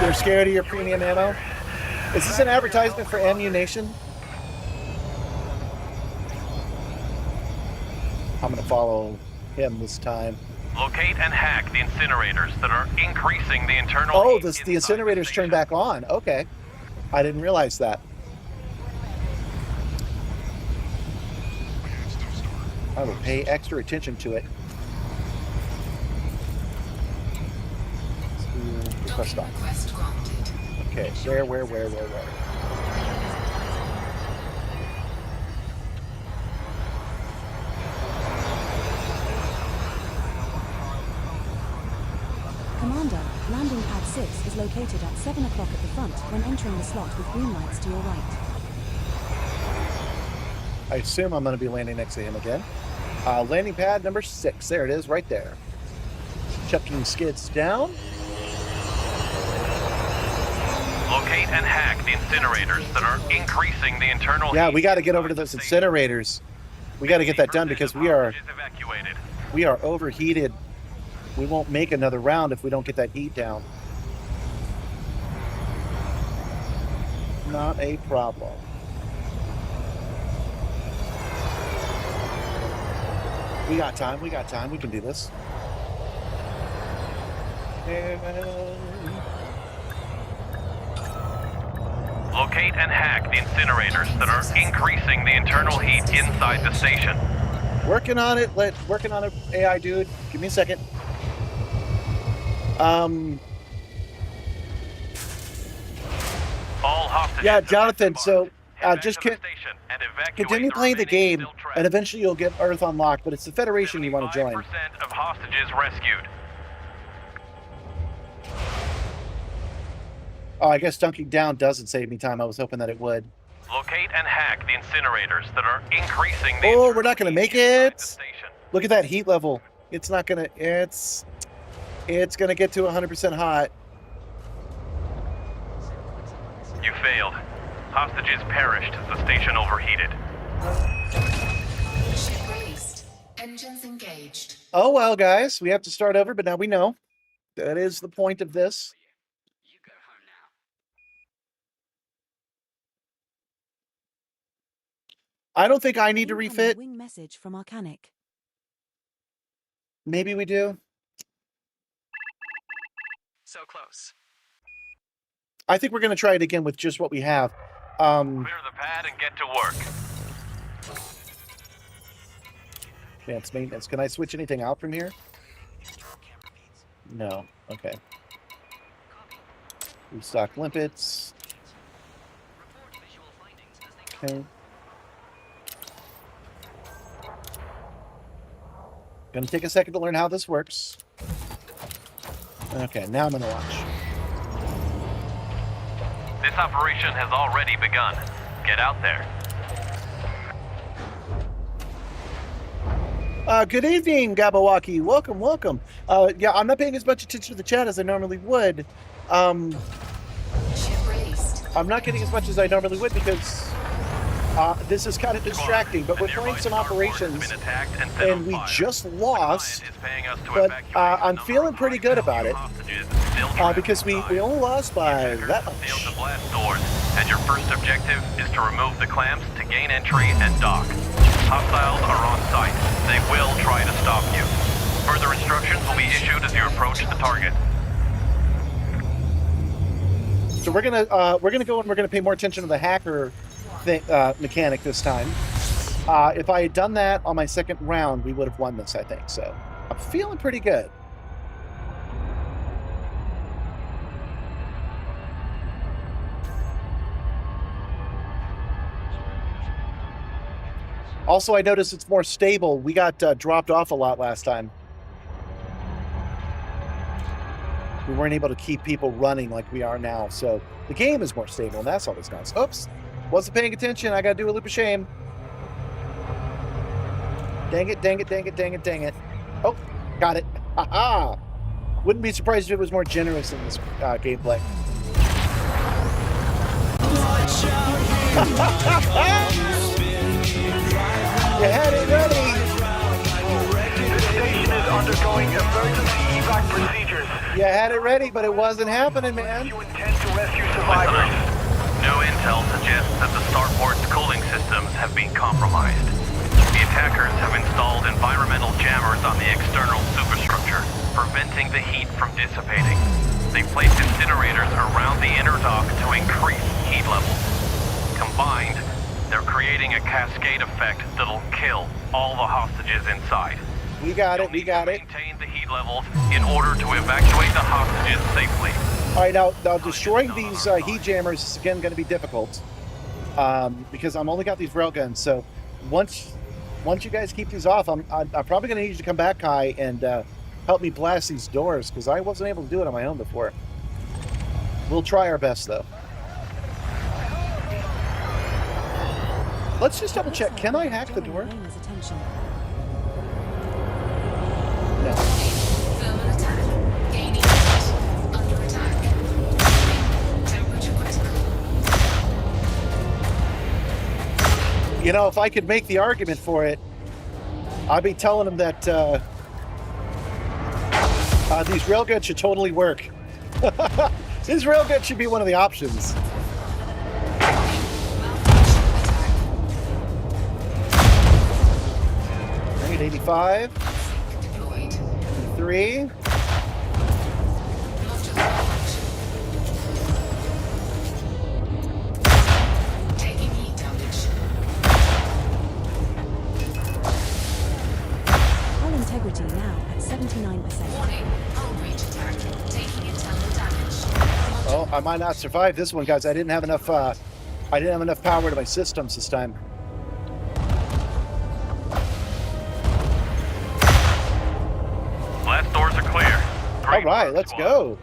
They're scared of your premium ammo? Is this an advertisement for ammunition? I'm gonna follow him this time. Locate and hack the incinerators that are increasing the internal Oh, heat the inside incinerators station. turned back on. Okay. I didn't realize that. I will pay extra attention to it. Request stop. Request granted. Okay, where? Commander, landing pad 6 is located at 7 o'clock at the front when entering the slot with green lights to your right. I assume I'm going to be landing next to him again. Landing pad number 6. There it is, right there. Chucking skids down. Locate and hack the incinerators that are increasing the internal Yeah, heat we got to get over to inside those the station. incinerators. We got to get that done because we are Evacuated. overheated. We won't make another round if we don't get that heat down. Not a problem. We got time. We got time. We can do this. Locate and hack the incinerators that are increasing the internal heat inside the station. Working on it. Working on it, AI dude. Give me a second. All hostages. Yeah, Jonathan. So just to the station and evacuate continue the playing the remaining game, still trapped. and eventually you'll get Earth unlocked. But it's the Federation you want to join. 75% of hostages rescued. Oh, I guess dunking down doesn't save me time. I was hoping that it would. Locate and hack the incinerators that are increasing the Oh, we're not going to make it. the station. Look at that heat level. It's not going to... It's going to get to 100% hot. You failed. Hostages perished as the station overheated. Ship released. Engines engaged. Oh, well, guys. We have to start over, but now we know. That is the point of this. You go home now. I don't think I need to Incoming refit. Wing message from Arcanic. Maybe we do. So close. I think we're going to try it again with just what we have. Clear the pad and get to work. Advanced maintenance. Can I switch anything out from here? No. Okay. Restock limpets. Okay. Gonna take a second to learn how this works. Okay, now I'm gonna watch. This operation has already begun. Get out there. Good evening, Gabawaki. Welcome, welcome. Yeah, I'm not paying as much attention to the chat as I normally would. Ship released. I'm not getting as much as I normally would because this is kind of distracting, but we're playing some operations, and we just lost, but I'm feeling pretty good about it, because we only lost by that much. Failed to blast doors, and your first objective is to remove the clamps to gain entry and dock. Hostiles are on site. They will try to stop you. Further instructions will be issued as you approach the target. So we're gonna go and we're gonna pay more attention to the hacker mechanic this time. If I had done that on my second round, we would have won this, I think. So I'm feeling pretty good. Also, I noticed it's more stable. We got dropped off a lot last time. We weren't able to keep people running like we are now. So the game is more stable, and that's always nice. Oops. Wasn't paying attention. I got to do a loop of shame. Dang it, dang it, dang it, dang it, dang it. Oh, got it. Haha. Wouldn't be surprised if it was more generous in this gameplay. You had it ready. This station is undergoing emergency evac procedures. You had it ready, but it wasn't happening, man. You intend to rescue survivors. New intel suggests that the starport's cooling systems have been compromised. The attackers have installed environmental jammers on the external superstructure, preventing the heat from dissipating. They placed incinerators around the inner dock to increase heat levels. Combined, they're creating a cascade effect that'll kill all the hostages inside. We got it, we got it. Maintain the heat levels in order to evacuate the hostages safely. All right, now destroying these heat jammers is again going to be difficult, because I'm only got these railguns. So once you guys keep these off, I'm probably going to need you to come back, Kai, and help me blast these doors, because I wasn't able to do it on my own before. We'll try our best, though. Let's just double check. Can I hack the door? No. Thermal attack. Gaining heat. Under attack. Temperature critical. You know, if I could make the argument for it, I'd be telling them that these railguns should totally work. These railguns should be one of the options. 85. 3. Taking heat damage. Hull integrity now at 79%. Warning, hull breach attack. Taking internal damage. Oh, I might not survive this one, guys. I didn't have enough power to my systems this time. Blast doors are clear. All right, let's go.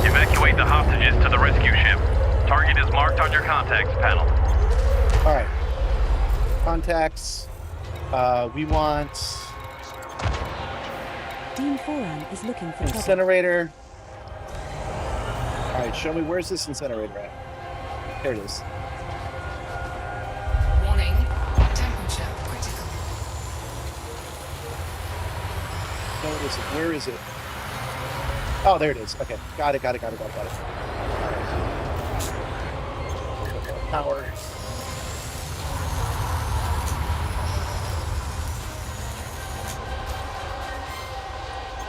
Evacuate the hostages to the rescue ship. Target is marked on your contacts panel. All right. Contacts. We want Dean Foran is looking for trouble. incinerator. All right, show me, where's this incinerator at? There it is. Warning, temperature critical. No, it isn't. Where is it? Oh, there it is. Okay, got it. Power.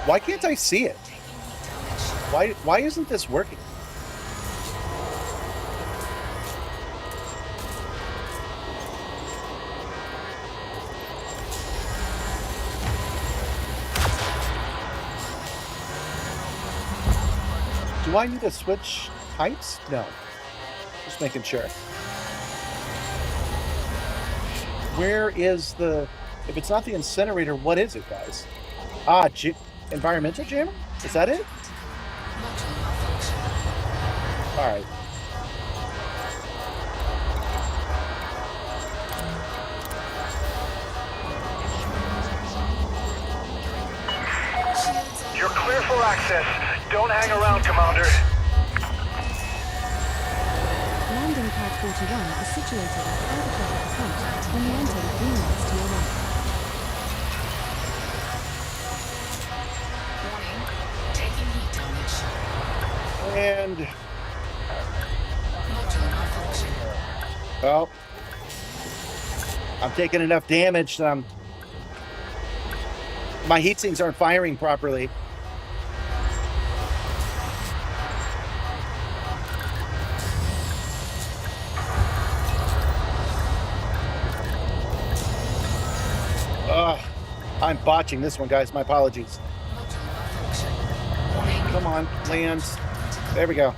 Why can't I see it? Why isn't this working? Do I need to switch heights? No. Just making sure. Where is the... If it's not the incinerator, what is it, guys? Ah, environmental jammer? Is that it? Alright. You're clear for access. Don't hang around, Commander. Landing pad 41 is situated at 5 o'clock at the front when you enter the green lights to your right. Warning, taking heat damage. And... Module malfunction. Well... I'm taking enough damage that my heat sinks aren't firing properly. I'm botching this one, guys. My apologies. Come on, land. There we go.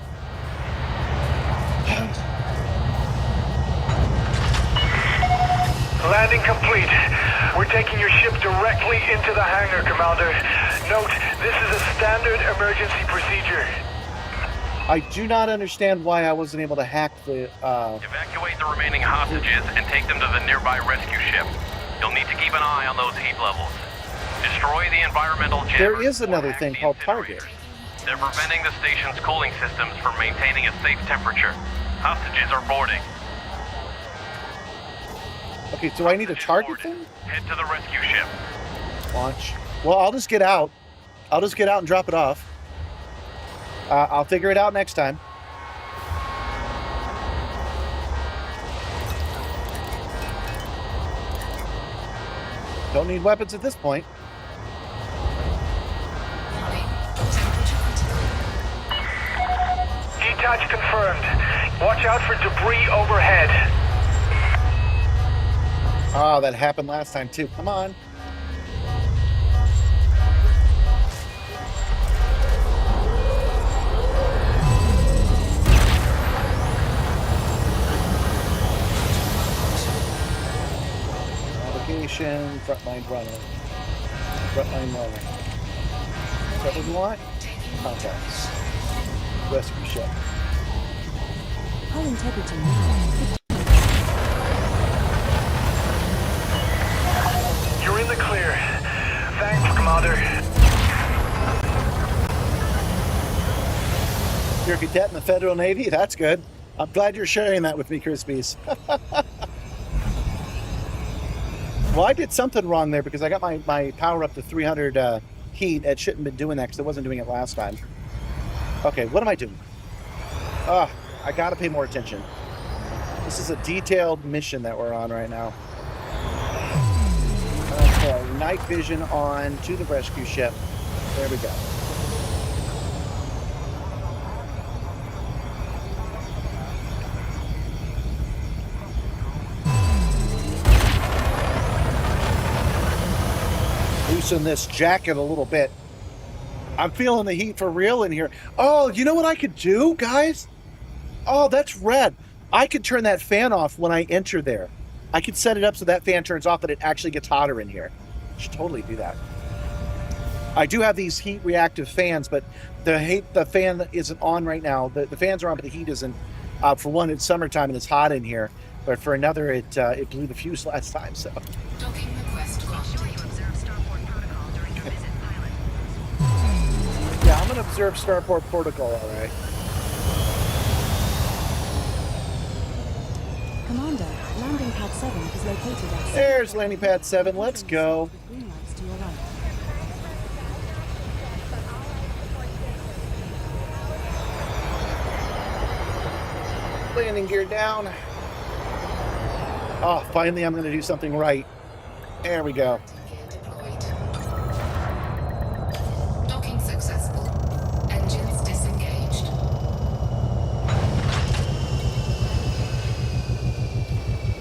Landing complete. We're taking your ship directly into the hangar, Commander. Note, this is a standard emergency procedure. I do not understand why I wasn't able to hack the... Evacuate the remaining hostages and take them to the nearby rescue ship. You'll need to keep an eye on those heat levels. Destroy the environmental jammers. There is or another hack thing the called incinerators. target. They're preventing the station's cooling systems from maintaining a safe temperature. Hostages are boarding. Okay, so I need to target them? Head to the rescue ship. Launch. Well, I'll just get out. I'll just get out and drop it off. I'll figure it out next time. Don't need weapons at this point. Detach confirmed. Watch out for debris overhead. Oh, that happened last time too. Come on. Navigation, frontline runner. Frontline runner. Is that what we want? Contacts. Rescue ship. Hull integrity now. You're in the clear. Thanks, Commander. You're a cadet in the Federal Navy? That's good. I'm glad you're sharing that with me, Crispies. Well, I did something wrong there because I got my power up to 300 heat. It shouldn't have been doing that because I wasn't doing it last time. Okay, what am I doing? I gotta pay more attention. This is a detailed mission that we're on right now. Okay, night vision on to the rescue ship. There we go. Loosen this jacket a little bit. I'm feeling the heat for real in here. Oh, you know what I could do, guys? Oh, that's red. I could turn that fan off when I enter there. I could set it up so that fan turns off and it actually gets hotter in here. I should totally do that. I do have these heat reactive fans, but the fan isn't on right now. The fans are on, but the heat isn't. For one, it's summertime and it's hot in here. But for another, it blew the fuse last time, so. Docking request granted. Yeah, I'm going to observe Starport Protocol, all right. Commander, landing pad 7 is located at... There's landing pad 7. Let's go. Green lights to your right. Landing gear down. Oh, finally I'm going to do something right. There we go. Gear deployed. Docking successful. Engines disengaged.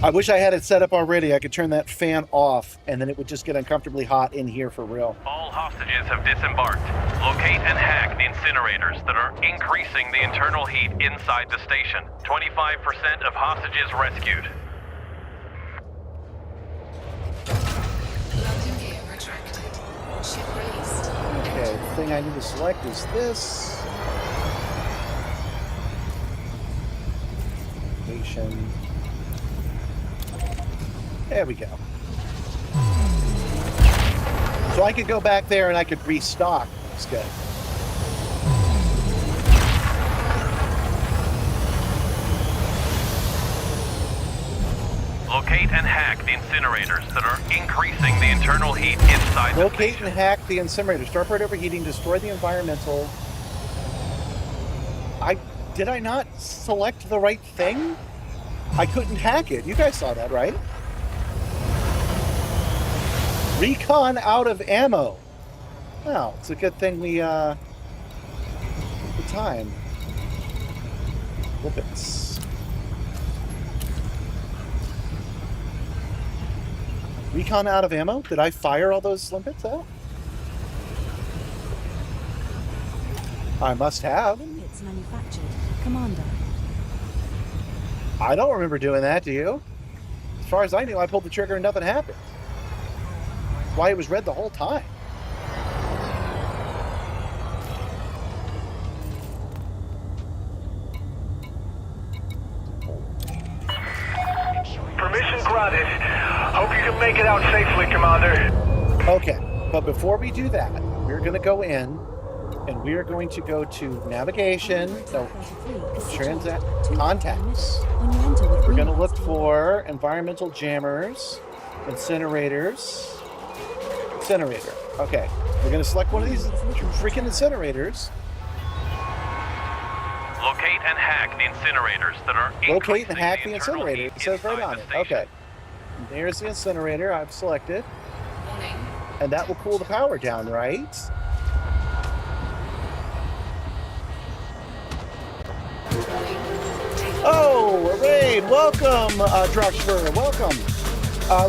I wish I had it set up already. I could turn that fan off, and then it would just get uncomfortably hot in here for real. All hostages have disembarked. Locate and hack the incinerators that are increasing the internal heat inside the station. 25% of hostages rescued. Landing gear retracted. Ship released. Okay, the thing I need to select is this. Station. There we go. So I could go back there and I could restock. That's good. Locate and hack the incinerators that are increasing the internal heat inside the Locate station. and hack the incinerator. Starport overheating. Destroy the environmental. Did I not select the right thing? I couldn't hack it. You guys saw that, right? Recon out of ammo. Well, it's a good thing we the time. Whippets. Recon out of ammo? Did I fire all those limpets out? I must have. Limpets manufactured. Commander. I don't remember doing that, do you? As far as I knew, I pulled the trigger and nothing happened. Why it was red the whole time. Permission granted. Hope you can make it out safely, Commander. Okay, but before we do that, we're going to go in and we are going to go to navigation, no, contacts. When you enter with We're green going to lights look for environmental jammers, incinerators, incinerator. Okay, we're going to select one of these freaking incinerators. Locate and hack the incinerators that are Locate and increasing hack the internal incinerator. heat It says right inside on the it. station. Okay. There's the incinerator I've selected. Warning. And that will cool the power down, right? Oh, Raid, welcome, Drushver, welcome.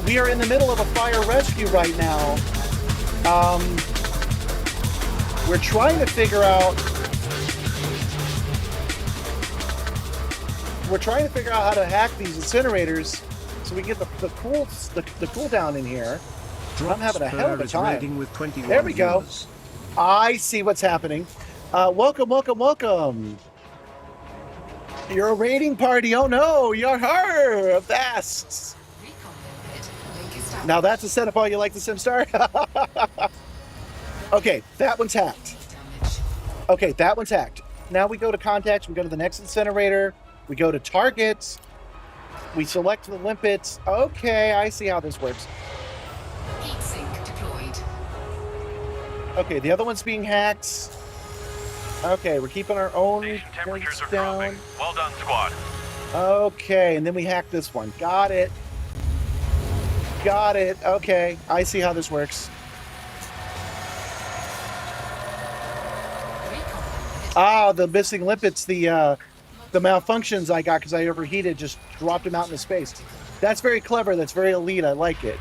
We are in the middle of a fire rescue right now. We're trying to figure out how to hack these incinerators so we can get the cool down in here. I'm having a hell of a time. With 21 There we go. viewers. I see what's happening. Welcome. You're a raiding party. Oh no, you're her. That's. Recon limpet. Link established. Now that's a setup all you like the Simstarr? Okay, that one's hacked. Damage. Okay, that one's hacked. Now we go to contacts, we go to the next incinerator. We go to targets. We select the limpets. Okay, I see how this works. Heat sink deployed. Okay, the other one's being hacked. Okay, we're keeping our own Station temperatures points are down. dropping. Well done, squad. Okay, and then we hack this one. Got it. Got it. Okay, I see how this works. Ah, the missing limpets, the malfunctions I got because I overheated just dropped them out into space. That's very clever. That's very elite. I like it.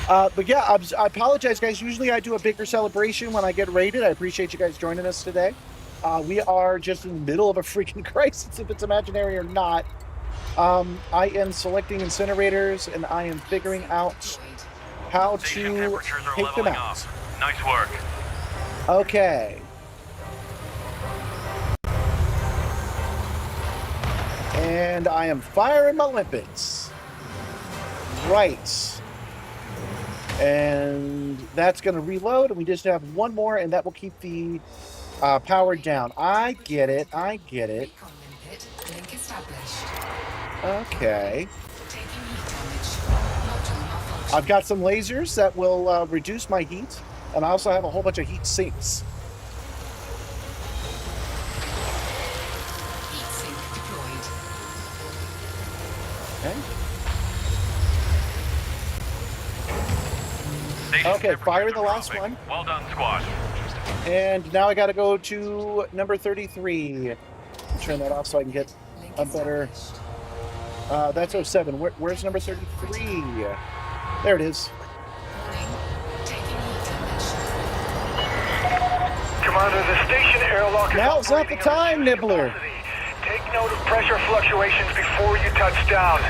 But yeah, I apologize, guys. Usually I do a bigger celebration when I get raided. I appreciate you guys joining us today. We are just in the middle of a freaking crisis, if it's imaginary or not. I am selecting incinerators, and I am figuring out how Station to temperatures are take them leveling out. up. Nice work. Okay. And I am firing my limpets. Right. And that's going to reload, and we just have one more, and that will keep the power down. I get it. I get it. Recon limpet link established. Okay. Taking heat damage. Module malfunction. I've got some lasers that will reduce my heat, and I also have a whole bunch of heat sinks. Heat sink deployed. Okay. Station Okay, temperatures fire the are last dropping. one. Well done, squad. And now I got to go to number 33. Turn that off so I can get Link a better... established. That's 07. Where's number 33? There it is. Warning. Taking heat damage. Commander, the station airlock is Now's not the operating at time, reduced Nibbler. capacity. Take note of pressure fluctuations before you touch down.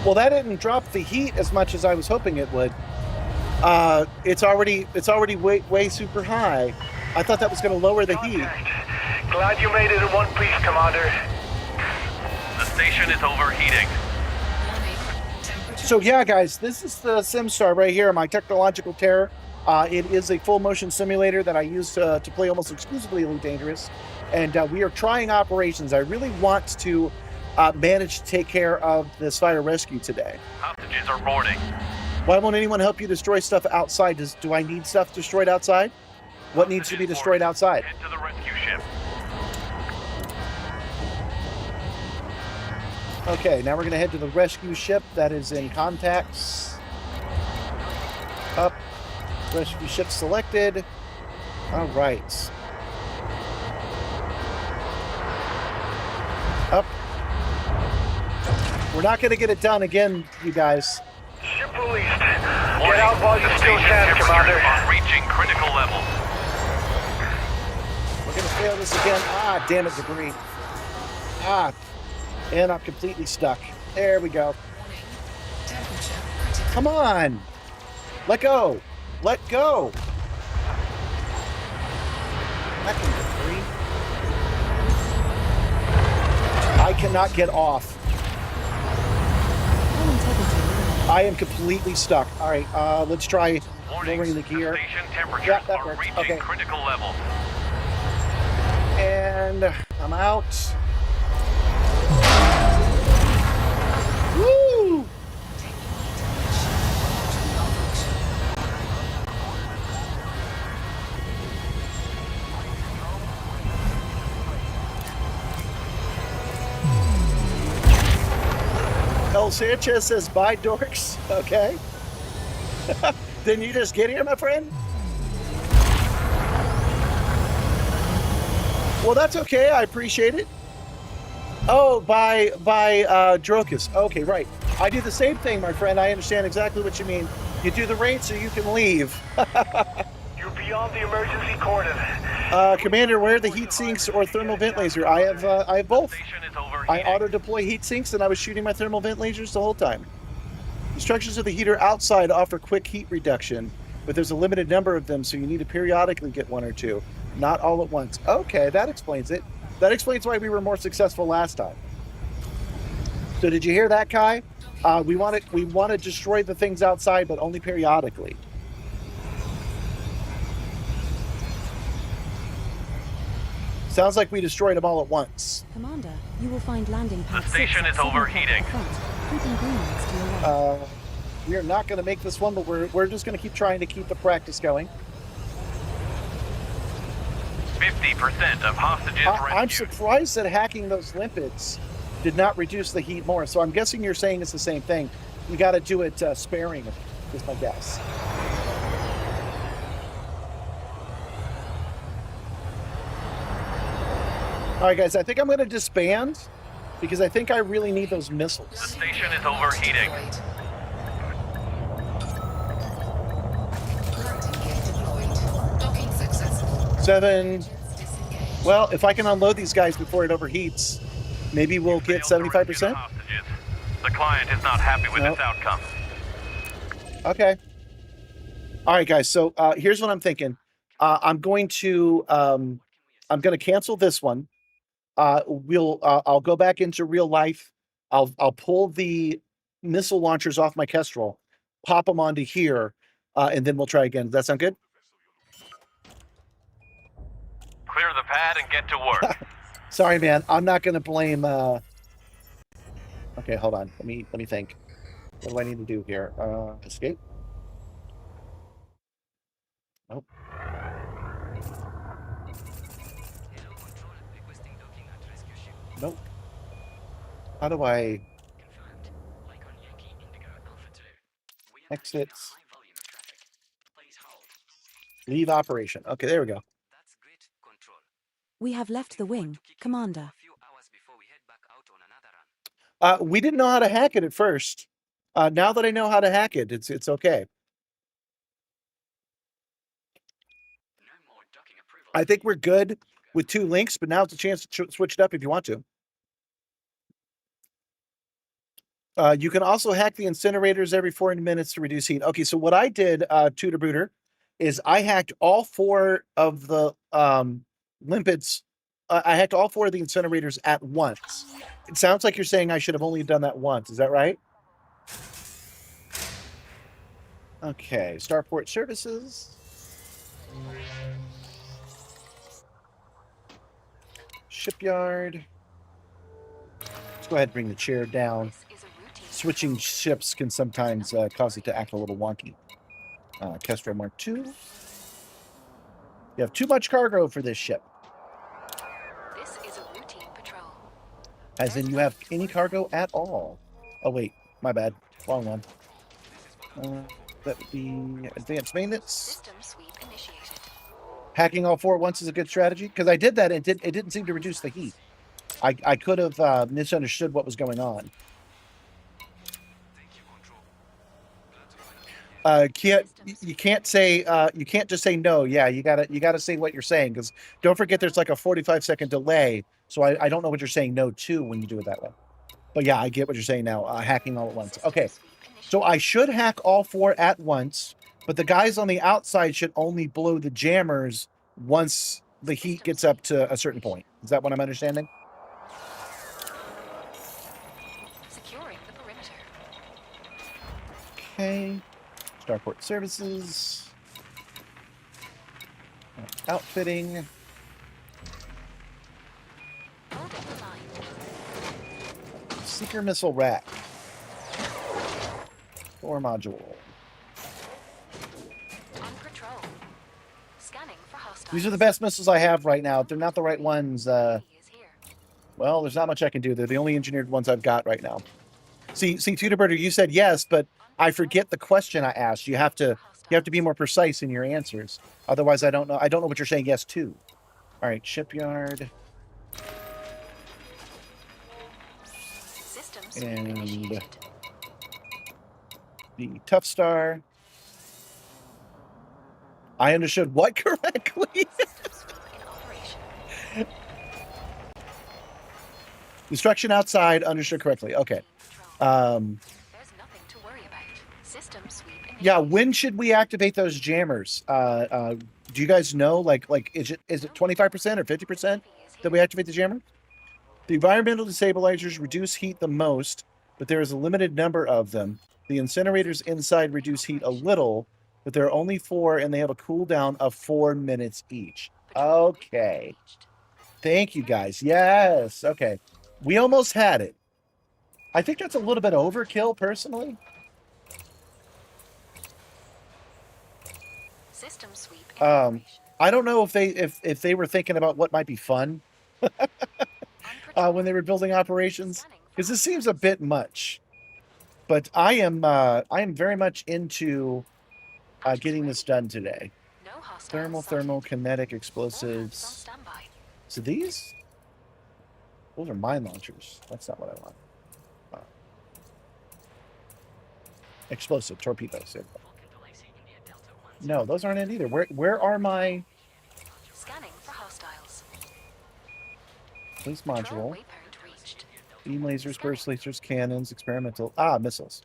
Well, that didn't drop the heat as much as I was hoping it would. It's already way super high. I thought that was going to lower the heat. Contact. Glad you made it in one piece, Commander. The station is overheating. Warning. Temperature. So yeah, guys, this is the Simstarr right here, my technological terror. It is a full motion simulator that I use to play almost exclusively Elite Dangerous, and we are trying operations. I really want to manage to take care of this fire rescue today. Hostages are boarding. Why won't anyone help you destroy stuff outside? Do I need stuff destroyed outside? What needs to be Hostages destroyed boarded. outside? Head to the rescue ship. Okay, now we're going to head to the rescue ship that is in contacts. Up. Rescue ship selected. All right. Up. We're not going to get it done again, you guys. Ship released. Warning. Get out while you The still station can, temperatures Commander. are reaching critical levels. We're going to fail this again. Ah, damn it, debris. Ah. And I'm completely stuck. There we go. Warning. Temperature critical. Come on. Let go. Let go. Fucking debris. I cannot get off. Hull integrity. I am completely stuck. All right, let's try Warning. lowering the gear. Station temperatures Yeah, that are works. reaching Okay. critical levels. And I'm out. Woo! El Sanchez says, bye, dorks. Okay. Didn't you just get here, my friend? Well, that's okay. I appreciate it. Oh, by Drokus. Okay, right. I do the same thing, my friend. I understand exactly what you mean. You do the raid so you can leave. You're beyond the emergency cordon. Commander, where are the heat sinks or thermal vent laser? I have both. Station is I overheating. auto-deploy heat sinks, and I was shooting my thermal vent lasers the whole time. The structures of the heater outside offer quick heat reduction, but there's a limited number of them, so you need to periodically get one or two, not all at once. Okay, that explains it. That explains why we were more successful last time. So did you hear that, Kai? We want to destroy the things outside, but only periodically. Sounds like we destroyed them all at once. Commander, you will find landing pad The station 6 is at 7 o'clock overheating. at the front. Keeping green lights to your right. We are not going to make this one, but we're just going to keep trying to keep the practice going. 50% of hostages I'm rescued. surprised that hacking those limpets did not reduce the heat more. So I'm guessing you're saying it's the same thing. You got to do it sparing, is my guess. All right, guys, I think I'm going to disband because I think I really need those missiles. The station is overheating. Landing gear deployed. Docking successful. 7. Well, if I can unload these guys before it overheats, maybe we'll get Failed to rescue the 75%. hostages. The client is not happy with Nope. this outcome. Okay. All right, guys. So here's what I'm thinking. I'm going to cancel this one. I'll go back into real life. I'll pull the missile launchers off my Kestrel, pop them onto here, and then we'll try again. Does that sound good? Clear the pad and get to work. Sorry, man. I'm not going to blame. Okay, hold on. Let me think. What do I need to do here? Escape. Nope. Nope. How do I exit? Leave operation. Okay, there we go. We have left the wing, Commander. We didn't know how to hack it at first. Now that I know how to hack it, it's okay. I think we're good with 2 links, but now it's a chance to switch it up if you want to. You can also hack the incinerators every 40 minutes to reduce heat. Okay, so what I did, Tutor Booter, is I hacked all 4 of the limpets. I hacked all 4 of the incinerators at once. It sounds like you're saying I should have only done that once. Is that right? Okay, Starport Services. Shipyard. Let's go ahead and bring the chair down. Switching ships can sometimes cause it to act a little wonky. Kestrel Mark II. You have too much cargo for this ship. This is a routine patrol. As in, you have any cargo at all. Oh, wait. My bad. Wrong one. That would be advanced maintenance. System sweep initiated. Hacking all 4 at once is a good strategy. Because I did that and it didn't seem to reduce the heat. I could have misunderstood what was going on. You can't just say no. Yeah, you gotta say what you're saying, because don't forget there's like a 45-second delay. So I don't know what you're saying no to when you do it that way. But yeah, I get what you're saying now. Hacking all at once. Okay, so I should hack all 4 at once, but the guys on the outside should only blow the jammers once the heat gets up to a certain point. Is that what I'm understanding? Securing the perimeter. Okay. Starport Services. Outfitting. Holding the line. Seeker Missile Rack. 4 module. On patrol. Scanning for hostiles. These are the best missiles I have right now. If they're not the right ones, well, there's not much I can do. They're the only engineered ones I've got right now. See, Tutorberter, you said yes, but I forget the question I asked. You have to be more precise in your answers. Otherwise, I don't know what you're saying yes to. All right, shipyard. Systems And initiated. the Tough Star. I understood what correctly? In operation. Instruction outside, understood correctly. Okay. There's nothing to worry about. System sweep initiated. Yeah, when should we activate those jammers? Do you guys know? Like, is it 25% or 50% that we activate the jammer? The environmental stabilizers reduce heat the most, but there is a limited number of them. The incinerators inside reduce heat a little, but there are only 4, and they have a cooldown of 4 minutes each. Okay. Thank you, guys. Yes. Okay. We almost had it. I think that's a little bit overkill, personally. System sweep in operation. I don't know if they were thinking about what might be fun when they were building operations, because this seems a bit much. But I am very much into getting this done today. No hostiles Thermal, sighted. kinetic, All hands on explosives. standby. So these? Those are mine launchers. That's not what I want. Explosive torpedoes. No, those aren't it either. Where are my Scanning for hostiles. police Patrol module? waypoint reached. Beam lasers, burst lasers, cannons, experimental missiles.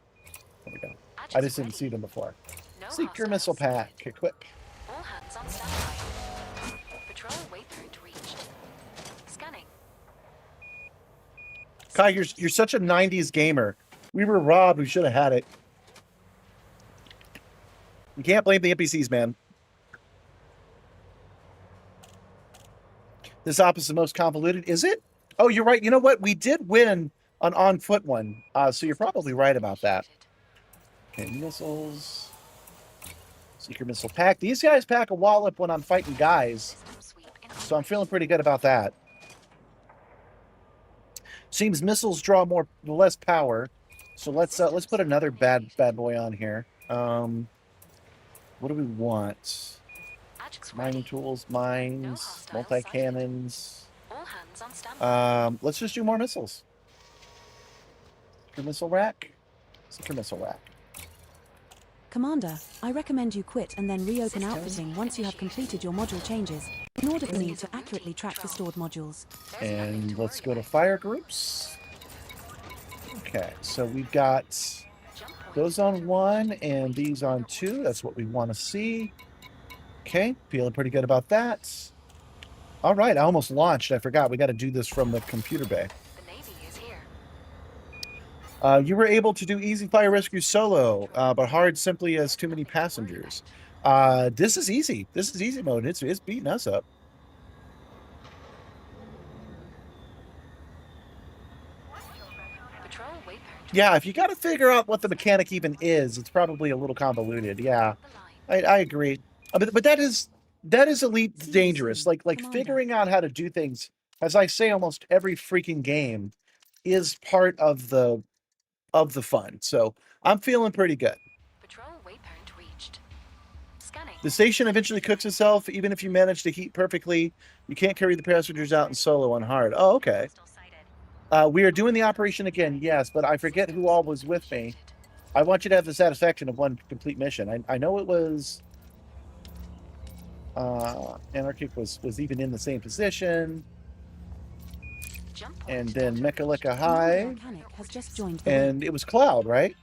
There we go. I just didn't see them before. No Seeker hostiles missile pack. sighted. Equip. All hands on standby. Patrol waypoint reached. Scanning. Kai, you're such a 90s gamer. We were robbed. We should have had it. You can't blame the NPCs, man. This op is the most convoluted. Is it? Oh, you're right. You know what? We did win an on-foot one. So you're probably right about that. Okay, missiles. Seeker missile pack. These guys pack a wallop when I'm fighting guys. So I'm feeling pretty good about that. Seems missiles draw less power. So let's put another bad boy on here. What do we want? Mining tools, mines, multi-cannons. All hands on standby. Let's just do more missiles. Seeker missile rack. Seeker missile rack. Commander, I recommend you quit and then reopen outfitting once you have completed your module changes, in order for me to accurately track the stored modules. And let's go to fire groups. Okay, so we've got those on 1 and these on 2. That's what we want to see. Okay, feeling pretty good about that. All right, I almost launched. I forgot. We got to do this from the computer bay. The Navy is here. You were able to do easy fire rescue solo, but hard simply as too many passengers. This is easy. This is easy mode. It's beating us up. Patrol waypoint. Yeah, if you got to figure out what the mechanic even is, it's probably a little convoluted. Yeah, I agree. But that is elite dangerous. Like figuring out how to do things, as I say, almost every freaking game is part of the fun. So I'm feeling pretty good. Patrol waypoint reached. Scanning. The station eventually cooks itself, even if you manage to heat perfectly. You can't carry the passengers out in solo on hard. Oh, okay. We are doing the operation again, yes, but I forget who all was with me. I want you to have the satisfaction of one complete mission. I know it was Anarchic was even in the same position. And then Mechalika High. Has just joined And it was Cloud, right?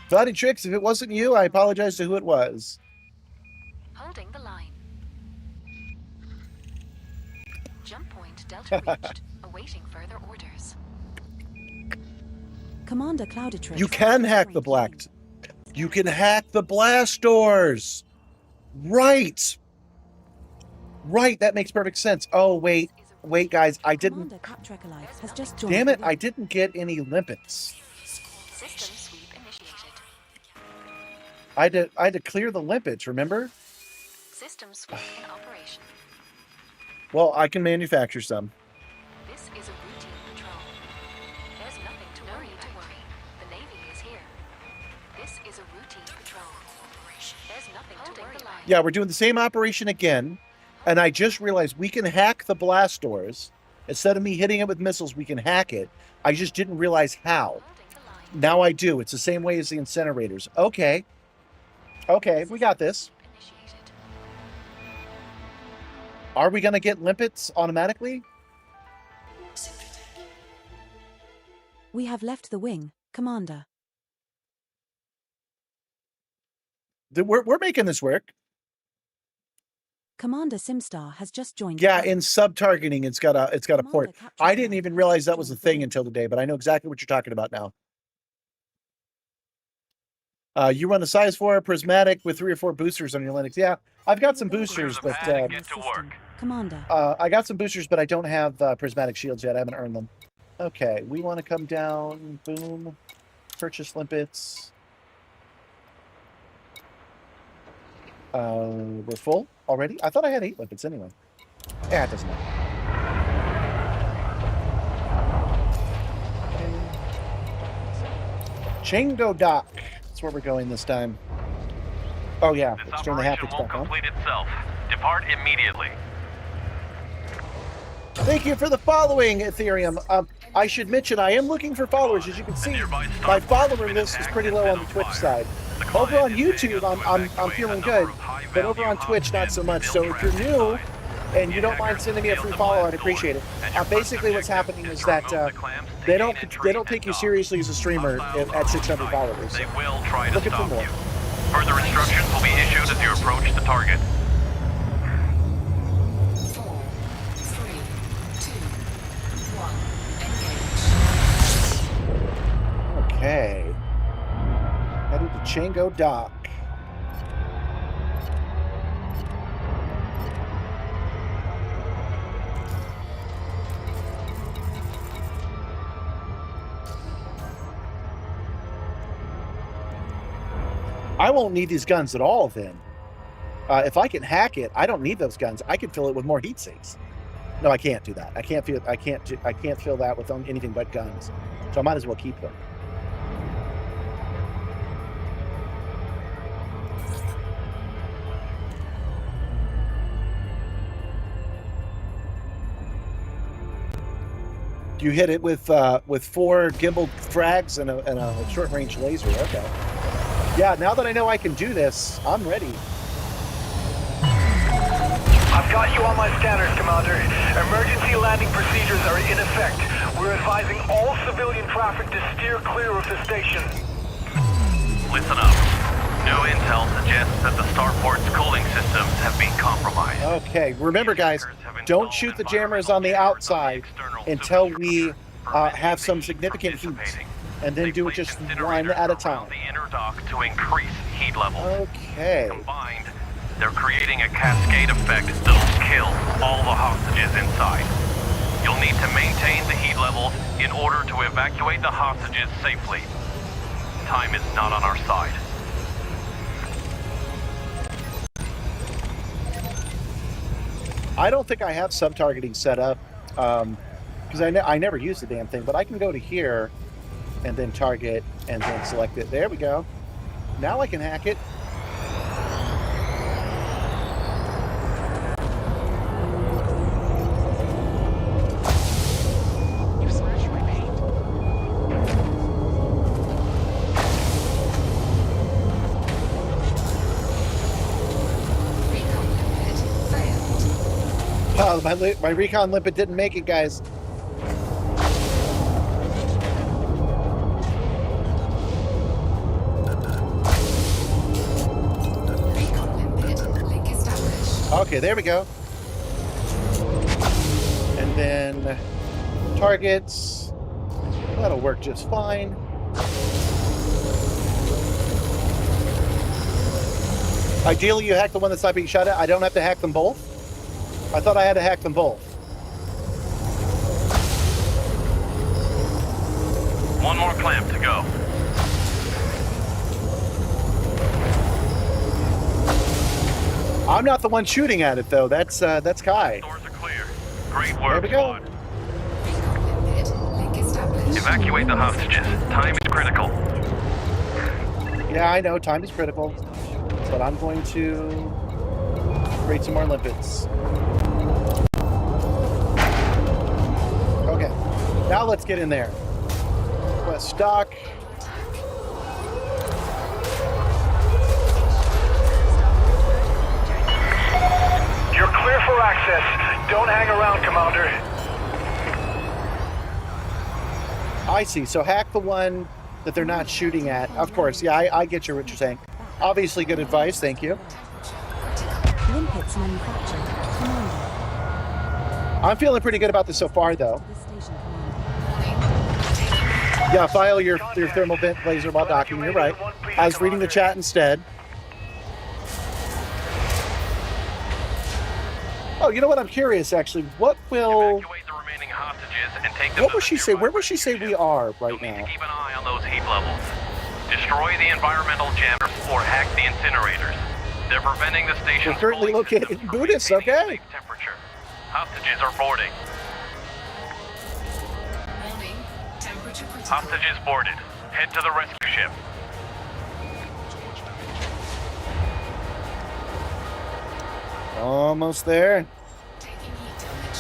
Cloudy Tricks, if it wasn't you, I apologize to who it was. Holding the line. Jump point Delta reached. Awaiting further orders. Commander Clouditrix. You can hack the black. You can hack the blast doors. Right. Right, that makes perfect sense. Oh, wait, guys, I didn't. Has just joined. Damn it, I didn't get any limpets. System sweep initiated. I had to clear the limpets, remember? System sweep in operation. Well, I can manufacture some. This is a routine patrol. There's nothing to worry about. The Navy is here. This is a routine patrol. There's nothing to worry about. Yeah, we're doing the same operation again. And I just realized we can hack the blast doors. Instead of me hitting it with missiles, we can hack it. I just didn't realize how. Now I do. It's the same way as the incinerators. Okay. Okay, we got this. Are we going to get limpets automatically? We have left the wing, Commander. We're making this work. Commander Simstarr has just joined. Yeah, in sub-targeting, it's got a port. I didn't even realize that was a thing until today, but I know exactly what you're talking about now. You run a size 4 prismatic with 3 or 4 boosters on your Linux. Yeah, I've got some boosters, but Get to work. Commander. I got some boosters, but I don't have prismatic shields yet. I haven't earned them. Okay, we want to come down. Boom. Purchase limpets. We're full already? I thought I had 8 limpets anyway. Yeah, it doesn't matter. Chango Dock. That's where we're going this time. Oh yeah, This let's turn the operation haptics won't back on. complete itself. Depart immediately. Thank you for the following, Ethereum. I should mention I am looking for followers. As you can see, my follower list is pretty low on the Twitch side. Over on YouTube, I'm feeling good, but over on Twitch, not so much. So if you're new and you don't mind sending me a free follow, I'd appreciate it. Basically, what's happening is that they don't take you seriously as a streamer at 600 followers. They will try to Looking for stop more. you. Further instructions will be issued as you approach the target. 4, 3, 2, 1. Engage. Okay. Headed to Chango Dock. I won't need these guns at all then. If I can hack it, I don't need those guns. I can fill it with more heat sinks. No, I can't do that. I can't fill that with anything but guns. So I might as well keep them. You hit it with 4 gimbal frags and a short range laser. Okay. Yeah, now that I know I can do this, I'm ready. I've got you on my scanners, Commander. Emergency landing procedures are in effect. We're advising all civilian traffic to steer clear of the station. Listen up. New intel suggests that the starport's cooling systems have been compromised. Okay, remember guys, don't shoot the jammers on the outside until we have some significant heat, and then do it just one at a time. The inner dock to increase heat levels. Okay. Combined, they're creating a cascade effect that'll kill all the hostages inside. You'll need to maintain the heat levels in order to evacuate the hostages safely. Time is not on our side. I don't think I have sub-targeting set up, because I never use the damn thing, but I can go to here and then target and then select it. There we go. Now I can hack it. You smashed my paint. Recon limpet failed. Oh, my recon limpet didn't make it, guys. Recon limpet link established. Okay, there we go. And then targets. That'll work just fine. Ideally, you hack the one that's not being shot at. I don't have to hack them both. I thought I had to hack them both. One more clamp to go. I'm not the one shooting at it though. That's Kai. Doors are clear. Great There work, we go. squad. Recon limpet link established. Evacuate the hostages. Time is critical. Yeah, I know time is critical, but I'm going to create some more limpets. Okay, now let's get in there. West stock. You're clear for access. Don't hang around, Commander. I see. So hack the one that they're not shooting at. Of course, yeah, I get what you're saying. Obviously, good advice. Thank you. Limpets manufactured. Commander. I'm feeling pretty good about this so far, though. To the station, Commander. Yeah, file your thermal vent laser while docking. You're right. 1 p.m. I was reading the chat instead. Oh, you know what? I'm curious, actually. What will... Evacuate the remaining hostages and take them What to will the she say? nearby Where will she say we are right You'll need now? to keep an eye on those heat levels. Destroy the environmental jammers or hack the incinerators. They're preventing the station's We're currently cooling located systems in from Buddhist, maintaining a okay? safe temperature. Hostages are boarding. Warning. Temperature critical. Hostages boarded. Head to the rescue ship. Almost there. Taking heat damage.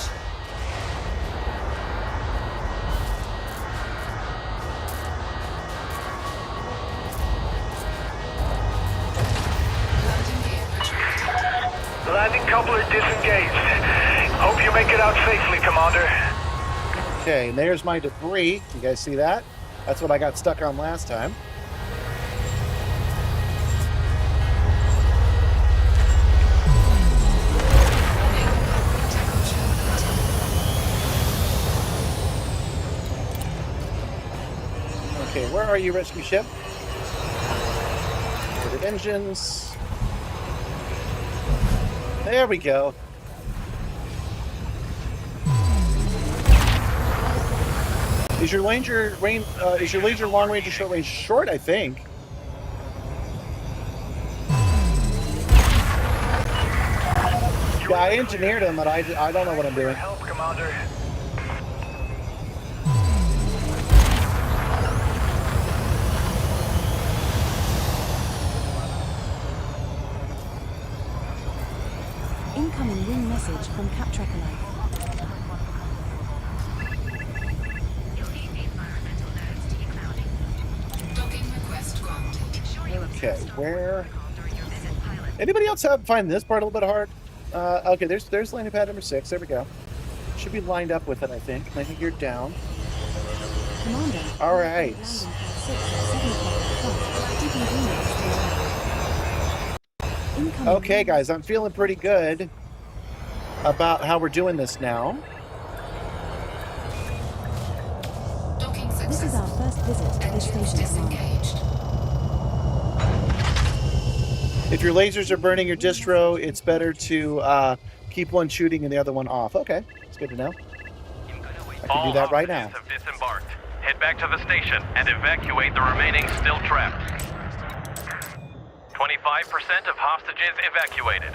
Landing gear retracted. Landing coupler disengaged. Hope you make it out safely, Commander. Okay, and there's my debris. You guys see that? That's what I got stuck on last time. Okay, where are you, rescue ship? Boarded engines. There we go. Is your laser long range or short range? Short, I think. Yeah, I engineered them, but I don't know what I'm doing. Help, Commander. Incoming wing message from Cap Tracker Life. Docking request granted. Okay, where? Anybody else find this part a little bit hard? Okay, there's landing pad number 6. There we go. Should be lined up with it, I think. Landing gear down. Commander. All right. Landing pad 6 at 7 o'clock. Keeping green still. Incoming Okay, wing guys, I'm feeling pretty good about how we're doing this now. Docking This is success. our first visit to this Engines station, Commander. disengaged. If your lasers are burning your distro, it's better to keep one shooting and the other one off. Okay, it's good to know. I can do that right now. Have disembarked. Head back to the station and evacuate the remaining still trapped. 25% of hostages evacuated.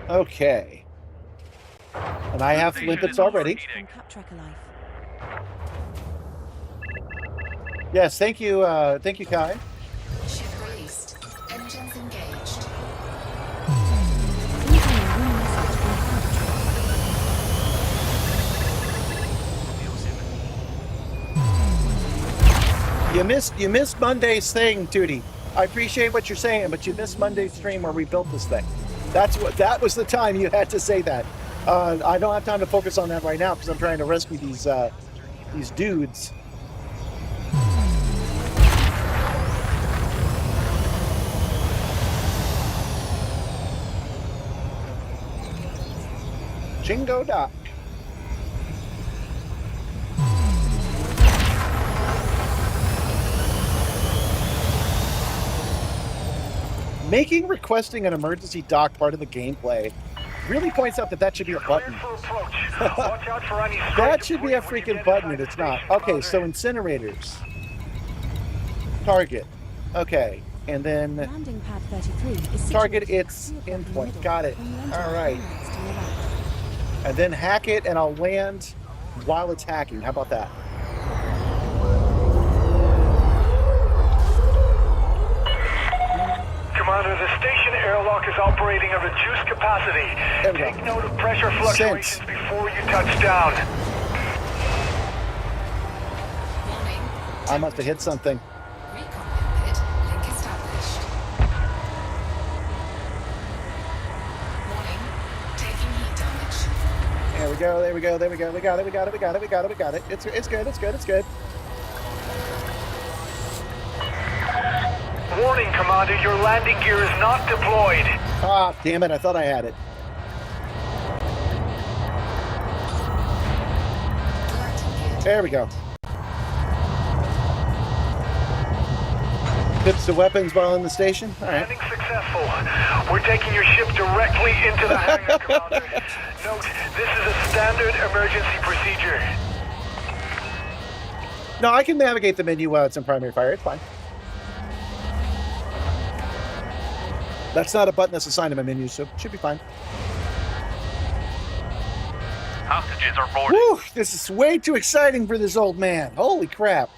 Okay. And I have limpets already. From Cap Tracker Life. Yes, thank you, Kai. Ship released. Engines engaged. Incoming wing message from Cap. You missed Monday's thing, Tootie. I appreciate what you're saying, but you missed Monday's stream where we built this thing. That was the time you had to say that. I don't have time to focus on that right now because I'm trying to rescue these dudes. Jingo Doc. Making requesting an emergency dock part of the gameplay really points out that should be a button. Watch out for any That should be a freaking button, and it's not. Okay, so incinerators. Target. Okay, and then Landing pad 33 is target situated its 3 o'clock in the endpoint. middle, Got it. when you enter All the right. coordinates to your right. And then hack it, and I'll land while it's hacking. How about that? Commander, the station airlock is operating at reduced capacity. There we go. Take note of pressure fluctuations before you touch down. Warning. I must have hit something. Recon limpet. Link established. Warning. Taking heat damage. There we go. There we go. There we go. We got it. We got it. We got it. We got it. We got it. It's good. It's good. It's good. Warning, Commander, your landing gear is not deployed. Ah, damn it. I thought I had it. There we go. Good So weapons while in the station? All right. Landing successful. We're taking your ship directly into the hangar, Commander. Note, this is a standard emergency procedure. No, I can navigate the menu while it's in primary fire. It's fine. That's not a button that's assigned to my menu, so it should be fine. Hostages are boarded. Whew, this is way too exciting for this old man. Holy crap.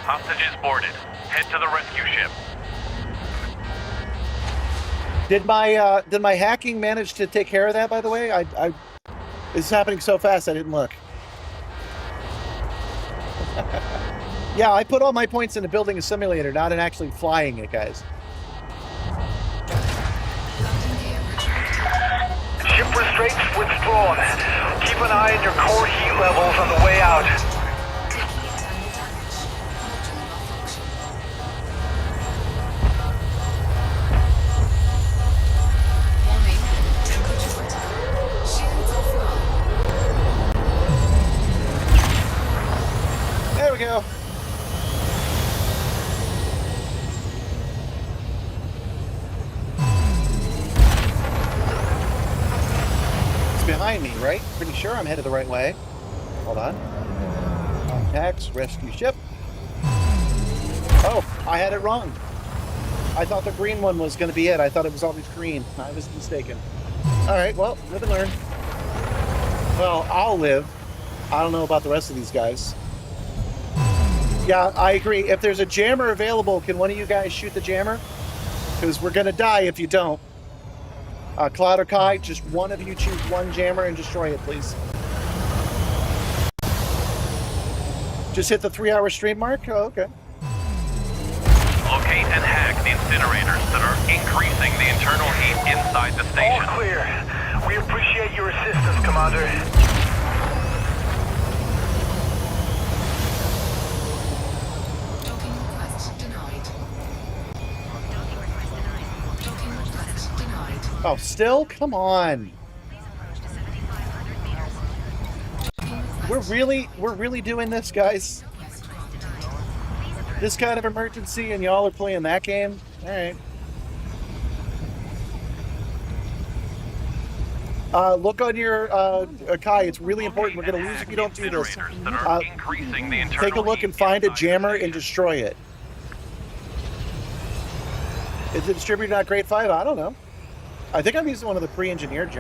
Hostages boarded. Head to the rescue ship. Did my hacking manage to take care of that, by the way? It's happening so fast I didn't look. Yeah, I put all my points into building a simulator, not in actually flying it, guys. Ship restraints withdrawn. Keep an eye on your core heat levels on the way out. There we go. It's behind me, right? Pretty sure I'm headed the right way. Hold on. Contacts, rescue ship. Oh, I had it wrong. I thought the green one was going to be it. I thought it was always green. I was mistaken. All right, well, live and learn. Well, I'll live. I don't know about the rest of these guys. Yeah, I agree. If there's a jammer available, can one of you guys shoot the jammer? Because we're going to die if you don't. Cloud or Kai, just one of you choose one jammer and destroy it, please. Just hit the 3-hour stream mark? Oh, okay. Locate and hack the incinerators that are increasing the internal heat inside the station. All clear. We appreciate your assistance, Commander. Docking request denied. Docking request denied. Oh, still? Come on. We're really doing this, guys. This kind of emergency, and y'all are playing that game? All right. Look on your Kai. It's really important. We're going to lose if you don't do this. Take a look and find a jammer and destroy it. Is the distributor not grade 5? I don't know. I think I'm using one of the pre-engineered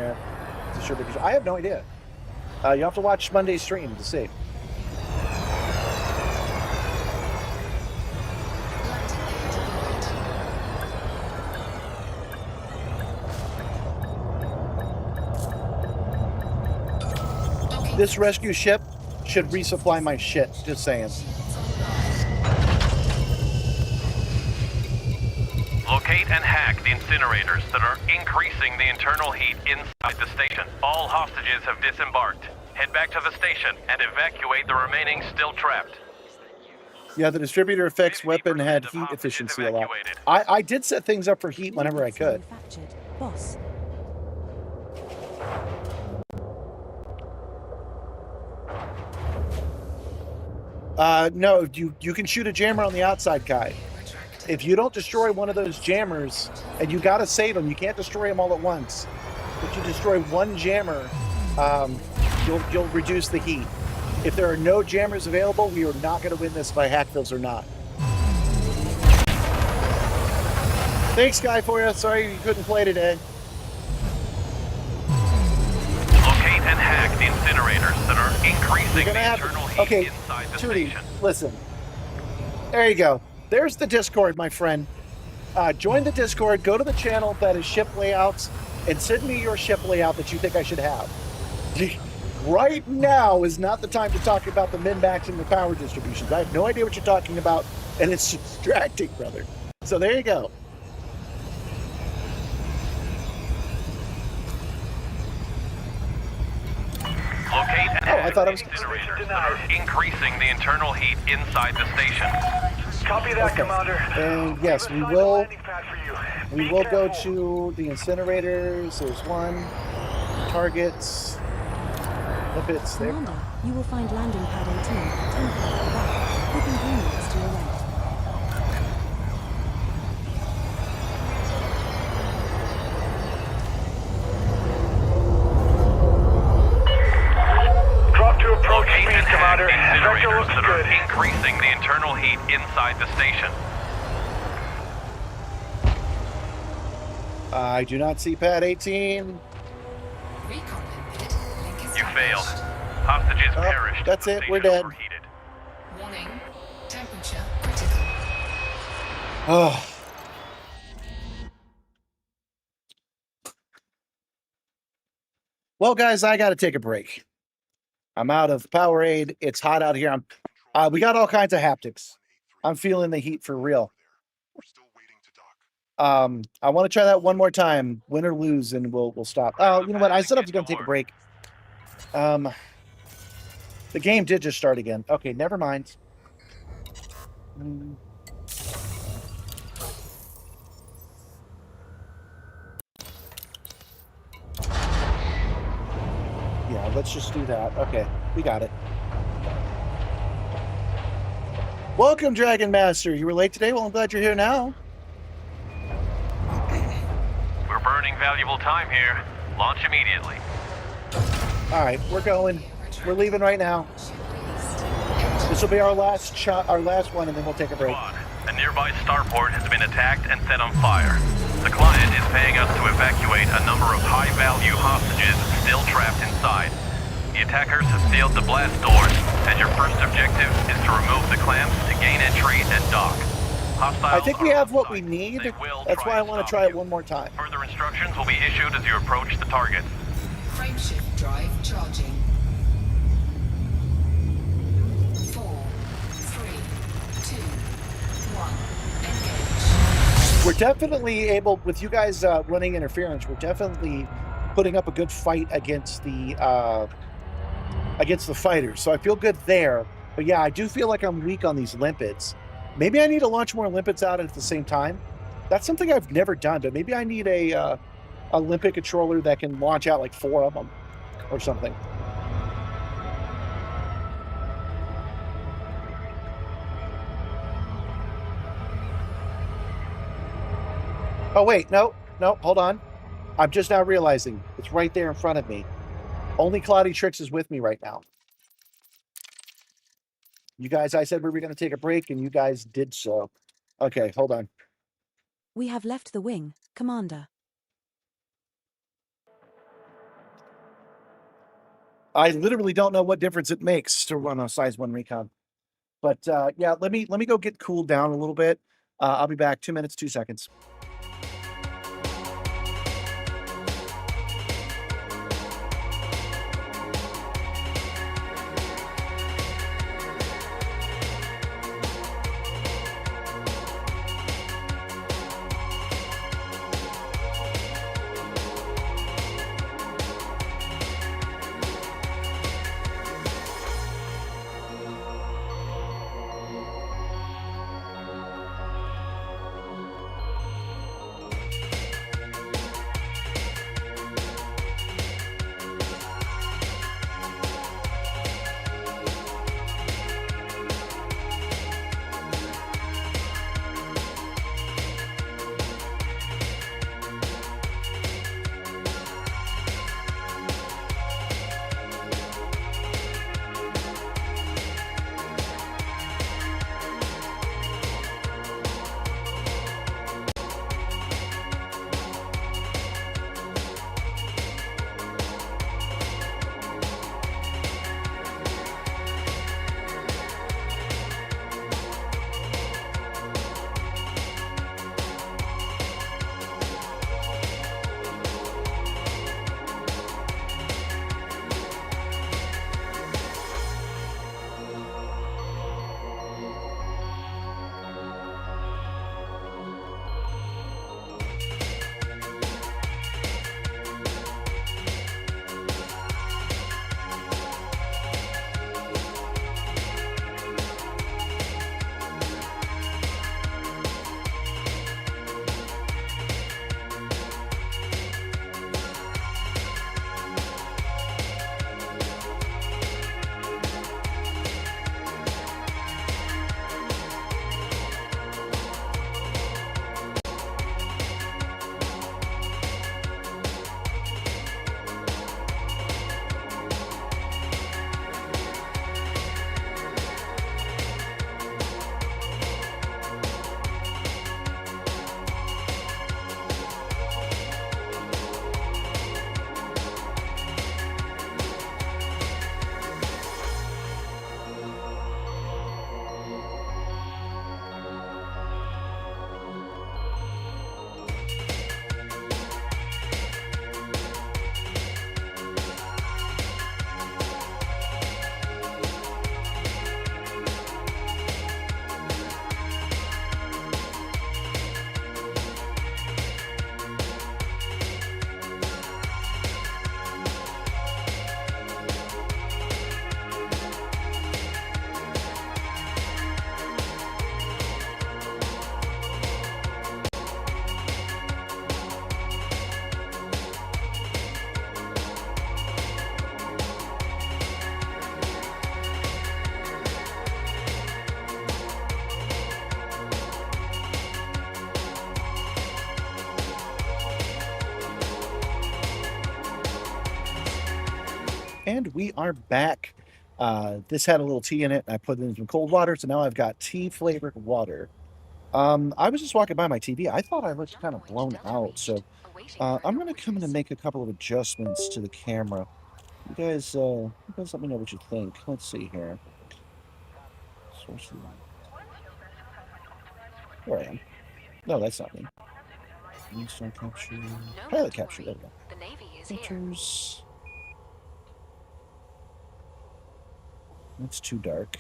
distributors. I have no idea. You have to watch Monday's stream to see. This rescue ship should resupply my shit, just saying. Locate and hack the incinerators that are increasing the internal heat inside the station. All hostages have disembarked. Head back to the station and evacuate the remaining still trapped. Yeah, the distributor effects weapon had heat efficiency a lot. I did set things up for heat whenever I could. Boss. No, you can shoot a jammer on the outside, Kai. If you don't destroy one of those jammers, and you gotta save them, you can't destroy them all at once. If you destroy one jammer, you'll reduce the heat. If there are no jammers available, we are not going to win this by hackbills or not. Thanks, Guy, for you. Sorry you couldn't play today. Locate and hack the incinerators that are increasing the internal heat inside the station. Listen. There you go. There's the Discord, my friend. Join the Discord, go to the channel that is ship layouts, and send me your ship layout that you think I should have. Right now is not the time to talk about the min-max and the power distributions. I have no idea what you're talking about, and it's distracting, brother. So there you go. Locate and I thought I was incinerators that are increasing the internal heat inside the station. Copy that, Commander. And yes, we will go to the incinerators. There's one. Targets. Lipids there. Commander, you will find landing pad 18, 10 back, hoping green next to your right. inside the station. I do not see pad 18. Recon limpet. Link You established. failed. Hostages Oh, perished. that's The it, we're station dead. overheated. Warning. Temperature critical. Oh. Well, guys, I got to take a break. I'm out of Powerade. It's hot out here. We got all kinds of haptics. I'm feeling the heat for real. I want to try that one more time, win or lose, and we'll stop. Oh, you know what? I said I was going to take a break. The game did just start again. Okay, never mind. Yeah, let's just do that. Okay, we got it. Welcome, Dragon Master. You were late today? Well, I'm glad you're here now. We're burning valuable time here. Launch immediately. All right, we're going. We're leaving right now. This will be our last shot, our last one, and then we'll take a break. Squad, a nearby starport has been attacked and set on fire. The client is paying us to evacuate a number of high-value hostages still trapped inside. The attackers have sealed the blast doors, and your first objective is to remove the clamps to gain entry and dock. Hostiles I think we are have on what site. we need. They will That's why I and want to stop try it you. one more time. Further instructions will be issued as you approach the target. Frameshift drive charging. 4, 3, 2, 1. Engage. We're definitely able, with you guys running interference, we're definitely putting up a good fight against the fighters. So I feel good there. But yeah, I do feel like I'm weak on these limpets. Maybe I need to launch more limpets out at the same time. That's something I've never done, but maybe I need a limpet controller that can launch out like 4 of them or something. Oh, wait, no, hold on. I'm just now realizing it's right there in front of me. Only Cloudy Tricks is with me right now. You guys, I said we were going to take a break, and you guys did so. Okay, hold on. We have left the wing, Commander. I literally don't know what difference it makes to run a size 1 recon. But yeah, let me go get cooled down a little bit. I'll be back. 2 minutes, 2 seconds. And we are back. This had a little tea in it, and I put it in some cold water, so now I've got tea-flavored water. I was just walking by my TV. I thought I looked kind of blown out, so I'm going to come in and make a couple of adjustments to the camera. You guys let me know what you think. Let's see here. Source Where I am. No, that's not me. Instant capture. Pilot capture. There we go. The Navy is Filters. That's too dark.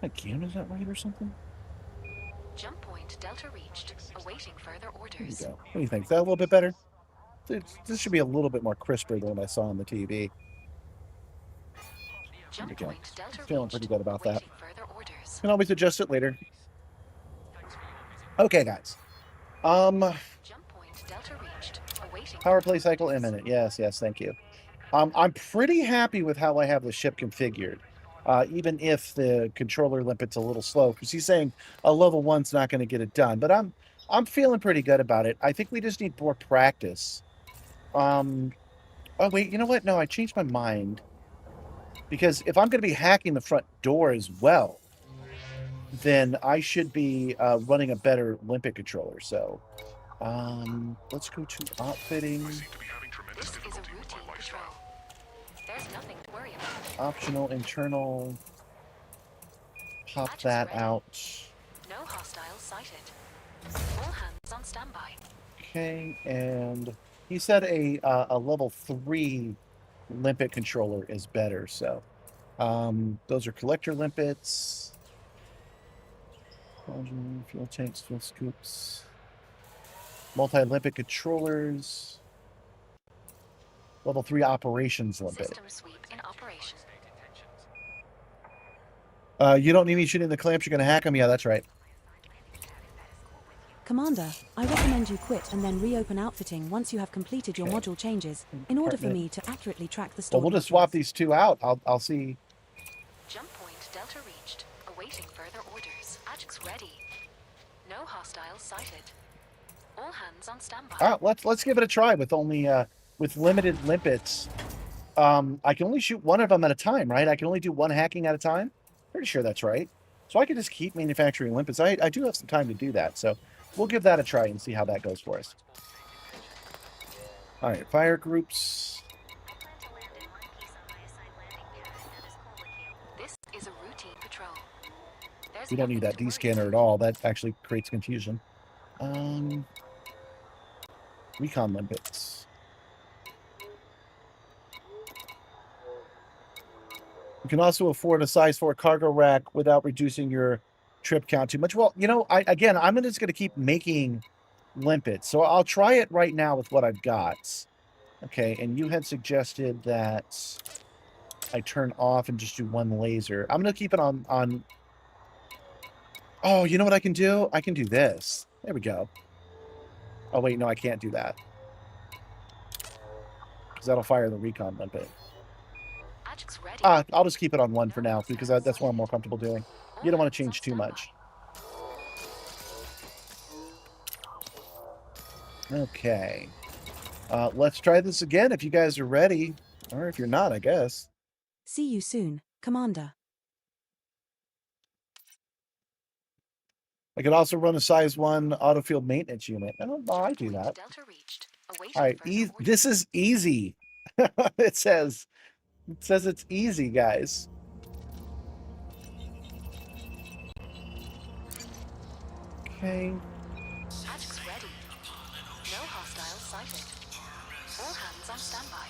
My camera's not right or something? Jump point Delta reached. Awaiting further orders. There we go. What do you think? Is that a little bit better? This should be a little bit more crisper than what I saw on the TV. There we go. Feeling pretty good about that. Can always adjust it later. Okay, guys. Power play cycle imminent. Yes, thank you. I'm pretty happy with how I have the ship configured. Even if the controller limpet's a little slow, because he's saying a level 1's not going to get it done. But I'm feeling pretty good about it. I think we just need more practice. Oh wait, you know what? No, I changed my mind. Because if I'm going to be hacking the front door as well, then I should be running a better limpet controller. So, let's go to outfitting. This is a routine patrol. There's nothing to worry about. Optional internal. Pop that out. No hostiles sighted. All hands on standby. Okay, and he said a level 3 limpet controller is better. So, those are collector limpets. Fuel tanks, fuel scoops. Multi-limpet controllers. Level 3 operations limpet. System sweep in operation. You don't need me shooting the clamps, you're going to hack them? Yeah, that's right. Commander, I recommend you quit and then reopen outfitting once you have completed your module changes, in order for me to accurately track the stored Well, we'll just swap these two out. I'll see. Jump point Delta reached. Awaiting further orders. Ajax ready. No hostiles sighted. All hands on standby. All right, let's give it a try with only with limited limpets. I can only shoot one of them at a time, right? I can only do one hacking at a time. Pretty sure that's right. So I can just keep manufacturing limpets. I do have some time to do that, so we'll give that a try and see how that goes for us. All right, fire groups. This is a routine patrol. We don't need that D-scanner at all. That actually creates confusion. Recon limpets. You can also afford a size 4 cargo rack without reducing your trip count too much. Well, you know, I'm just going to keep making limpets. So I'll try it right now with what I've got. Okay, and you had suggested that I turn off and just do one laser. I'm going to keep it on... Oh, you know what I can do? I can do this. There we go. Oh, wait, no, I can't do that. Because that'll fire the recon limpet. I'll just keep it on one for now, because that's what I'm more comfortable doing. You don't want to change too much. Okay. Let's try this again if you guys are ready. Or if you're not, I guess. See you soon, Commander. I could also run a size 1 autofield maintenance unit. Oh, I do that. All right, this is easy. It says it's easy, guys. Okay. Ajax ready. No hostiles sighted. All hands on standby.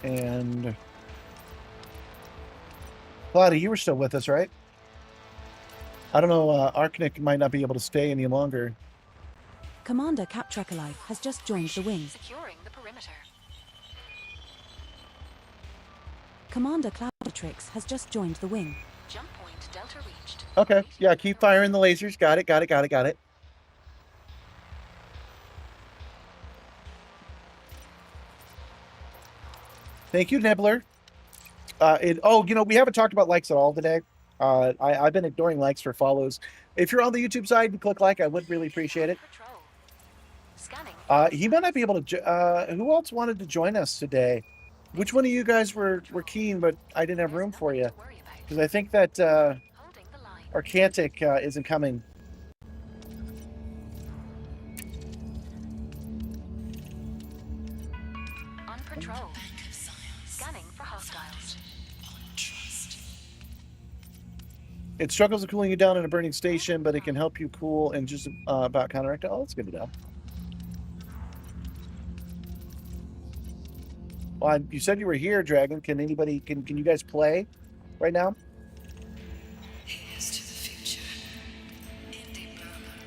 And Claudia, you were still with us, right? I don't know, Arknik might not be able to stay any longer. Commander Captrekalife has just joined the wing. Securing the perimeter. Commander Cloudtrix has just joined the wing. Jump point Delta reached. Okay, yeah, keep firing the lasers. Got it. Thank you, Nibbler. We haven't talked about likes at all today. I've been ignoring likes for follows. If you're on the YouTube side and click like, I would really appreciate it. Patrol. Scanning. He might not be able to. Who else wanted to join us today? Which one of you guys were keen, but I didn't have room for you? Because I think that Holding the line. Arcantic isn't coming. On patrol. Scanning for hostiles. It struggles with cooling you down in a burning station, but it can help you cool and just about counteract. Oh, that's good to know. Well, you said you were here, Dragon. Can anybody? Can you guys play right now?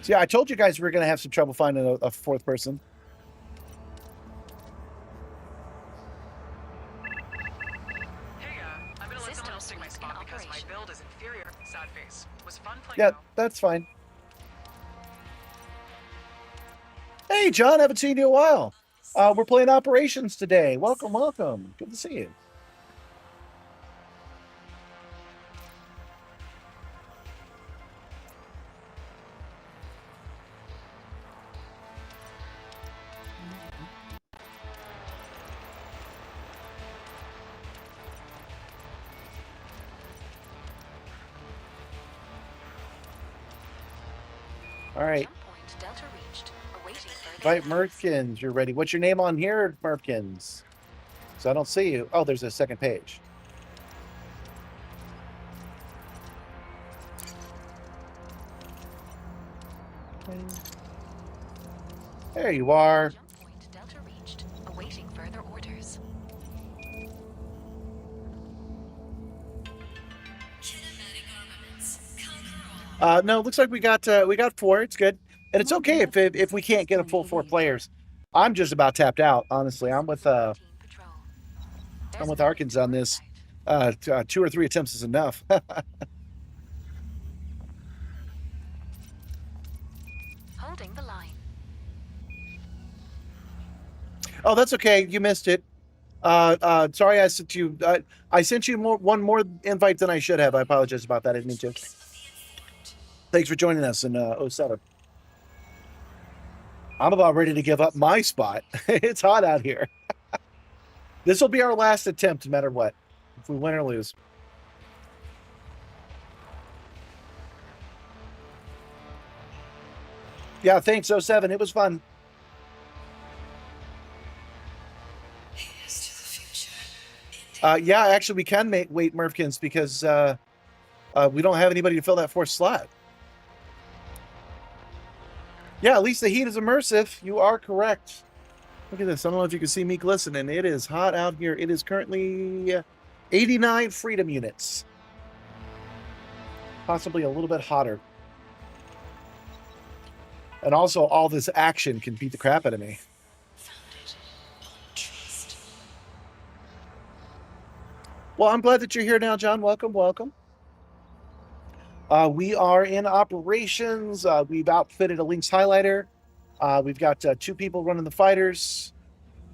So yeah, I told you guys we were going to have some trouble finding a fourth person. Hey, I'm gonna let someone else take my spot because my build is inferior. Sad face. Was fun playing. Yeah, that's fine. Hey, John, haven't seen you in a while. We're playing Operations today. Welcome, welcome. Good to see you. All right. Jump point Delta reached. Awaiting further Invite guidance. Merkins. You're ready. What's your name on here, Merkins? So I don't see you. Oh, there's a second page. There you are. Jump point Delta reached. Awaiting further orders. No, looks like we got 4. It's good, and it's okay if we can't get a full 4 players. I'm just about tapped out, honestly. I'm with Team patrol. There's nothing Arkins to on worry this. about. 2 or 3 attempts is enough. Holding the line. Oh, that's okay. You missed it. Sorry, I sent you. I sent you one more invite than I should have. I apologize about that. I didn't mean to. Thanks for joining us in 07. I'm about ready to give up my spot. It's hot out here. This will be our last attempt, no matter what, if we win or lose. Yeah, thanks, 07. It was fun. Yeah, actually, we can wait Murphkins because we don't have anybody to fill that 4th slot. Yeah, at least the heat is immersive. You are correct. Look at this. I don't know if you can see me glistening. It is hot out here. It is currently 89 freedom units. Possibly a little bit hotter. And also, all this action can beat the crap out of me. Well, I'm glad that you're here now, John. Welcome, welcome. We are in operations. We've outfitted a Lynx highlighter. We've got 2 people running the fighters,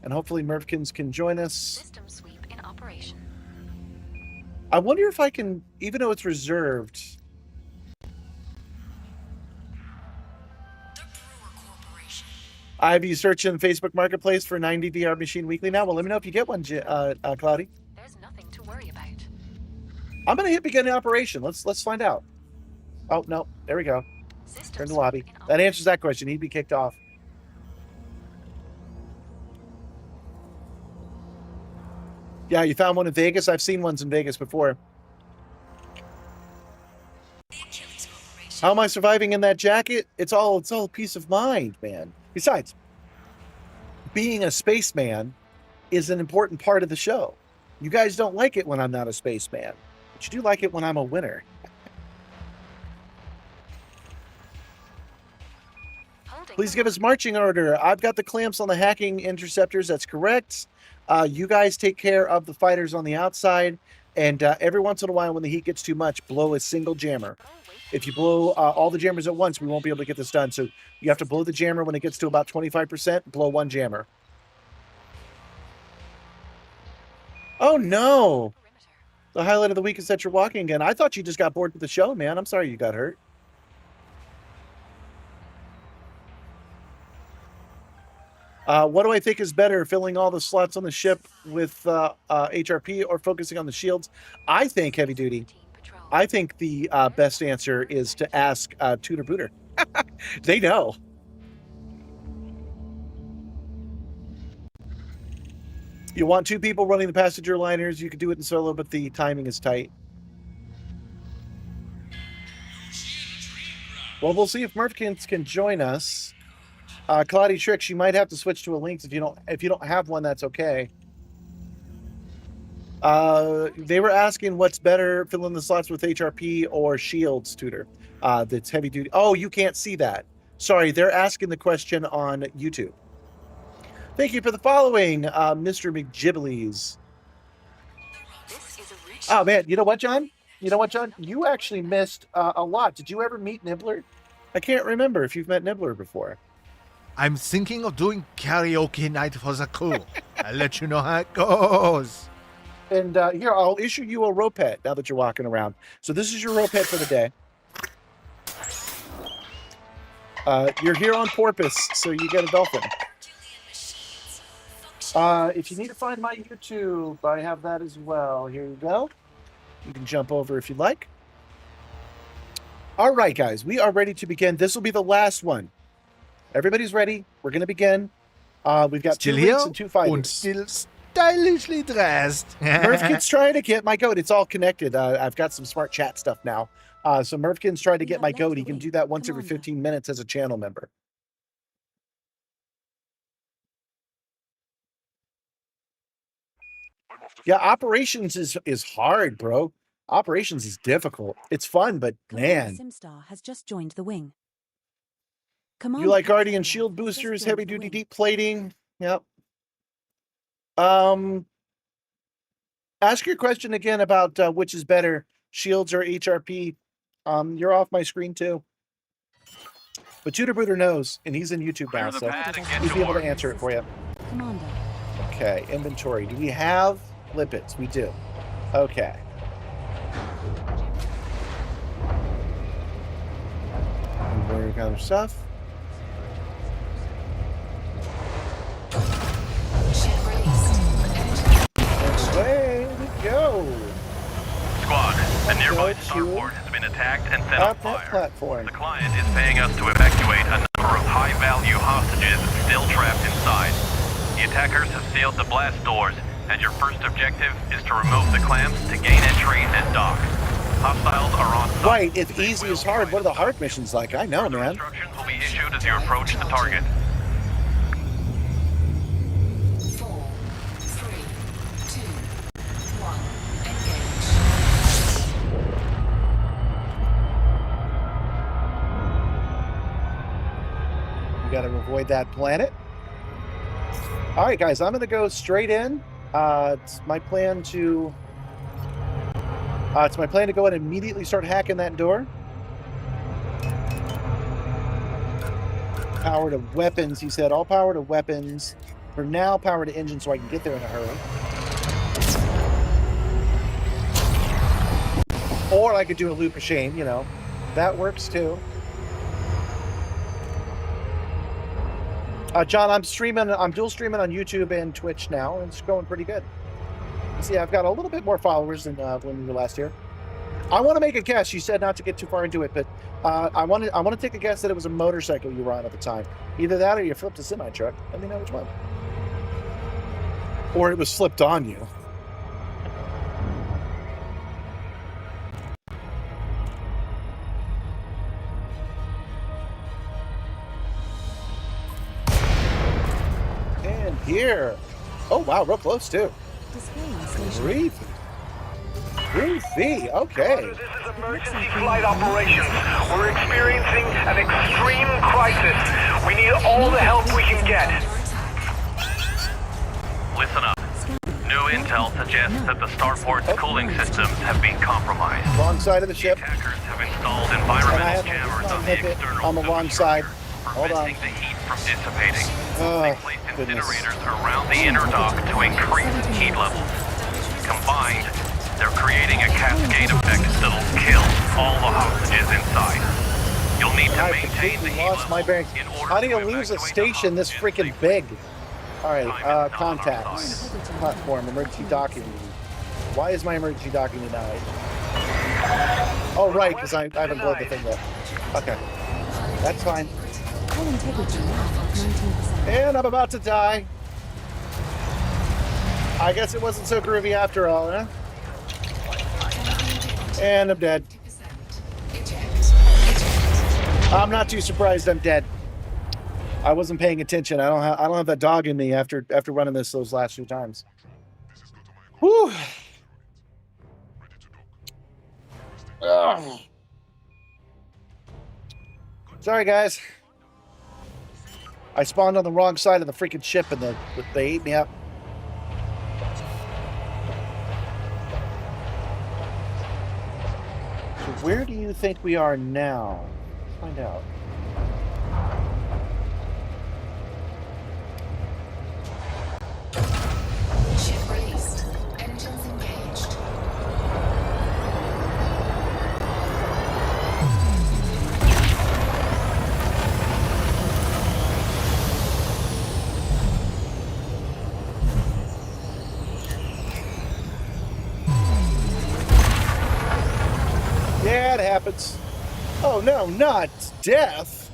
and hopefully Murphkins can join us. System sweep in operation. I wonder if I can, even though it's reserved. I have you searching Facebook Marketplace for 90 VR Machine Weekly now. Well, let me know if you get one, Cloudy. There's nothing to worry about. I'm gonna hit begin operation. Let's find out. Oh no, there we go. System Turn to sweep lobby. in That answers that question. He'd be kicked off. Yeah, you found one in Vegas. I've seen ones in Vegas before. How am I surviving in that jacket? It's all peace of mind, man. Besides, being a spaceman is an important part of the show. You guys don't like it when I'm not a spaceman, but you do like it when I'm a winner. Holding Please the give us marching order. I've got the clamps on the hacking interceptors. That's correct. You guys take care of the fighters on the outside. And every once in a while, when the heat gets too much, blow a single jammer. If you blow all the jammers at once, we won't be able to get this done. So you have to blow the jammer when it gets to about 25%. Blow 1 jammer. Oh, no. perimeter. The highlight of the week is that you're walking again. I thought you just got bored with the show, man. I'm sorry you got hurt. What do I think is better, filling all the slots on the ship with HRP or focusing on the shields? I think heavy duty. I think the best answer is to ask Tutor Booter. They know. You want 2 people running the passenger liners. You could do it in solo, but the timing is tight. Well, we'll see if Murphkins can join us. Cloudy Tricks, you might have to switch to a Lynx if you don't have one. That's okay. They were asking what's better, filling the slots with HRP or shields, Tutor. That's heavy duty. Oh, you can't see that. Sorry, they're asking the question on YouTube. Thank you for the following, Mr. McGibblies. Oh, man. You know what, John? You actually missed a lot. Did you ever meet Nibbler? I can't remember if you've met Nibbler before. I'm thinking of doing karaoke night for the crew. I'll let you know how it goes. And here, I'll issue you a rope pet now that you're walking around. So this is your rope pet for the day. You're here on porpoise, so you get a dolphin. If you need to find my YouTube, I have that as well. Here you go. You can jump over if you'd like. All right, guys, we are ready to begin. This will be the last one. Everybody's ready. We're going to begin. We've got Still 2 here Lynx and 2 fighters. and still stylishly dressed. Murphkin's trying to get my goat. It's all connected. I've got some smart chat stuff now. So Murphkin's trying to get my goat. He can do that once every 15 minutes as a channel member. Yeah, operations is hard, bro. Operations is difficult. It's fun, but man. Simstarr has just joined the wing. You like Guardian shield boosters, heavy duty deep plating? Yep. Ask your question again about which is better, shields or HRP. You're off my screen too. But Tutor Booter knows, and he's in YouTube now, so he'll be able to answer it for you. Commander. Okay, inventory. Do we have lipids? We do. Okay. Inventory kind of stuff. Way to go. Squad, a nearby starport has been attacked and set on fire. Platform. The client is paying us to evacuate a number of high-value hostages still trapped inside. The attackers have sealed the blast doors, and your first objective is to remove the clamps to gain entry and dock. Hostiles are on site. Right, if easy is hard, what are the hard missions like? I know, man. Instructions will be issued as you approach the target. 4, 3, 2, 1, engage. We got to avoid that planet. All right, guys, I'm going to go straight in. It's my plan to go ahead and immediately start hacking that door. Power to weapons, he said. All power to weapons. For now, power to engine so I can get there in a hurry. Or I could do a loop of shame, you know. That works too. John, I'm dual streaming on YouTube and Twitch now, and it's going pretty good. See, I've got a little bit more followers than when we were last here. I want to make a guess. You said not to get too far into it, but I want to take a guess that it was a motorcycle you were on at the time. Either that or you flipped a semi-truck. Let me know which one. Or it was flipped on you. And here. Oh, wow, real close, too. Groovy. Groovy, okay. This is emergency flight operations. We're experiencing an extreme crisis. We need all the help we can get. Listen up. New intel suggests that the starport's cooling systems have been compromised. Wrong side of the ship. The attackers have installed environmental jammers on the external on the wrong side. Hold on. preventing the heat from dissipating. Oh, They placed incinerators around the inner dock to increase heat levels. Combined, They're creating a cascade effect that'll kill all the hostages inside. You'll need to I maintain the completely heat lost my level bearings. in order How do you to lose a evacuate the station this hostages freaking safely. big? All right, Time is not on our contacts, platform, emergency docking. Why is my emergency docking denied? Oh, right, because I haven't blown the thing yet. Okay, that's fine. Hull integrity now at 19%. And I'm about to die. I guess it wasn't so groovy after all, huh? And I'm dead. I'm not too surprised I'm dead. I wasn't paying attention. I don't have that dog in me after running those last few times. Whew. Ugh. Sorry, guys. I spawned on the wrong side of the freaking ship and they ate me up. So where do you think we are now? Let's find out. Ship released. Engines engaged. Yeah, it happens. Oh no, not death.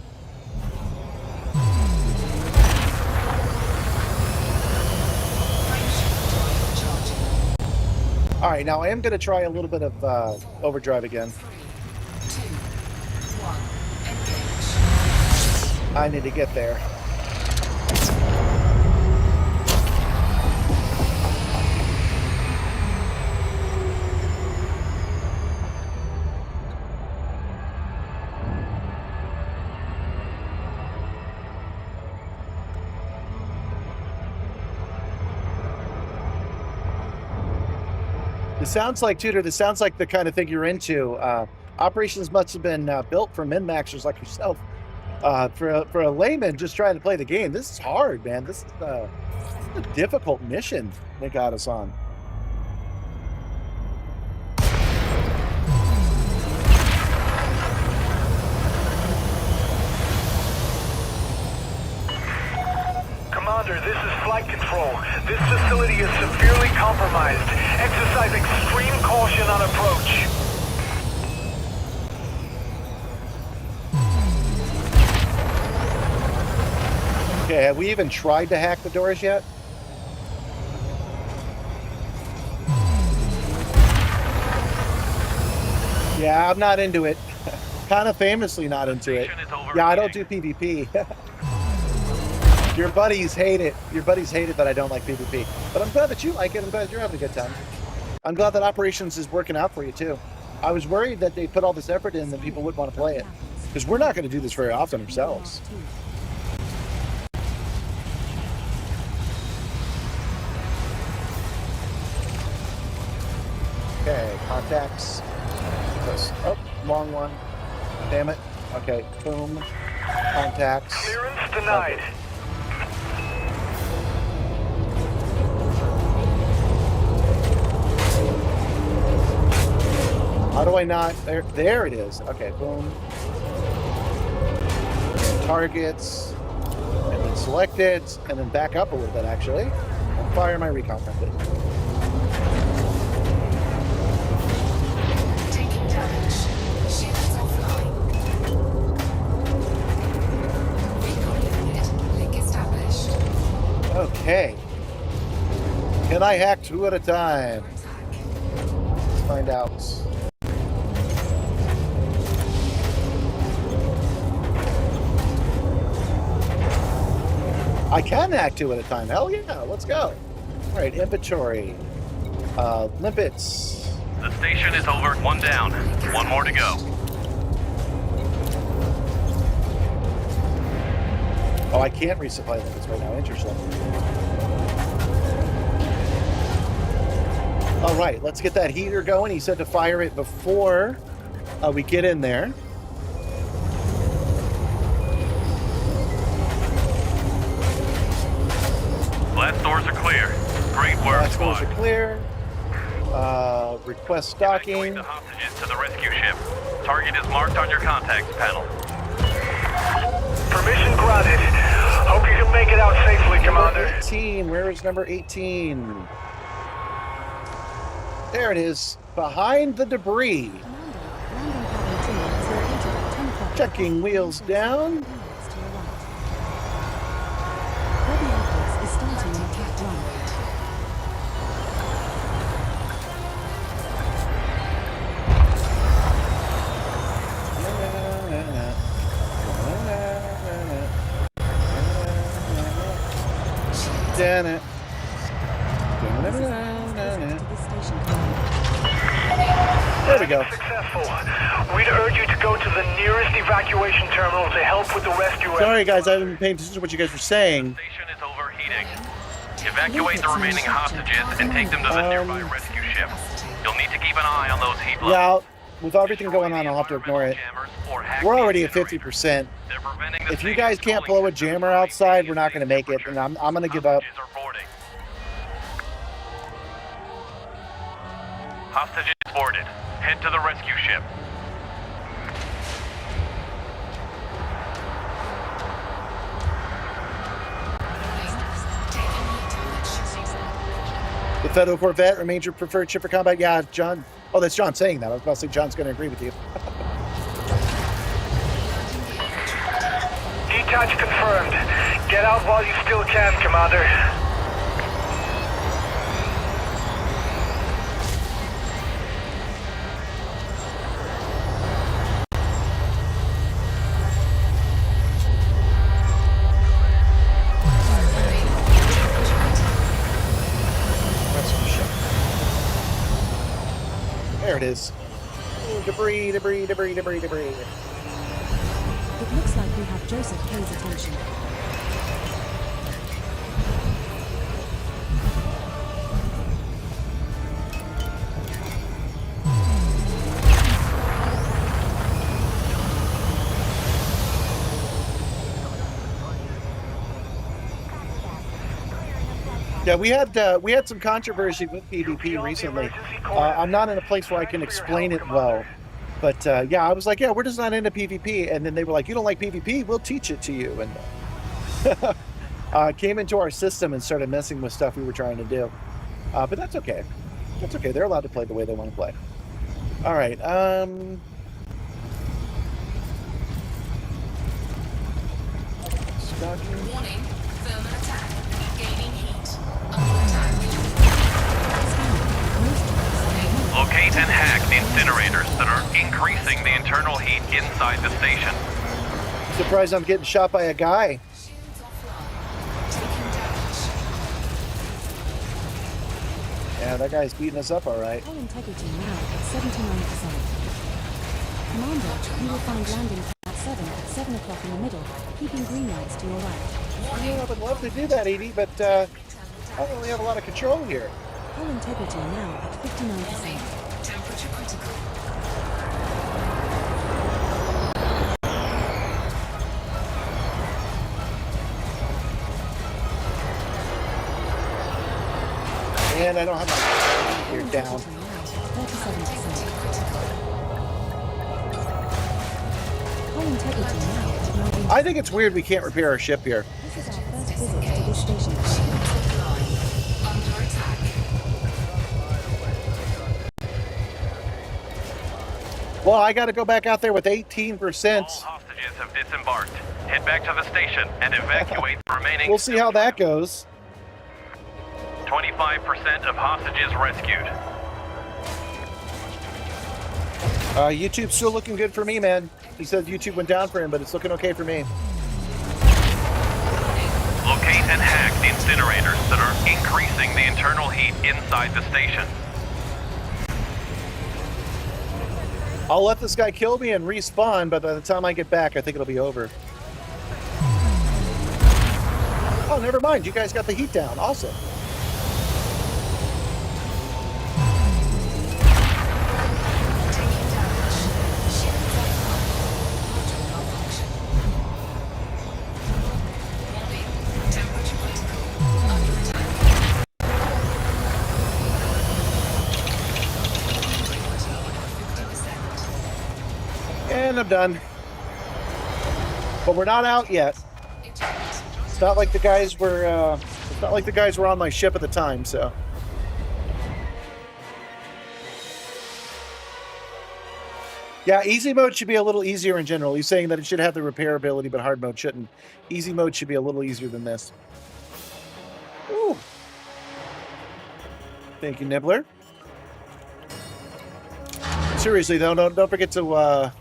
All right, now I am going to try a little bit of overdrive again. 3, 2, 1, engage. I need to get there. This sounds like, Tudor, this sounds like the kind of thing you're into. Operations must have been built for min-maxers like yourself. For a layman just trying to play the game, this is hard, man. This is a difficult mission they got us on. Commander, this is Flight Control. This facility is severely compromised. Exercise extreme caution on approach. Okay, have we even tried to hack the doors yet? Yeah, I'm not into it. Kind of famously not into it. Yeah, I don't do PvP. Your buddies hate it. Your buddies hate it that I don't like PvP. But I'm glad that you like it. I'm glad you're having a good time. I'm glad that Operations is working out for you, too. I was worried that they put all this effort in that people wouldn't want to play it. Because we're not going to do this very often ourselves. Okay, contacts. Oh, long one. Damn it. Okay, boom. Contacts. Clearance denied. Okay. How do I not? There it is. Okay, boom. Targets. And then select it. And then back up a little bit, actually. And fire my recon method. Taking damage. Ship is offline. Recon unit. Link established. Okay. Can I hack 2 at a time? Let's find out. I can hack 2 at a time. Hell yeah, let's go. All right, inventory. Limpets. The station is over. 1 down. 1 more to go. Oh, I can't resupply limpets right now. Interesting. All right, let's get that heater going. He said to fire it before we get in there. Blast doors are clear. Great work, Blast doors squad. are clear. Request docking. Evacuate the hostages to the rescue ship. Target is marked on your contacts panel. Permission granted. Hope you can make it out safely, Commander. Number 18. Where is number 18? There it is. Behind the debris. Landing cabin 2 is located at 10 o'clock. Checking wheels down. Bobby Edwards is starting an attack run. Damn it. There we go. Successful. We'd urge you to go to the nearest evacuation terminal to help with the rescue. Sorry, guys, I haven't been paying attention to what you guys were saying. Station is overheating. Evacuate the remaining hostages and take them to the nearby rescue ship. You'll need to keep an eye on those heat blocks. Yeah, with everything going on, I'll have to ignore it. We're already at 50%. If you guys can't blow a jammer outside, we're not going to make it, and I'm going to give up. Hostages boarded. Head to the rescue ship. The Federal Corvette remains your preferred ship for combat. Yeah, John. Oh, that's John saying that. I was about to say John's going to agree with you. Detach confirmed. Get out while you still can, Commander. There it is. Ooh, debris, debris, debris, debris, debris. It looks like we have Joseph K's attention. Yeah, we had some controversy with PvP recently. I'm not in a place where I can explain it well, but yeah, I was like, yeah, we're just not into PvP, and then they were like, you don't like PvP? We'll teach it to you, and came into our system and started messing with stuff we were trying to do. But that's okay. That's okay. They're allowed to play the way they want to play. All right. Warning, thermal attack. Gaining heat. Under attack. Locate and hack the incinerators that are increasing the internal heat inside the station. Surprised I'm getting shot by a guy. Shields offline. Taking damage. Yeah, that guy's beating us up all right. Hull integrity now at 79%. Commander, you will find landing at 7 o'clock in the middle, keeping green lights to your right. Yeah, I would love to do that, Edie, but I don't really have a lot of control here. Hull integrity now at 59%. Temperature critical. And I don't have my gear down. 37%. Hull integrity now at 90%. I think it's weird we can't repair our ship here. This is our first visit to this station. Shields offline. Under attack. Well, I got to go back out there with 18%. All hostages have disembarked. Head back to the station and evacuate the remaining. We'll see how that goes. 25% of hostages rescued. YouTube's still looking good for me, man. He said YouTube went down for him, but it's looking okay for me. Locate and hack the incinerators that are increasing the internal heat inside the station. I'll let this guy kill me and respawn, but by the time I get back, I think it'll be over. Oh, never mind. You guys got the heat down. Awesome. I'm done. But we're not out yet. It's not like the guys were. It's not like the guys were on my ship at the time. So. Yeah, easy mode should be a little easier in general. He's saying that it should have the repair ability, but hard mode shouldn't. Easy mode should be a little easier than this. Ooh. Thank you, Nibbler. Seriously though, don't forget to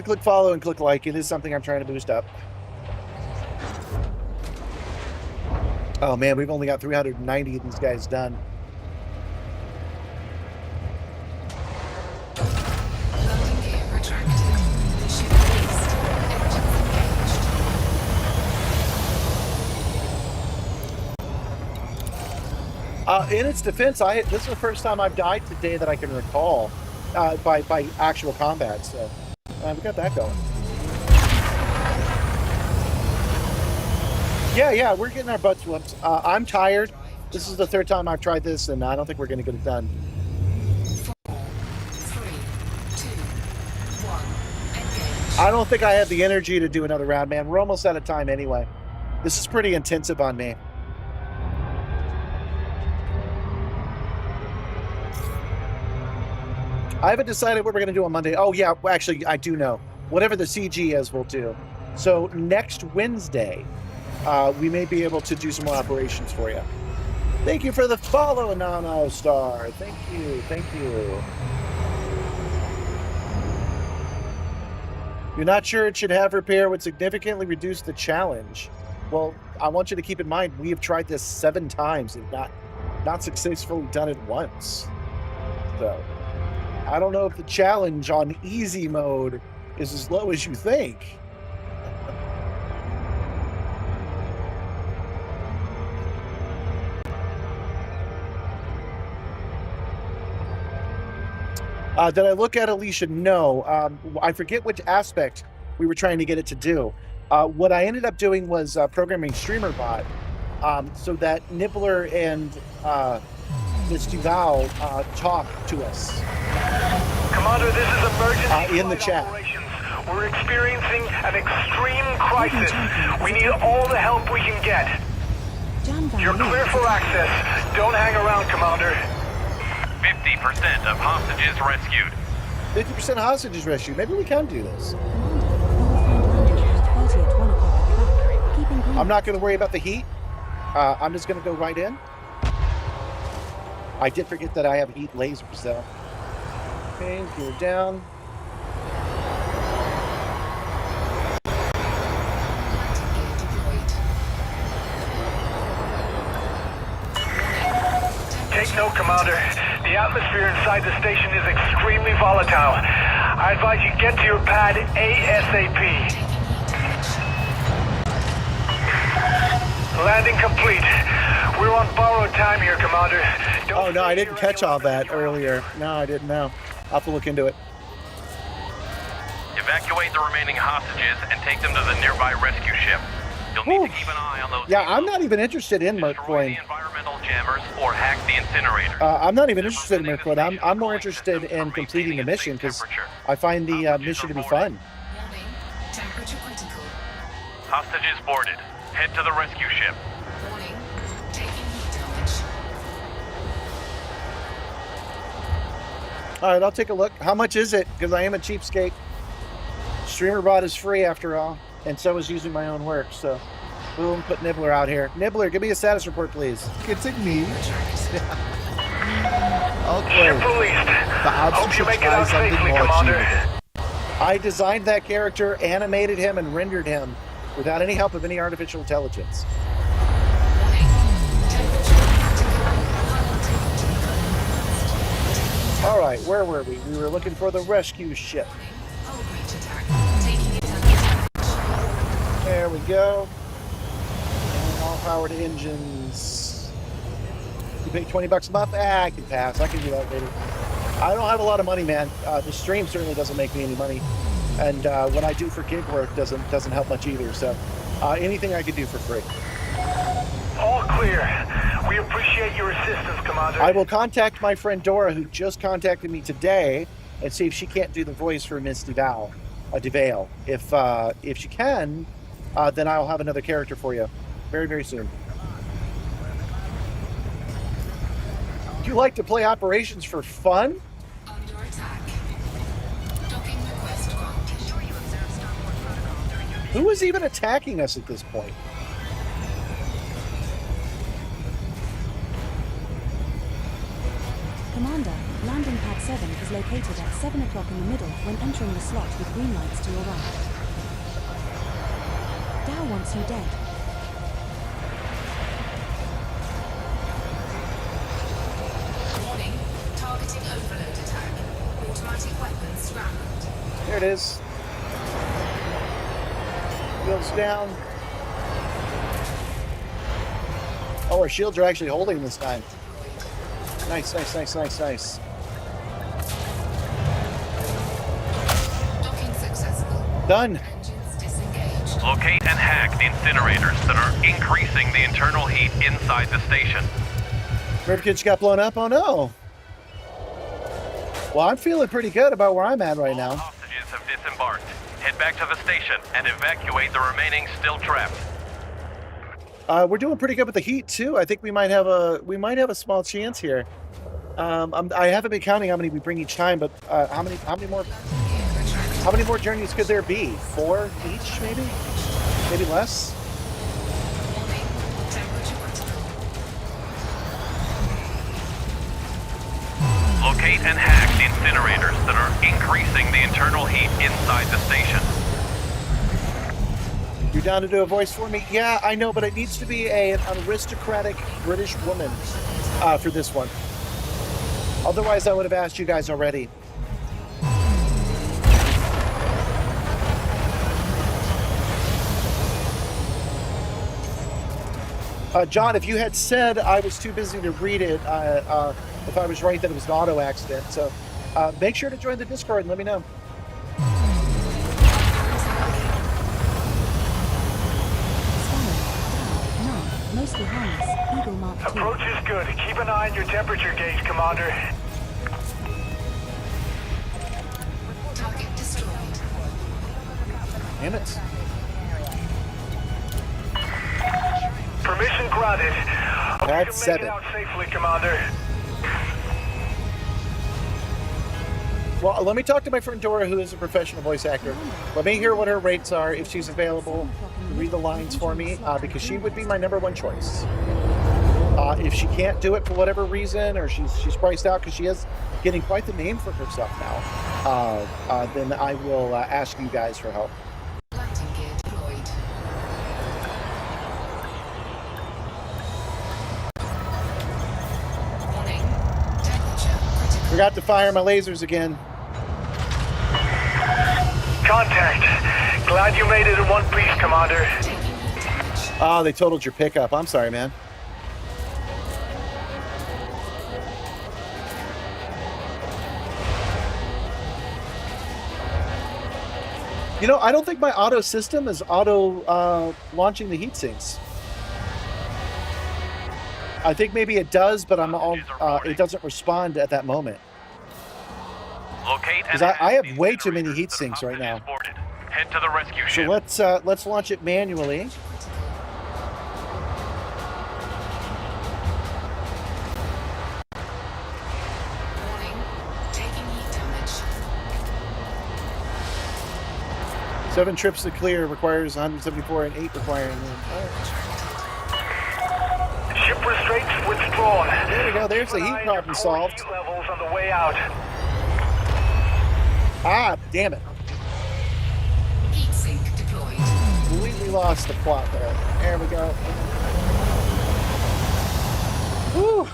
click follow and click like. It is something I'm trying to boost up. Oh man, we've only got 390 of these guys done. In its defense, this is the first time I've died today that I can recall by actual combat. So we got that going. Yeah, we're getting our butts whooped. I'm tired. This is the third time I've tried this, and I don't think we're going to get it done. 4, 3, 2, 1, engage. I don't think I have the energy to do another round, man. We're almost out of time anyway. This is pretty intensive on me. I haven't decided what we're going to do on Monday. Oh, yeah, well, actually, I do know. Whatever the CG is, we'll do. So next Wednesday, we may be able to do some more operations for you. Thank you for the follow, Simstarr. Thank you. Thank you. You're not sure it should have repair would significantly reduce the challenge. Well, I want you to keep in mind, we have tried this 7 times and not successfully done it once. So... I don't know if the challenge on easy mode is as low as you think. Did I look at Alicia? No. I forget which aspect we were trying to get it to do. What I ended up doing was programming StreamerBot so that Nibbler and Ms. Duval talk to us. Commander, this is emergency in the chat. Operations. We're experiencing an extreme crisis. We need all the help we can get. You're clear for access. Don't hang around, Commander. 50% of hostages rescued. 50% hostages rescued. Maybe we can do this. I'm not going to worry about the heat. I'm just going to go right in. I did forget that I have heat lasers, though. Okay, gear down. Take note, Commander. The atmosphere inside the station is extremely volatile. I advise you get to your pad ASAP. Landing complete. We're on borrowed time here, Commander. Oh, no, I didn't catch all that earlier. No, I didn't know. I'll have to look into it. Evacuate the remaining hostages and take them to the nearby rescue ship. You'll need to keep an eye on those. Yeah, I'm not even interested in Merc Destroy the environmental jammers or hack the incinerator. I'm not even interested in Merc Coin. I'm more interested in completing the mission because I find the mission to be fun. Warning, temperature critical. Hostages boarded. Head to the rescue ship. Warning, taking heat damage. All right, I'll take a look. How much is it? Because I am a cheapskate. StreamerBot is free after all, and so is using my own work. So, boom, put Nibbler out here. Nibbler, give me a status report, please. It's me. Okay. Ship released. Hope you make it out safely, Commander. I designed that character, animated him, and rendered him without any help of any artificial intelligence. All right, where were we? We were looking for the rescue ship. There we go. And all powered engines. You pay $20 a month? I can pass. I can do that later. I don't have a lot of money, man. The stream certainly doesn't make me any money. And what I do for gig work doesn't help much either. So anything I can do for free. All clear. We appreciate your assistance, Commander. I will contact my friend Dora, who just contacted me today, and see if she can't do the voice for Miss DeVale. If she can, then I'll have another character for you very, very soon. Do you like to play operations for fun? Under attack. Docking request granted. Ensure you observe starboard protocol during your mission. Who is even attacking us at this point? Commander, landing pad 7 is located at 7 o'clock in the middle when entering the slot with green lights to your right. Dow wants you dead. Warning. Targeting overload attack. Automatic weapons scrambled. There it is. Shields down. Oh, our shields are actually holding this time. Nice, nice, nice, nice, nice. Docking successful. Done. Engines disengaged. Locate and hack the incinerators that are increasing the internal heat inside the station. Rivkins got blown up? Oh no. Well, I'm feeling pretty good about where I'm at right All now. hostages have disembarked. Head back to the station and evacuate the remaining still trapped. We're doing pretty good with the heat too. I think we might have a small chance here. I haven't been counting how many we bring each time, but how many more journeys could there be? 4 each, maybe? Maybe less? Warning. Temperature critical. Locate and hack the incinerators that are increasing the internal heat inside the station. You're down to do a voice for me? Yeah, I know, but it needs to be an aristocratic British woman for this one. Otherwise, I would have asked you guys already. John, if you had said I was too busy to read it, if I was right that it was an auto accident, so make sure to join the Discord and let me know. Mostly harmless. Eagle Mark 2. Approach is good. Keep an eye on your temperature gauge, Commander. Target destroyed. Damn it. Permission granted. Hope you That's make 7. it out safely, Commander. Well, let me talk to my friend Dora, who is a professional voice actor. Let me hear what her rates are, if she's available. Read the lines for me, because she would be my #1 choice. If she can't do it for whatever reason, or she's priced out because she is getting quite the name for herself now, then I will ask you guys for help. Landing gear deployed. Warning. Temperature critical. Forgot to fire my lasers again. Contact. Glad you made it in one piece, Commander. Taking heat damage. Oh, they totaled your pickup. I'm sorry, man. You know, I don't think my auto system is auto launching the heat sinks. I think maybe it does, but it doesn't respond at that moment. Locate and Because I hack have the way too many incinerators heat that sinks right now. hostages boarded. Head to the rescue So ship. let's launch it manually. Warning. Taking heat damage. 7 trips to clear requires 174 and 8 requiring. Ship restraints withdrawn. There we go. There's the Keep an heat eye on your problem core solved. heat levels on the way out. Ah, damn it. Heat sink deployed. Completely lost the plot there. There we go. Whew.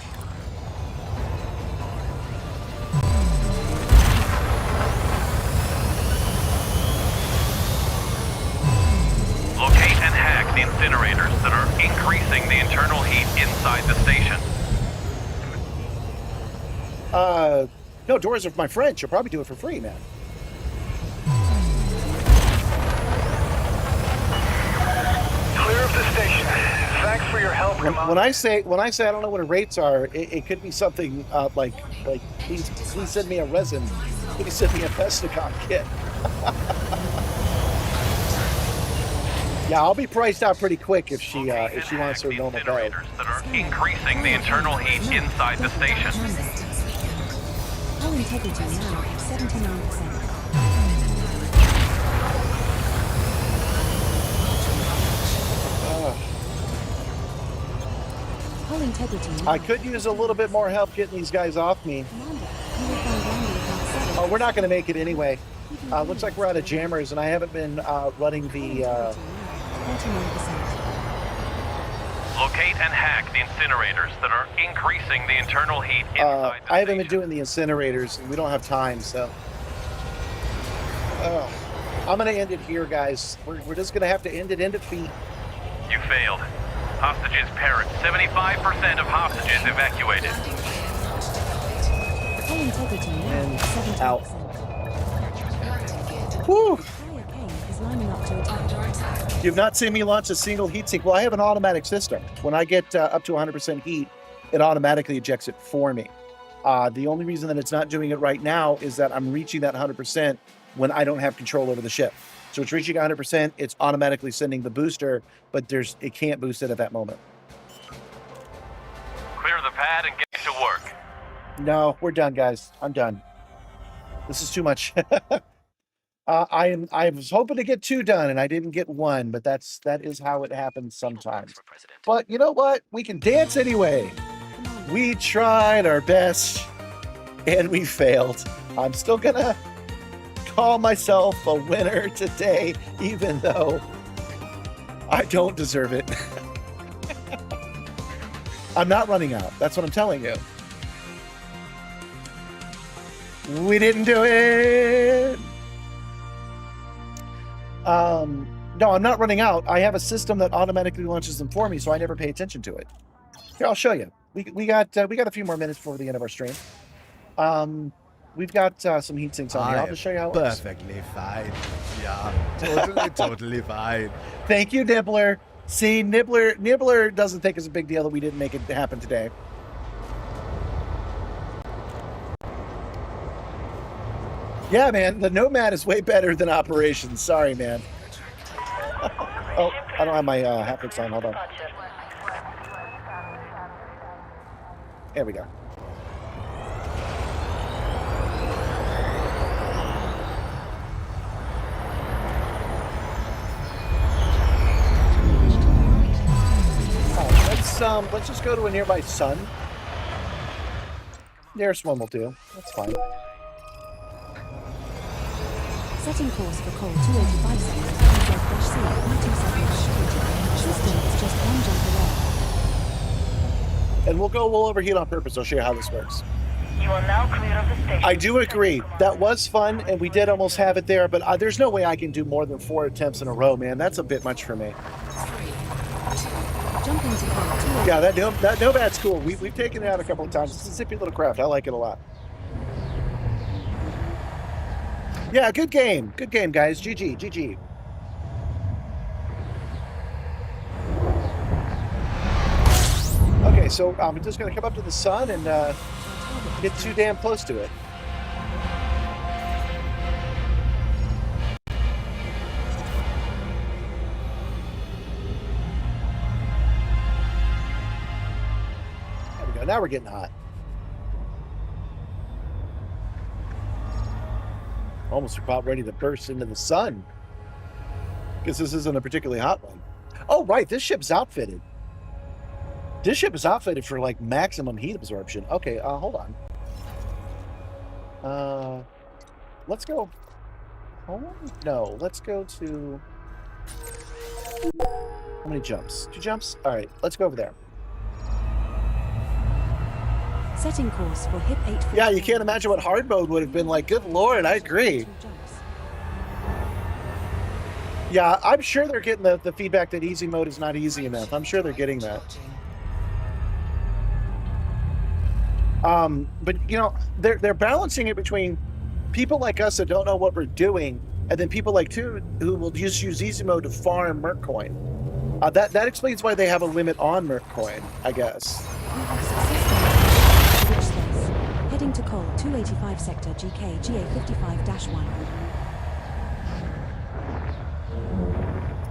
Locate and hack the incinerators that are increasing the internal heat inside the station. No, Dora's my friend. She'll probably do it for free, man. Clear of the station. Thanks for for your help, Commander. When I say I don't know what her rates are, it could be something like please send me a resin. Please send me a Pesticon kit. Yeah, I'll be priced out pretty quick if she wants her normal pay. That are increasing the internal heat inside the station. Hull integrity now at 79%. Hull integrity now. I could use a little bit more help getting these guys off me. Oh, we're not going to make it anyway. Looks like we're out of jammers, and I haven't been running the... 39%. Locate and hack the incinerators that are increasing the internal heat inside the I haven't been station. doing the incinerators, and we don't have time, so... I'm going to end it here, guys. We're just going to have to end it in defeat. You failed. Hostages parent. 75% of hostages evacuated. Hull integrity now And at 70%. out. Whew! Carrier Kane is lining up to attack. You've not seen me launch a single heat sink. Well, I have an automatic system. When I get up to 100% heat, it automatically ejects it for me. The only reason that it's not doing it right now is that I'm reaching that 100% when I don't have control over the ship. So it's reaching 100%, it's automatically sending the booster, but it can't boost it at that moment. Clear the pad and get to work. No, we're done, guys. I'm done. This is too much. I was hoping to get 2 done, and I didn't get 1, but that is how it happens sometimes. But you know what? We can dance anyway. We tried our best, and we failed. I'm still gonna call myself a winner today, even though I don't deserve it. I'm not running out. That's what I'm telling you. We didn't do it. No, I'm not running out. I have a system that automatically launches them for me, so I never pay attention to it. Here, I'll show you. We got a few more minutes before the end of our stream. We've got some heat sinks on here. I'll just show you how it works. Perfectly fine. Yeah, totally fine. Thank you, Nibbler. See, Nibbler doesn't think it's a big deal that we didn't make it happen today. Yeah, man, the Nomad is way better than Operations. Sorry, man. Oh, I don't have my haptics on. Hold on. There we go. Let's just go to a nearby sun. Nearest one will do. That's fine. Setting course for coal 285 seconds. C, 127 System is just 1 jump away. And we'll overheat on purpose. I'll show you how this works. You are now clear of the station. I do agree. That was fun, and we did almost have it there, but there's no way I can do more than 4 attempts in a row, man. That's a bit much for me. Jumping to coal 285. Yeah, that Nomad's cool. We've taken it out a couple of times. It's a zippy little craft. I like it a lot. Yeah, good game. Good game, guys. GG. GG. Okay, so I'm just going to come up to the sun and get too damn close to it. There we go. Now we're getting hot. Almost about ready to burst into the sun. Because this isn't a particularly hot one. Oh, right. This ship's outfitted. This ship is outfitted for like maximum heat absorption. Okay, hold on. Let's go. Oh, no, let's go to... How many jumps? 2 jumps? All right, let's go over there. Setting course for hip 8. Yeah, you can't imagine what hard mode would have been like. Good Lord, I agree. Yeah, I'm sure they're getting the feedback that easy mode is not easy enough. I'm sure they're getting that. But you know, they're balancing it between people like us that don't know what we're doing, and then people like you who will just use easy mode to farm Merc coin. That explains why they have a limit on Merc Coin, I guess. You have successfully reached space. Heading to Col 285 Sector GK GA55-1.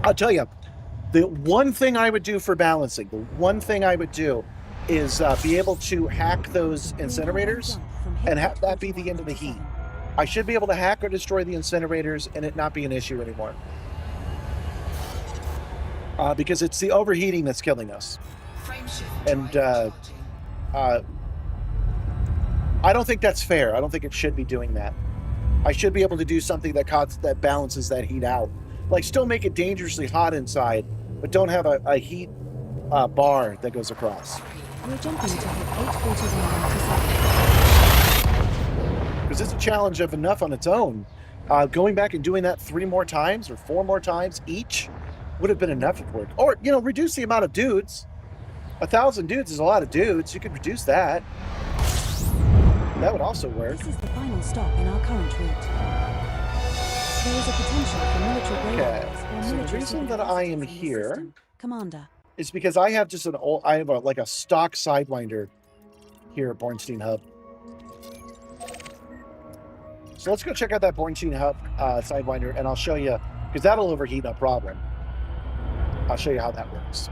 I'll tell you, the one thing I would do for balancing, the one thing I would do is be able to hack those incinerators and have that be the end of the heat. I should be able to hack or destroy the incinerators and it not be an issue anymore. Because it's the overheating that's killing us. And I don't think that's fair. I don't think it should be doing that. I should be able to do something that balances that heat out. Like, still make it dangerously hot inside, but don't have a heat bar that goes across. We're jumping to hit 841.97. Because it's a challenge of enough on its own. Going back and doing that 3 more times or 4 more times each would have been enough of work. Or, you know, reduce the amount of dudes. 1,000 dudes is a lot of dudes. You could reduce that. That would also work. This is the final stop in our current route. There is a potential for military grade areas or So the military reason that I am here system. Commander. is because I have just like a stock Sidewinder here at Bornstein Hub. So let's go check out that Bornstein Hub Sidewinder, and I'll show you, because that'll overheat, no problem. I'll show you how that works.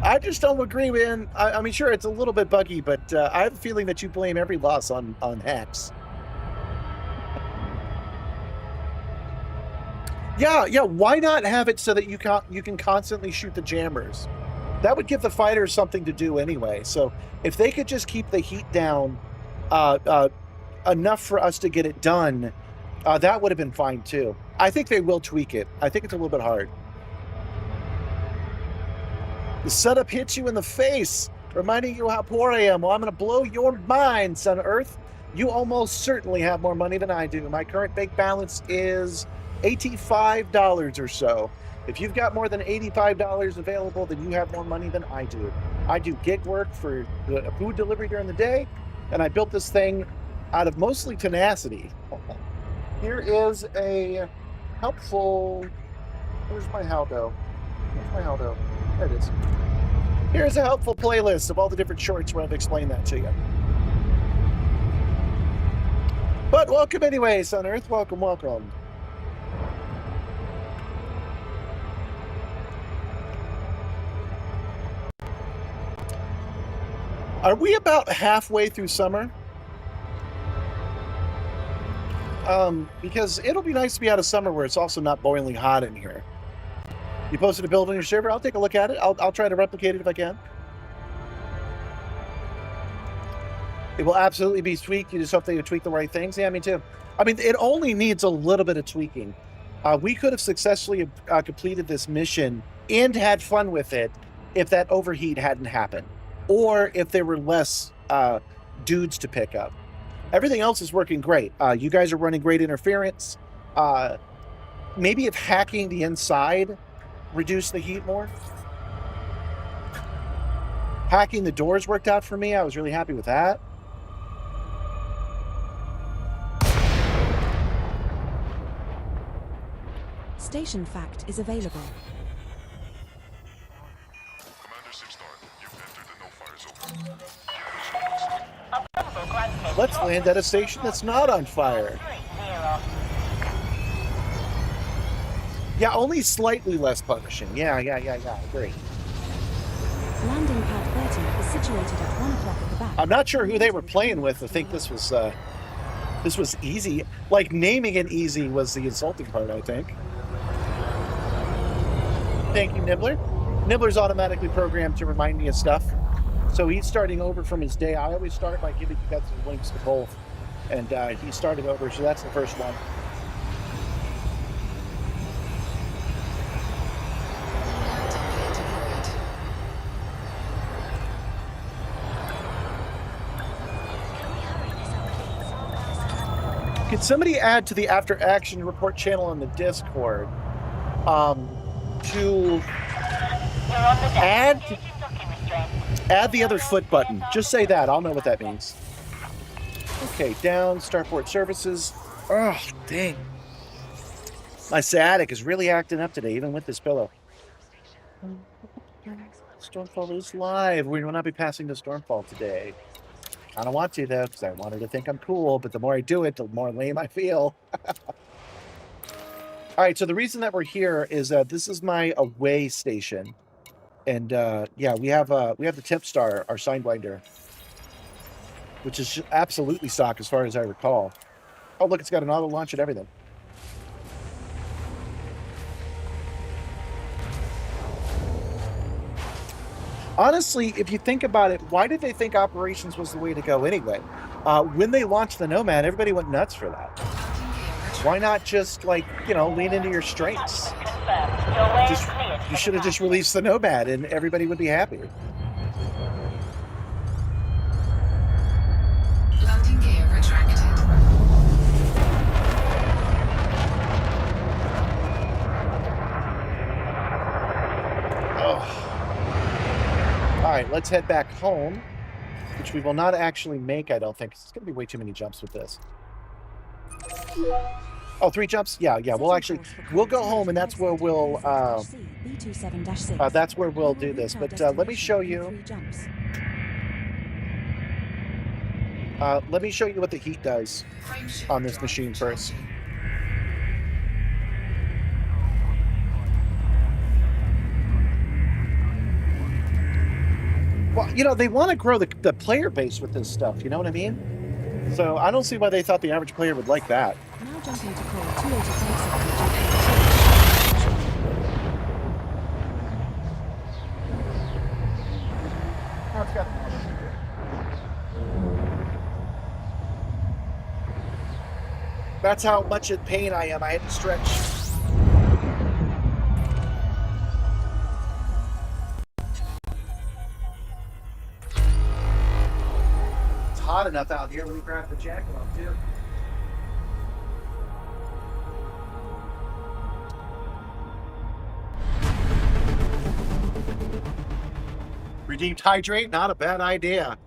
I just don't agree, man. I mean, sure, it's a little bit buggy, but I have a feeling that you blame every loss on hacks. Yeah, why not have it so that you can constantly shoot the jammers? That would give the fighters something to do anyway. So if they could just keep the heat down enough for us to get it done, that would have been fine too. I think they will tweak it. I think it's a little bit hard. The setup hits you in the face, reminding you how poor I am. Well, I'm going to blow your mind, Son of Earth. You almost certainly have more money than I do. My current bank balance is $85 or so. If you've got more than $85 available, then you have more money than I do. I do gig work for the food delivery during the day, and I built this thing out of mostly tenacity. Here is a helpful... Where's my Haldo? Where's my Haldo? There it is. Here's a helpful playlist of all the different shorts where I've explained that to you. But welcome anyway, Son Earth. Welcome, welcome. Are we about halfway through summer? Because it'll be nice to be out of summer where it's also not boiling hot in here. You posted a build on your server? I'll take a look at it. I'll try to replicate it if I can. It will absolutely be tweaked. You just hope they tweak the right things. Yeah, me too. I mean, it only needs a little bit of tweaking. We could have successfully completed this mission and had fun with it if that overheat hadn't happened. Or if there were less dudes to pick up. Everything else is working great. You guys are running great interference. Maybe if hacking the inside reduced the heat more. Hacking the doors worked out for me. I was really happy with that. Station fact is available. Commander Simstarr, you've entered the no-fire zone. Let's land at a station that's not on fire. Yeah, only slightly less punishing. Yeah, I agree. Landing pad 30 is situated at 1 o'clock at the back. I'm not sure who they were playing with. I think this was easy. Like, naming it easy was the insulting part, I think. Thank you, Nibbler. Nibbler's automatically programmed to remind me of stuff. So he's starting over from his day. I always start by giving you guys some links to both. And he started over, so that's the first one. Can somebody add to the After Action Report channel on the Discord to add the other foot button? Just say that. I'll know what that means. Okay, down, starport services. Oh, dang. My sciatic is really acting up today, even with this pillow. Stormfall is live. We will not be passing the Stormfall today. I don't want to, though, because I wanted to think I'm cool, but the more I do it, the more lame I feel. All right, so the reason that we're here is this is my away station. And yeah, we have the Simstarr, our Signbinder, which is absolutely stock as far as I recall. Oh, look, it's got an auto launch and everything. Honestly, if you think about it, why did they think operations was the way to go anyway? When they launched the Nomad, everybody went nuts for that. Why not just, like, you know, lean into your strengths? You should have just released the Nomad and everybody would be happy. Landing gear retracted. Oh. All right, let's head back home, which we will not actually make, I don't think. It's going to be way too many jumps with this. Oh, 3 jumps? Yeah, we'll go home, and that's where we'll do this. But let me show you. Let me show you what the heat does on this machine first. Well, you know, they want to grow the player base with this stuff, you know what I mean? So I don't see why they thought the average player would like that. Now jumping to call 285 That's how much in pain I am. I had to stretch. It's hot enough out here. Let me grab the jacket off, too. Redeemed hydrate, not a bad idea.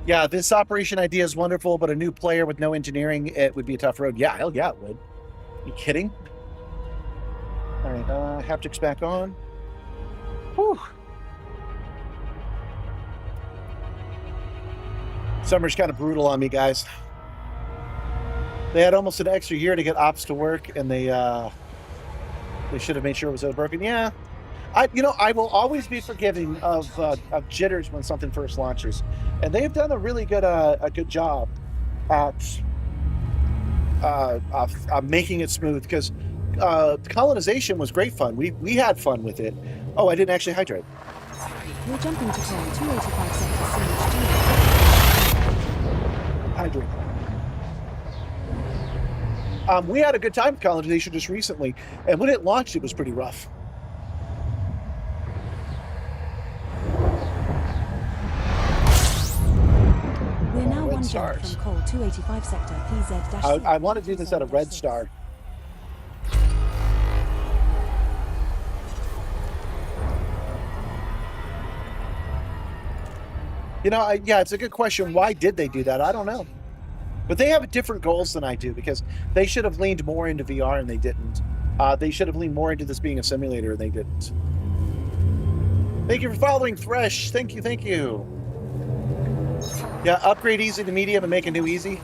Yeah, this operation idea is wonderful, but a new player with no engineering, it would be a tough road. Yeah, hell yeah, it would. Are you kidding? All right, haptics back on. Whew. Summer's kind of brutal on me, guys. They had almost an extra year to get ops to work, and they should have made sure it was broken. Yeah, I will always be forgiving of jitters when something first launches, and they've done a really good job at making it smooth, because colonization was great fun. We had fun with it. Oh, I didn't actually hydrate. We're jumping to call 285 sector CHG. Hydrate. We had a good time with colonization just recently, and when it launched, it was pretty rough. We're now one jump from call 285 sector PZ-. I want to do this at a red star. You know, yeah, it's a good question. Why did they do that? I don't know. But they have different goals than I do, because they should have leaned more into VR and they didn't. They should have leaned more into this being a simulator and they didn't. Thank you for following, Thresh. Thank you, thank you. Yeah, upgrade easy to medium and make a new easy.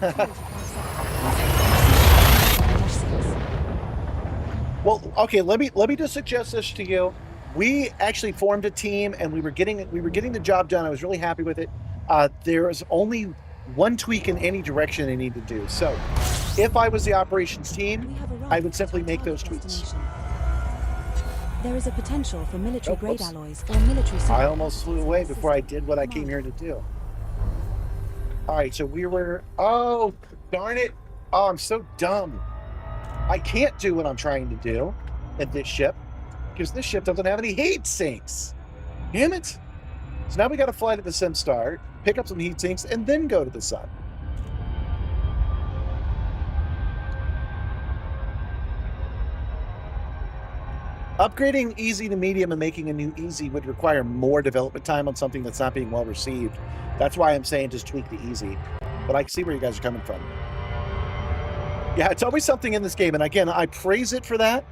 Well, okay, let me just suggest this to you. We actually formed a team and we were getting the job done. I was really happy with it. There was only one tweak in any direction they need to do. So if I was the operations team, I would simply make those tweaks. There is a potential for military-grade alloys or military... I almost flew away before I did what I came here to do. All right, so we were... Oh, darn it. Oh, I'm so dumb. I can't do what I'm trying to do at this ship, because this ship doesn't have any heat sinks. Damn it. So now we got to fly to the Simstarr, pick up some heat sinks, and then go to the sun. Upgrading easy to medium and making a new easy would require more development time on something that's not being well received. That's why I'm saying just tweak the easy. But I can see where you guys are coming from. Yeah, it's always something in this game, and again, I praise it for that.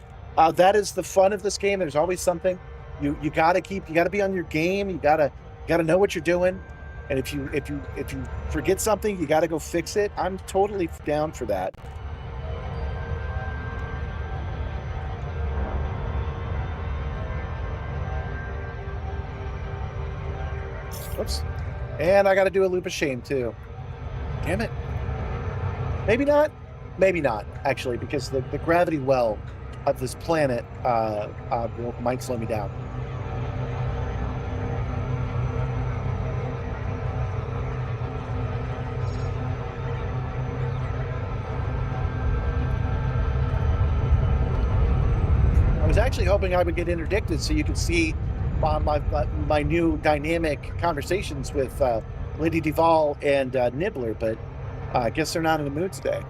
That is the fun of this game. There's always something. You gotta be on your game. You gotta know what you're doing. And if you forget something, you gotta go fix it. I'm totally down for that. Whoops. And I got to do a loop of shame, too. Damn it. Maybe not. Maybe not, actually, because the gravity well of this planet might slow me down. I was actually hoping I would get interdicted so you could see my new dynamic conversations with Lady Duval and Nibbler, but I guess they're not in the mood today.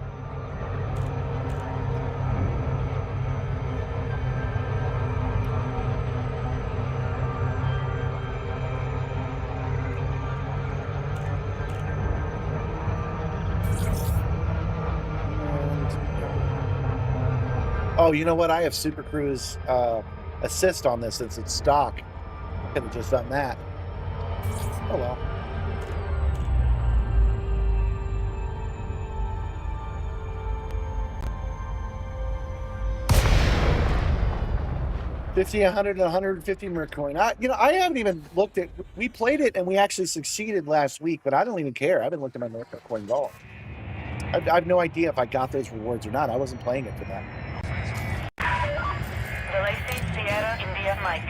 Oh, you know what? I have Super Cruise assist on this since it's stock. Could have just done that. Oh well. $50, $100, and $150 Mercoin. I haven't even looked at. We played it and we actually succeeded last week, but I don't even care. I haven't looked at my Mercoin at all. I have no idea if I got those rewards or not. I wasn't playing it for that. Sierra India Mike.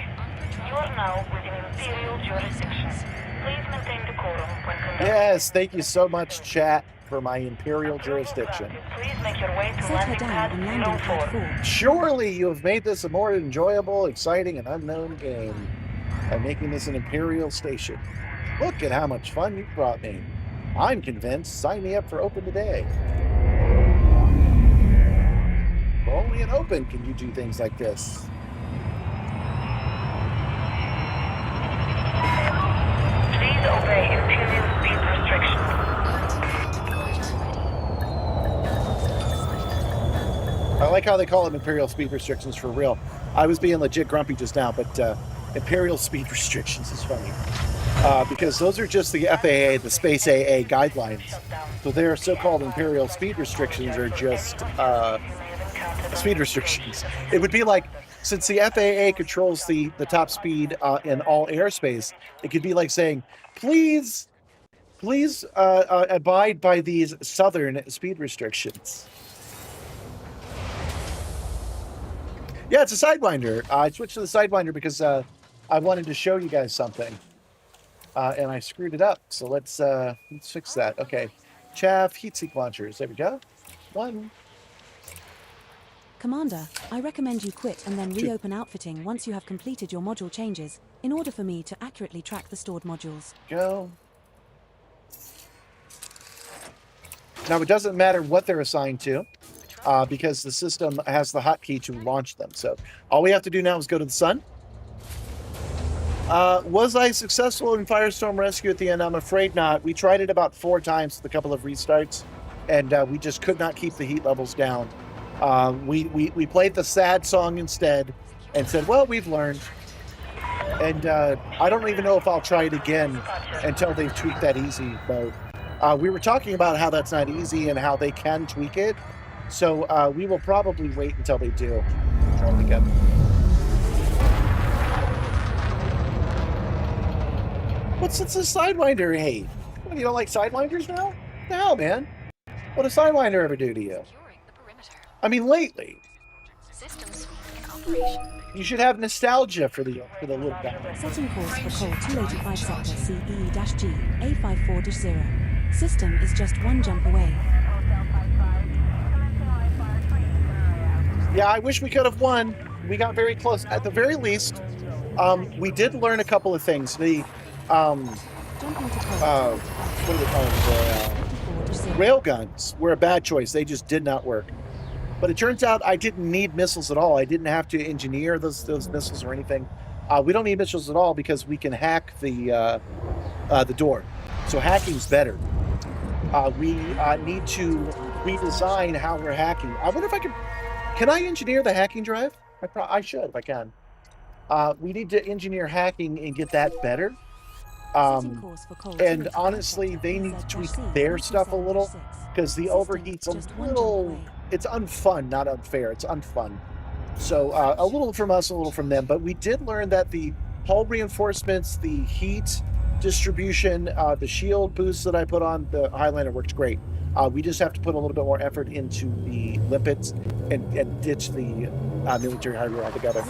You are now within Imperial jurisdiction. Please maintain decorum when conducting. Yes, thank you so much, chat, for my Imperial jurisdiction. Please make your way to landing pad 04. Surely you have made this a more enjoyable, exciting, and unknown game by making this an Imperial station. Look at how much fun you brought me. I'm convinced. Sign me up for Open today. Only in Open can you do things like this. Please obey Imperial speed restrictions. I like how they call them Imperial speed restrictions for real. I was being legit grumpy just now, but Imperial speed restrictions is funny. Because those are just the FAA, the Space AA guidelines. So their so-called Imperial speed restrictions are just speed restrictions. It would be like, since the FAA controls the top speed in all airspace, it could be like saying, please abide by these southern speed restrictions. Yeah, it's a Sidewinder. I switched to the Sidewinder because I wanted to show you guys something. And I screwed it up. So let's fix that. Okay. Chaff, heat seek launchers. There we go. One. Commander, I recommend you quit and then reopen outfitting once you have completed your module changes, in order for me to accurately track the stored modules. Go. Now, it doesn't matter what they're assigned to, because the system has the hotkey to launch them. So all we have to do now is go to the sun. Was I successful in Firestorm Rescue at the end? I'm afraid not. We tried it about 4 times with a couple of restarts, and we just could not keep the heat levels down. We played the sad song instead and said, well, we've learned. And I don't even know if I'll try it again until they've tweaked that easy mode. We were talking about how that's not easy and how they can tweak it. So we will probably wait until they do. Try it again. What's a Sidewinder hate? What, you don't like Sidewinders now? No, man. What does Sidewinder ever do to you? I mean, lately. You should have nostalgia for the little guy. Setting course for Col 285 sector CE-G A54-0. System is just 1 jump away. Yeah, I wish we could have won. We got very close. At the very least, we did learn a couple of things. The what do they call them? The railguns were a bad choice. They just did not work. But it turns out I didn't need missiles at all. I didn't have to engineer those missiles or anything. We don't need missiles at all because we can hack the door. So hacking's better. We need to redesign how we're hacking. I wonder if I can I engineer the hacking drive? I should if I can. We need to engineer hacking and get that better. And honestly, they need to tweak their stuff a little because the overheat's a little, it's unfun, not unfair. It's unfun. So a little from us, a little from them. But we did learn that the hull reinforcements, the heat distribution, the shield boost that I put on the Highlander worked great. We just have to put a little bit more effort into the limpets and ditch the military hardware altogether.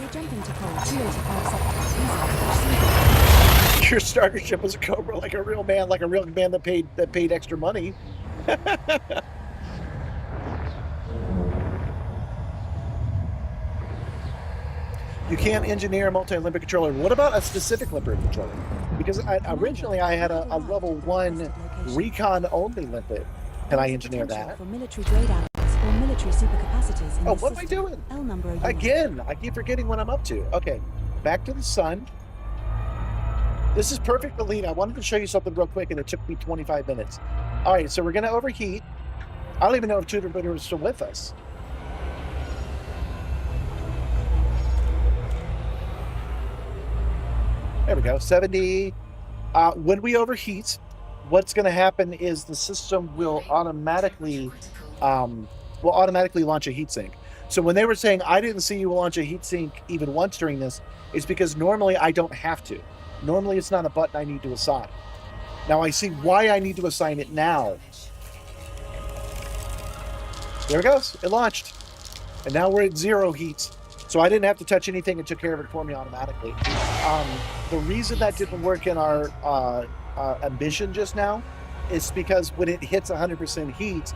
Your starter ship was a Cobra, like a real man that paid extra money. You can't engineer a multi-limber controller. What about a specific limber controller? Because originally I had a level 1 recon only limpet. Can I engineer that? For military grade alloys or military supercapacitors in oh, what am I doing? L number again, I keep forgetting what I'm up to. Okay, back to the sun. This is perfect, Alina. I wanted to show you something real quick, and it took me 25 minutes. All right, so we're going to overheat. I don't even know if Tudor Bitter is still with us. There we go, 70. When we overheat, what's going to happen is the system will automatically launch a heatsink. So when they were saying, I didn't see you launch a heatsink even once during this, it's because normally I don't have to. Normally it's not a button I need to assign. Now I see why I need to assign it now. There it goes. It launched. And now we're at 0 heat. So I didn't have to touch anything. It took care of it for me automatically. The reason that didn't work in our ambition just now is because when it hits 100% heat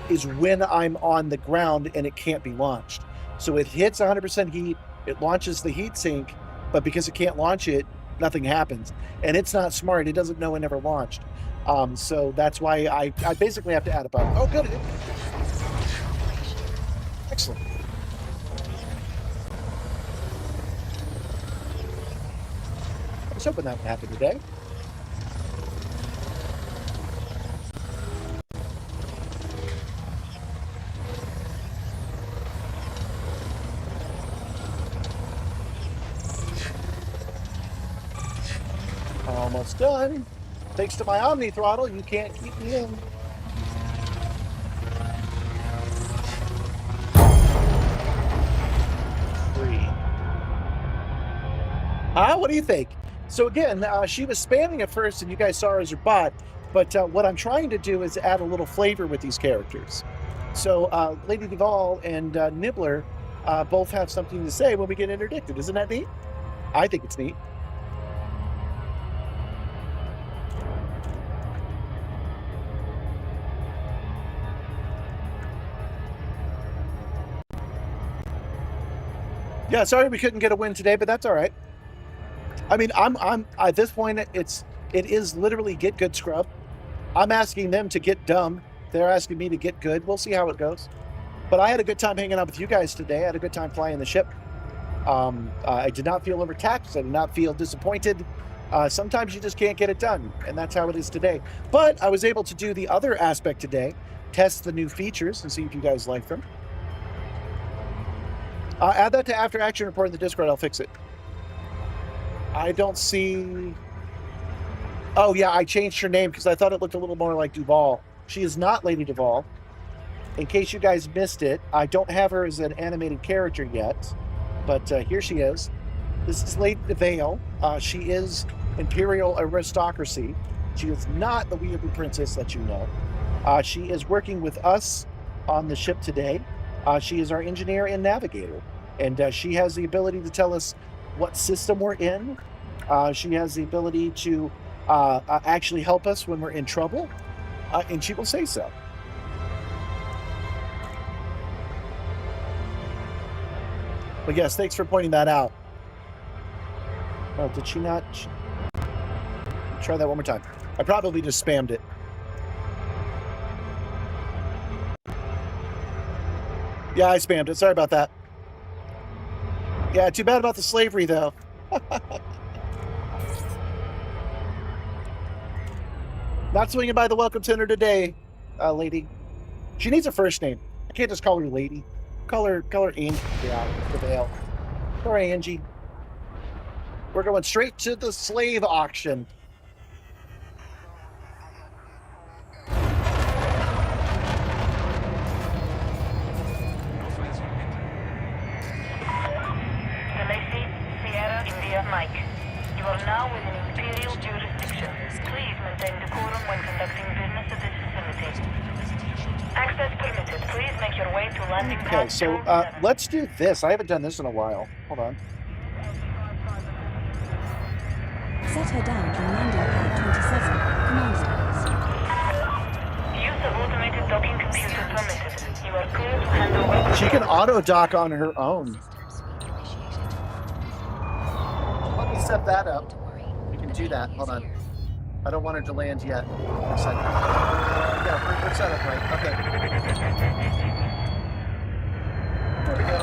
is when I'm on the ground and it can't be launched. So it hits 100% heat, it launches the heat sink, but because it can't launch it, nothing happens. And it's not smart. It doesn't know it never launched. So that's why I basically have to add a button. Oh, good. Excellent. I was hoping that would happen today. Almost done. Thanks to my Omni throttle, you can't keep me in. What do you think? So again, she was spamming at first, and you guys saw her as your bot. But what I'm trying to do is add a little flavor with these characters. So Lady Duval and Nibbler both have something to say when we get interdicted. Isn't that neat? I think it's neat. Yeah, sorry we couldn't get a win today, but that's all right. I mean, I'm at this point, it is literally get good scrub. I'm asking them to get dumb. They're asking me to get good. We'll see how it goes. But I had a good time hanging out with you guys today. I had a good time flying the ship. I did not feel overtaxed. I did not feel disappointed. Sometimes you just can't get it done, and that's how it is today. But I was able to do the other aspect today, test the new features and see if you guys like them. Add that to after action report in the Discord. I'll fix it. I don't see... Oh, yeah, I changed her name because I thought it looked a little more like Duval. She is not Lady Duval. In case you guys missed it, I don't have her as an animated character yet, but here she is. This is Lady Vale. She is Imperial aristocracy. She is not the Weeaboo Princess that you know. She is working with us on the ship today. She is our engineer and navigator, and she has the ability to tell us what system we're in. She has the ability to actually help us when we're in trouble, and she will say so. But yes, thanks for pointing that out. Oh, did she not? Try that one more time. I probably just spammed it. Yeah, I spammed it. Sorry about that. Yeah, too bad about the slavery, though. Not swinging by the welcome center today, lady. She needs a first name. I can't just call her lady. Call her Angie. Yeah, the veil. Or Angie. We're going straight to the slave auction. Sierra, India, Mike. You are now within Imperial jurisdiction. Please maintain decorum when conducting business at this facility. Access permitted. Please make your way to landing Okay, pad so 27. let's do this. I haven't done this in a while. Hold on. Set her down on landing pad 27. Command status. Use of automated docking computer permitted. You are clear to hand over. She can auto dock on her own. Let me set that up. You can do that. Hold on. I don't want her to land yet. A second. Yeah, we're set up right. Okay. There we go.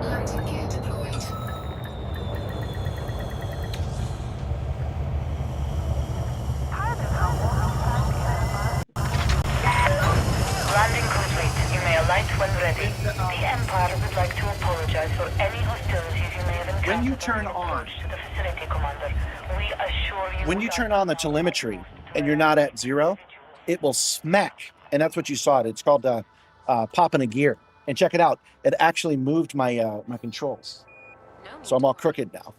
Landing gear deployed. Landing complete. You may alight when ready. The Empire would like to apologize for any hostilities you may have encountered When you turn on, to the facility, Commander. We assure you. when you turn on the telemetry and you're not at 0, it will smack, and that's what you saw. It's called popping a gear. And check it out. It actually moved my my controls, so I'm all crooked now.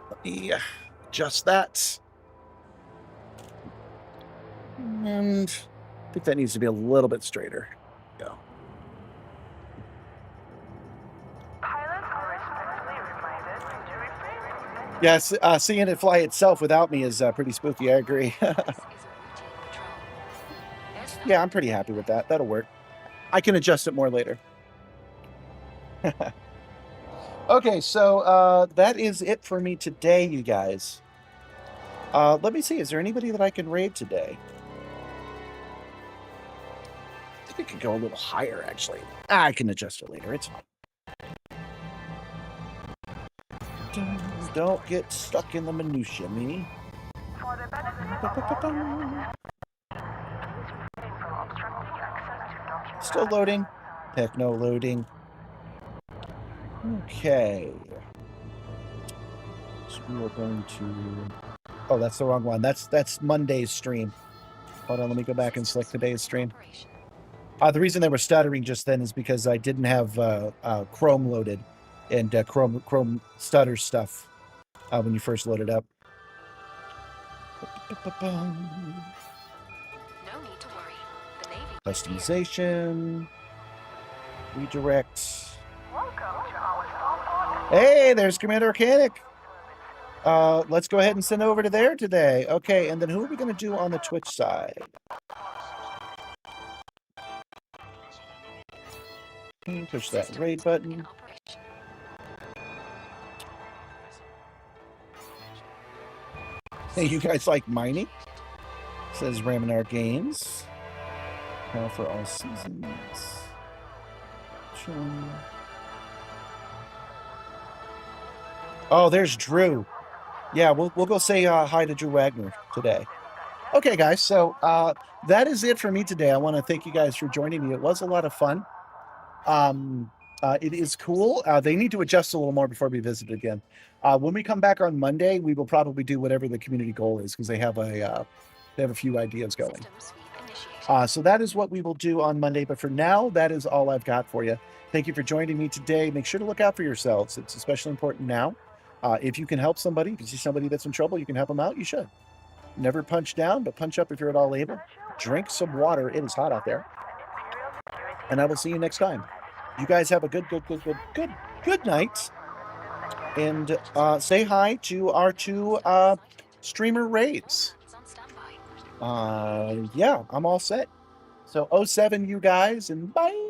Let me adjust that. And I think that needs to be a little bit straighter. Go. Yes, seeing it fly itself without me is pretty spooky. I agree. Yeah, I'm pretty happy with that. That'll work. I can adjust it more later. Okay, so that is it for me today, you guys. Let me see. Is there anybody that I can raid today? I think it could go a little higher, actually. I can adjust it later. It's fine. Don't get stuck in the minutia, me. Still loading. Techno loading. Okay. So we are going to... Oh, that's the wrong one. That's Monday's stream. Hold on, let me go back and select today's stream. The reason they were stuttering just then is because I didn't have Chrome loaded, and Chrome stutters stuff when you first load it up. No need to worry. The Navy Customization. Redirect. Hey, there's Commander Organic. Let's go ahead and send over to there today. Okay, and then who are we going to do on the Twitch side? Push that raid button. Hey, you guys like mining? Says Raminar Games. For all seasons. Sure. Oh, there's Drew. Yeah, we'll go say hi to Drew Wagner today. Okay, guys, so that is it for me today. I want to thank you guys for joining me. It was a lot of fun. It is cool. They need to adjust a little more before we visit again. When we come back on Monday, we will probably do whatever the community goal is because they have a few ideas going. So that is what we will do on Monday. But for now, that is all I've got for you. Thank you for joining me today. Make sure to look out for yourselves. It's especially important now. If you can help somebody, if you see somebody that's in trouble, you can help them out, you should. Never punch down, but punch up if you're at all able. Drink some water. It is hot out there. And I will see you next time. You guys have a good night. And say hi to our 2 streamer raids. Yeah, I'm all set. So 07 you guys, and bye.